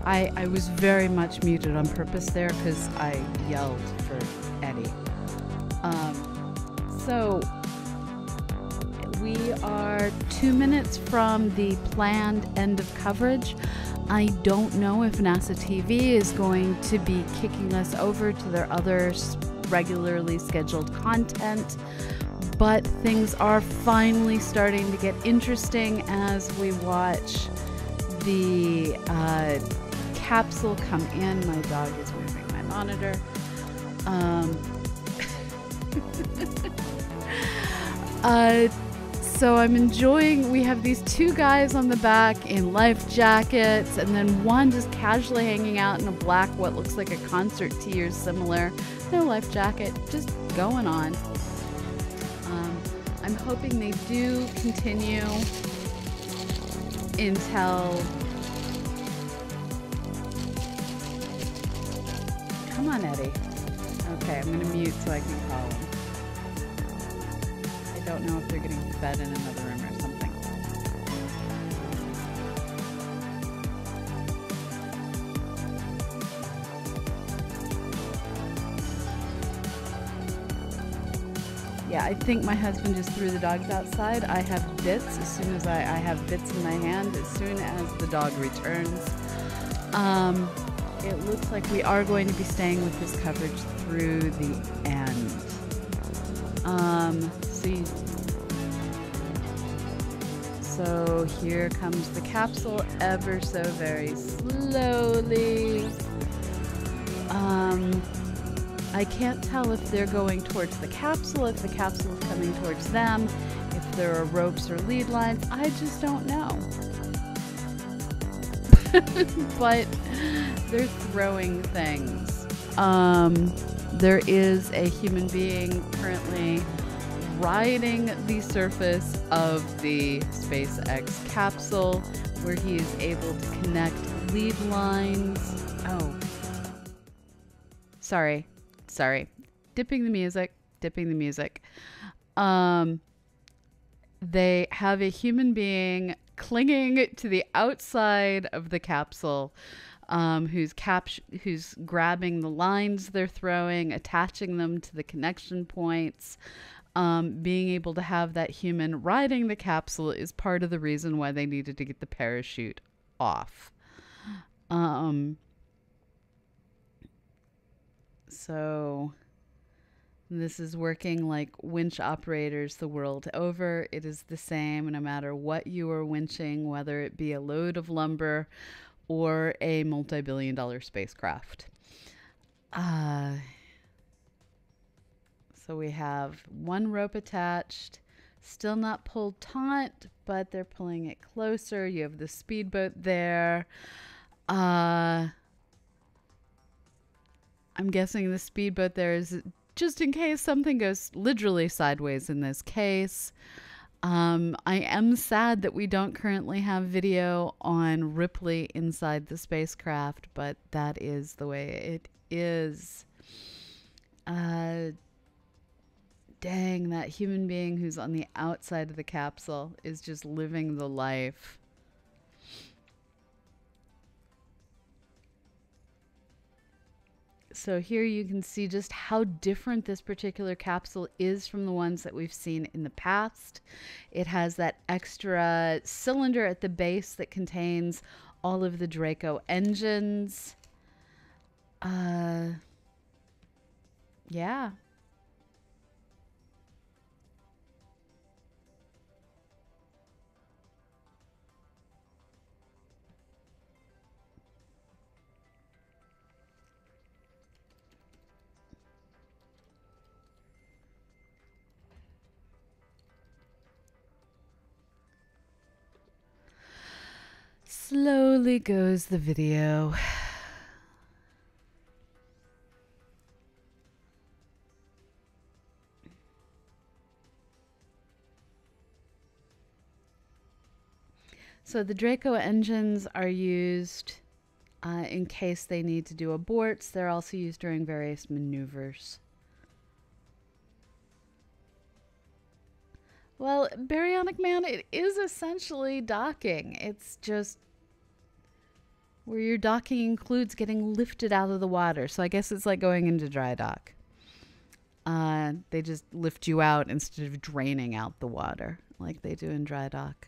I was very much muted on purpose there because I yelled for Eddie. So we are 2 minutes from the planned end of coverage. I don't know if NASA TV is going to be kicking us over to their other regularly scheduled content, but things are finally starting to get interesting as we watch the capsule come in. My dog is moving my monitor. So I'm enjoying, we have these two guys on the back in life jackets, and then one just casually hanging out in a black, what looks like a concert tee or similar. No life jacket, just going on. I'm hoping they do continue until... Come on, Eddie. Okay, I'm gonna mute so I can call him. I don't know if they're getting fed in another room or something. Yeah, I think my husband just threw the dogs outside. I have bits as soon as I have bits in my hand as soon as the dog returns. It looks like we are going to be staying with this coverage through the end. So here comes the capsule ever so very slowly. I can't tell if they're going towards the capsule, if the capsule is coming towards them, if there are ropes or lead lines. I just don't know. But they're throwing things. There is a human being currently riding the surface of the SpaceX capsule where he is able to connect lead lines. Oh. Sorry. Dipping the music. They have a human being clinging to the outside of the capsule, who's grabbing the lines they're throwing, attaching them to the connection points. Being able to have that human riding the capsule is part of the reason why they needed to get the parachute off. So this is working like winch operators the world over. It is the same no matter what you are winching, whether it be a load of lumber or a multi-billion-dollar spacecraft. So we have one rope attached, still not pulled taut, but they're pulling it closer. You have the speedboat there. I'm guessing the speedboat there is just in case something goes literally sideways in this case. I am sad that we don't currently have video on Ripley inside the spacecraft, but that is the way it is. Dang, that human being who's on the outside of the capsule is just living the life. So here you can see just how different this particular capsule is from the ones that we've seen in the past. It has that extra cylinder at the base that contains all of the Draco engines. Yeah. Slowly goes the video. So the Draco engines are used in case they need to do aborts. They're also used during various maneuvers. Well, Baryonic Man, it is essentially docking. It's just where your docking includes getting lifted out of the water. So I guess it's like going into dry dock. They just lift you out instead of draining out the water like they do in dry dock.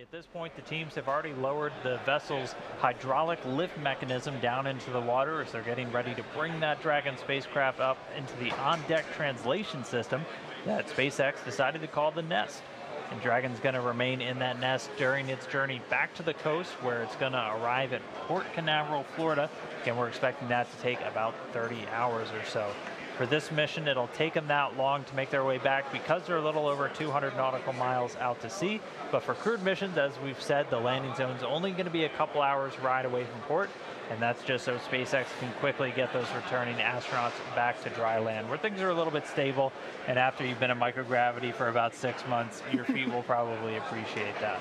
At this point, the teams have already lowered the vessel's hydraulic lift mechanism down into the water as they're getting ready to bring that Dragon spacecraft up into the on-deck translation system that SpaceX decided to call the Nest. And Dragon's going to remain in that nest during its journey back to the coast, where it's going to arrive at Port Canaveral, Florida. Again, we're expecting that to take about 30 hours or so. For this mission, it'll take them that long to make their way back because they're a little over 200 nautical miles out to sea. But for crewed missions, as we've said, the landing zone's only going to be a couple hours ride away from port. And that's just so SpaceX can quickly get those returning astronauts back to dry land, where things are a little bit stable. And after you've been in microgravity for about 6 months, your feet will probably appreciate that.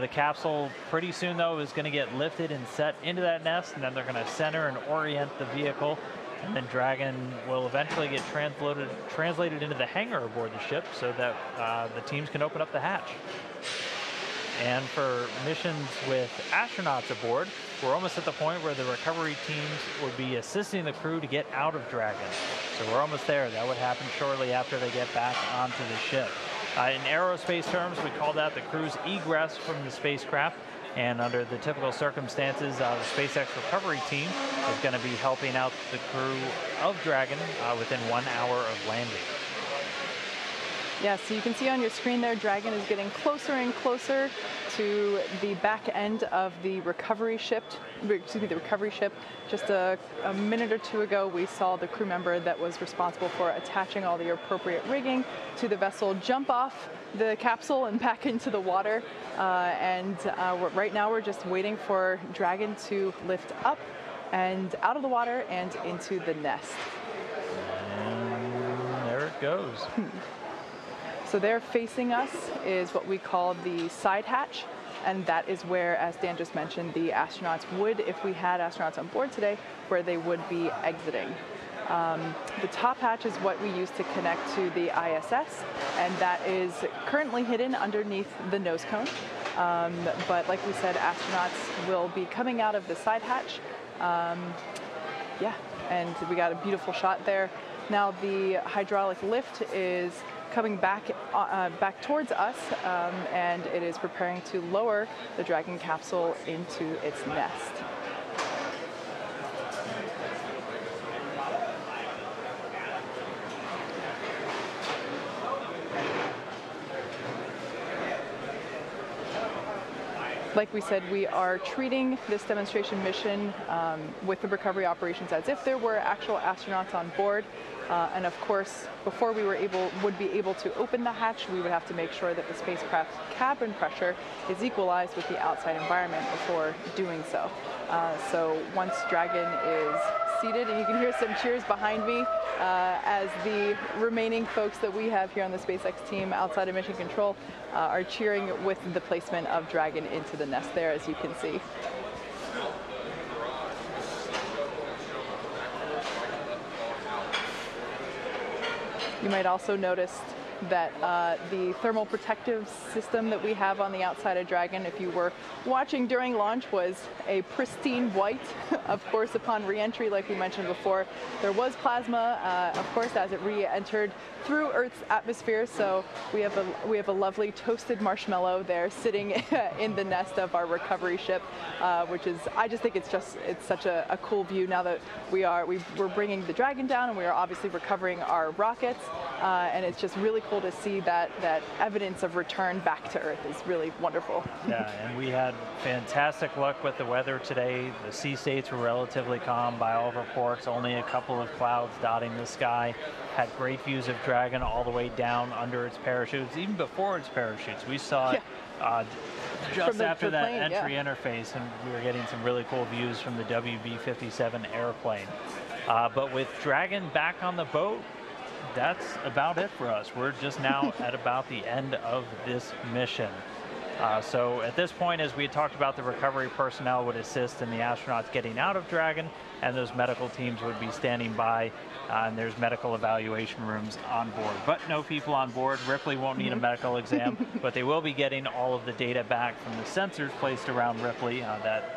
The capsule pretty soon, though, is going to get lifted and set into that nest, and then they're going to center and orient the vehicle. And then Dragon will eventually get translated into the hangar aboard the ship so that the teams can open up the hatch. And for missions with astronauts aboard, we're almost at the point where the recovery teams would be assisting the crew to get out of Dragon. So we're almost there. That would happen shortly after they get back onto the ship. In aerospace terms, we call that the crew's egress from the spacecraft. And under the typical circumstances, the SpaceX recovery team is going to be helping out the crew of Dragon within 1 hour of landing. Yeah, so you can see on your screen there, Dragon is getting closer and closer to the back end of the recovery ship. Just a minute or two ago, we saw the crew member that was responsible for attaching all the appropriate rigging to the vessel jump off the capsule and back into the water. Right now, we're just waiting for Dragon to lift up and out of the water and into the nest. And there it goes. So there facing us is what we call the side hatch, and that is where, as Dan just mentioned, the astronauts would, if we had astronauts on board today, where they would be exiting. The top hatch is what we use to connect to the ISS, and that is currently hidden underneath the nose cone. But like we said, astronauts will be coming out of the side hatch. Yeah, and we got a beautiful shot there. Now the hydraulic lift is coming back towards us, and it is preparing to lower the Dragon capsule into its nest. Like we said, we are treating this demonstration mission with the recovery operations as if there were actual astronauts on board. And of course, before we would be able to open the hatch, we would have to make sure that the spacecraft's cabin pressure is equalized with the outside environment before doing so. So once Dragon is seated, and you can hear some cheers behind me as the remaining folks that we have here on the SpaceX team outside of Mission Control are cheering with the placement of Dragon into the nest there, as you can see. You might also notice that the thermal protective system that we have on the outside of Dragon, if you were watching during launch, was a pristine white. Of course, upon re-entry, like we mentioned before, there was plasma, of course, as it re-entered through Earth's atmosphere. So we have a lovely toasted marshmallow there sitting in the nest of our recovery ship, which is, I just think it's such a cool view now that we're bringing the Dragon down, and we are obviously recovering our rockets, and it's just really cool to see that evidence of return back to Earth is really wonderful. Yeah, and we had fantastic luck with the weather today. The sea states were relatively calm by all reports, only a couple of clouds dotting the sky. Had great views of Dragon all the way down under its parachutes, even before its parachutes. We saw it just after that entry interface, and we were getting some really cool views from the WB-57 airplane. But with Dragon back on the boat, that's about it for us. We're just now at about the end of this mission. So at this point, as we had talked about, the recovery personnel would assist in the astronauts getting out of Dragon, and those medical teams would be standing by, and there's medical evaluation rooms on board. But no people on board. Ripley won't need a medical exam, but they will be getting all of the data back from the sensors placed around Ripley, that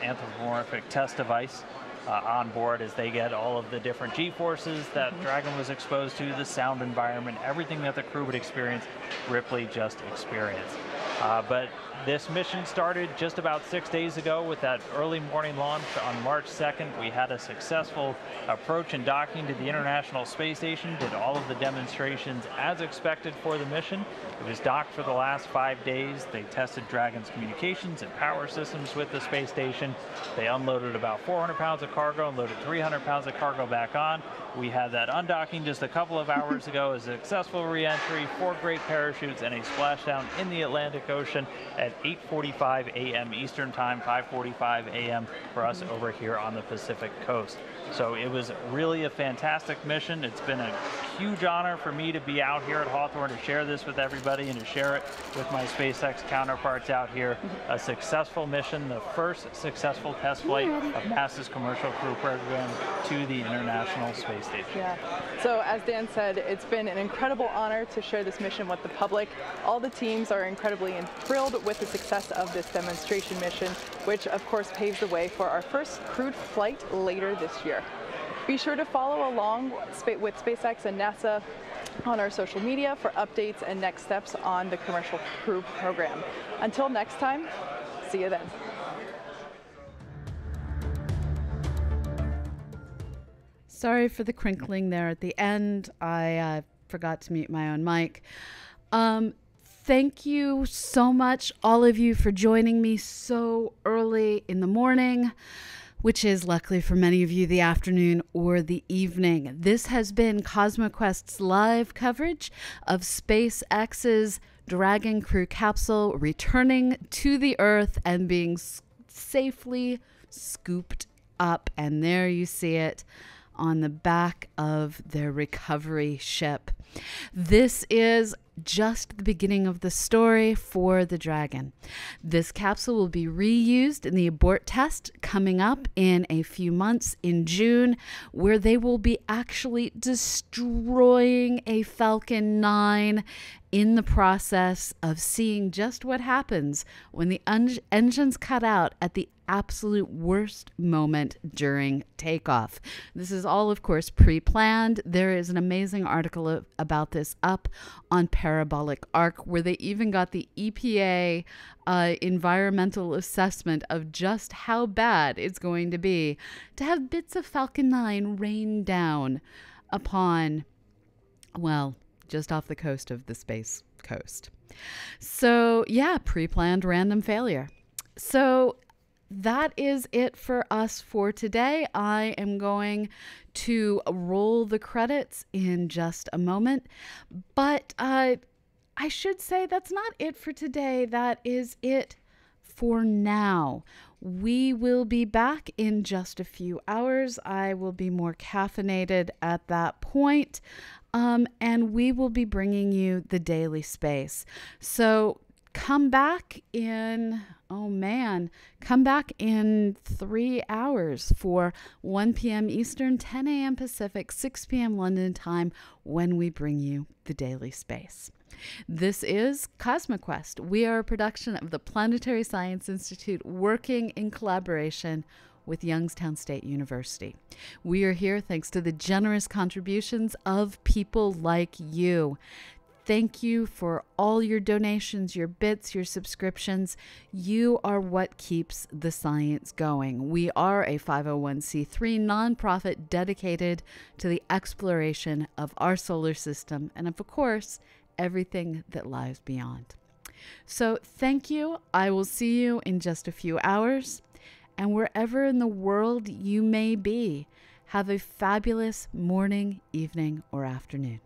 anthropomorphic test device on board, as they get all of the different G-forces that Dragon was exposed to, the sound environment, everything that the crew would experience, Ripley just experienced. But this mission started just about 6 days ago with that early morning launch on March 2nd. We had a successful approach and docking to the International Space Station, did all of the demonstrations as expected for the mission. It was docked for the last 5 days. They tested Dragon's communications and power systems with the space station. They unloaded about 400 pounds of cargo and loaded 300 pounds of cargo back on. We had that undocking just a couple of hours ago, a successful re-entry, 4 great parachutes, and a splashdown in the Atlantic Ocean at 8:45 a.m. Eastern Time, 5:45 a.m. for us over here on the Pacific Coast. So it was really a fantastic mission. It's been a huge honor for me to be out here at Hawthorne to share this with everybody and to share it with my SpaceX counterparts out here. A successful mission, the first successful test flight of NASA's Commercial Crew Program to the International Space Station. Yeah. So as Dan said, it's been an incredible honor to share this mission with the public. All the teams are incredibly thrilled with the success of this demonstration mission, which of course paves the way for our first crewed flight later this year. Be sure to follow along with SpaceX and NASA on our social media for updates and next steps on the Commercial Crew Program. Until next time, see you then. Sorry for the crinkling there at the end. I forgot to mute my own mic. Thank you so much, all of you, for joining me so early in the morning, which is luckily for many of you the afternoon or the evening. This has been CosmoQuest's live coverage of SpaceX's Dragon Crew capsule returning to the Earth and being safely scooped up. And there you see it on the back of their recovery ship. This is just the beginning of the story for the Dragon. This capsule will be reused in the abort test coming up in a few months in June, where they will be actually destroying a Falcon 9 in the process of seeing just what happens when the engines cut out at the absolute worst moment during takeoff. This is all, of course, pre-planned. There is an amazing article about this up on Parabolic Arc, where they even got the EPA environmental assessment of just how bad it's going to be to have bits of Falcon 9 rain down upon, well, just off the coast of the Space Coast. So yeah, pre-planned random failure. So that is it for us for today. I am going to roll the credits in just a moment, but I should say that's not it for today. That is it for now. We will be back in just a few hours. I will be more caffeinated at that point, and we will be bringing you the daily space. So come back in, come back in 3 hours for 1 p.m. Eastern, 10 a.m. Pacific, 6 p.m. London time, when we bring you the daily space. This is CosmoQuest. We are a production of the Planetary Science Institute, working in collaboration with Youngstown State University. We are here thanks to the generous contributions of people like you. Thank you for all your donations, your bits, your subscriptions. You are what keeps the science going. We are a 501c3 nonprofit dedicated to the exploration of our solar system and, of course, everything that lies beyond. So thank you. I will see you in just a few hours. And wherever in the world you may be, have a fabulous morning, evening, or afternoon.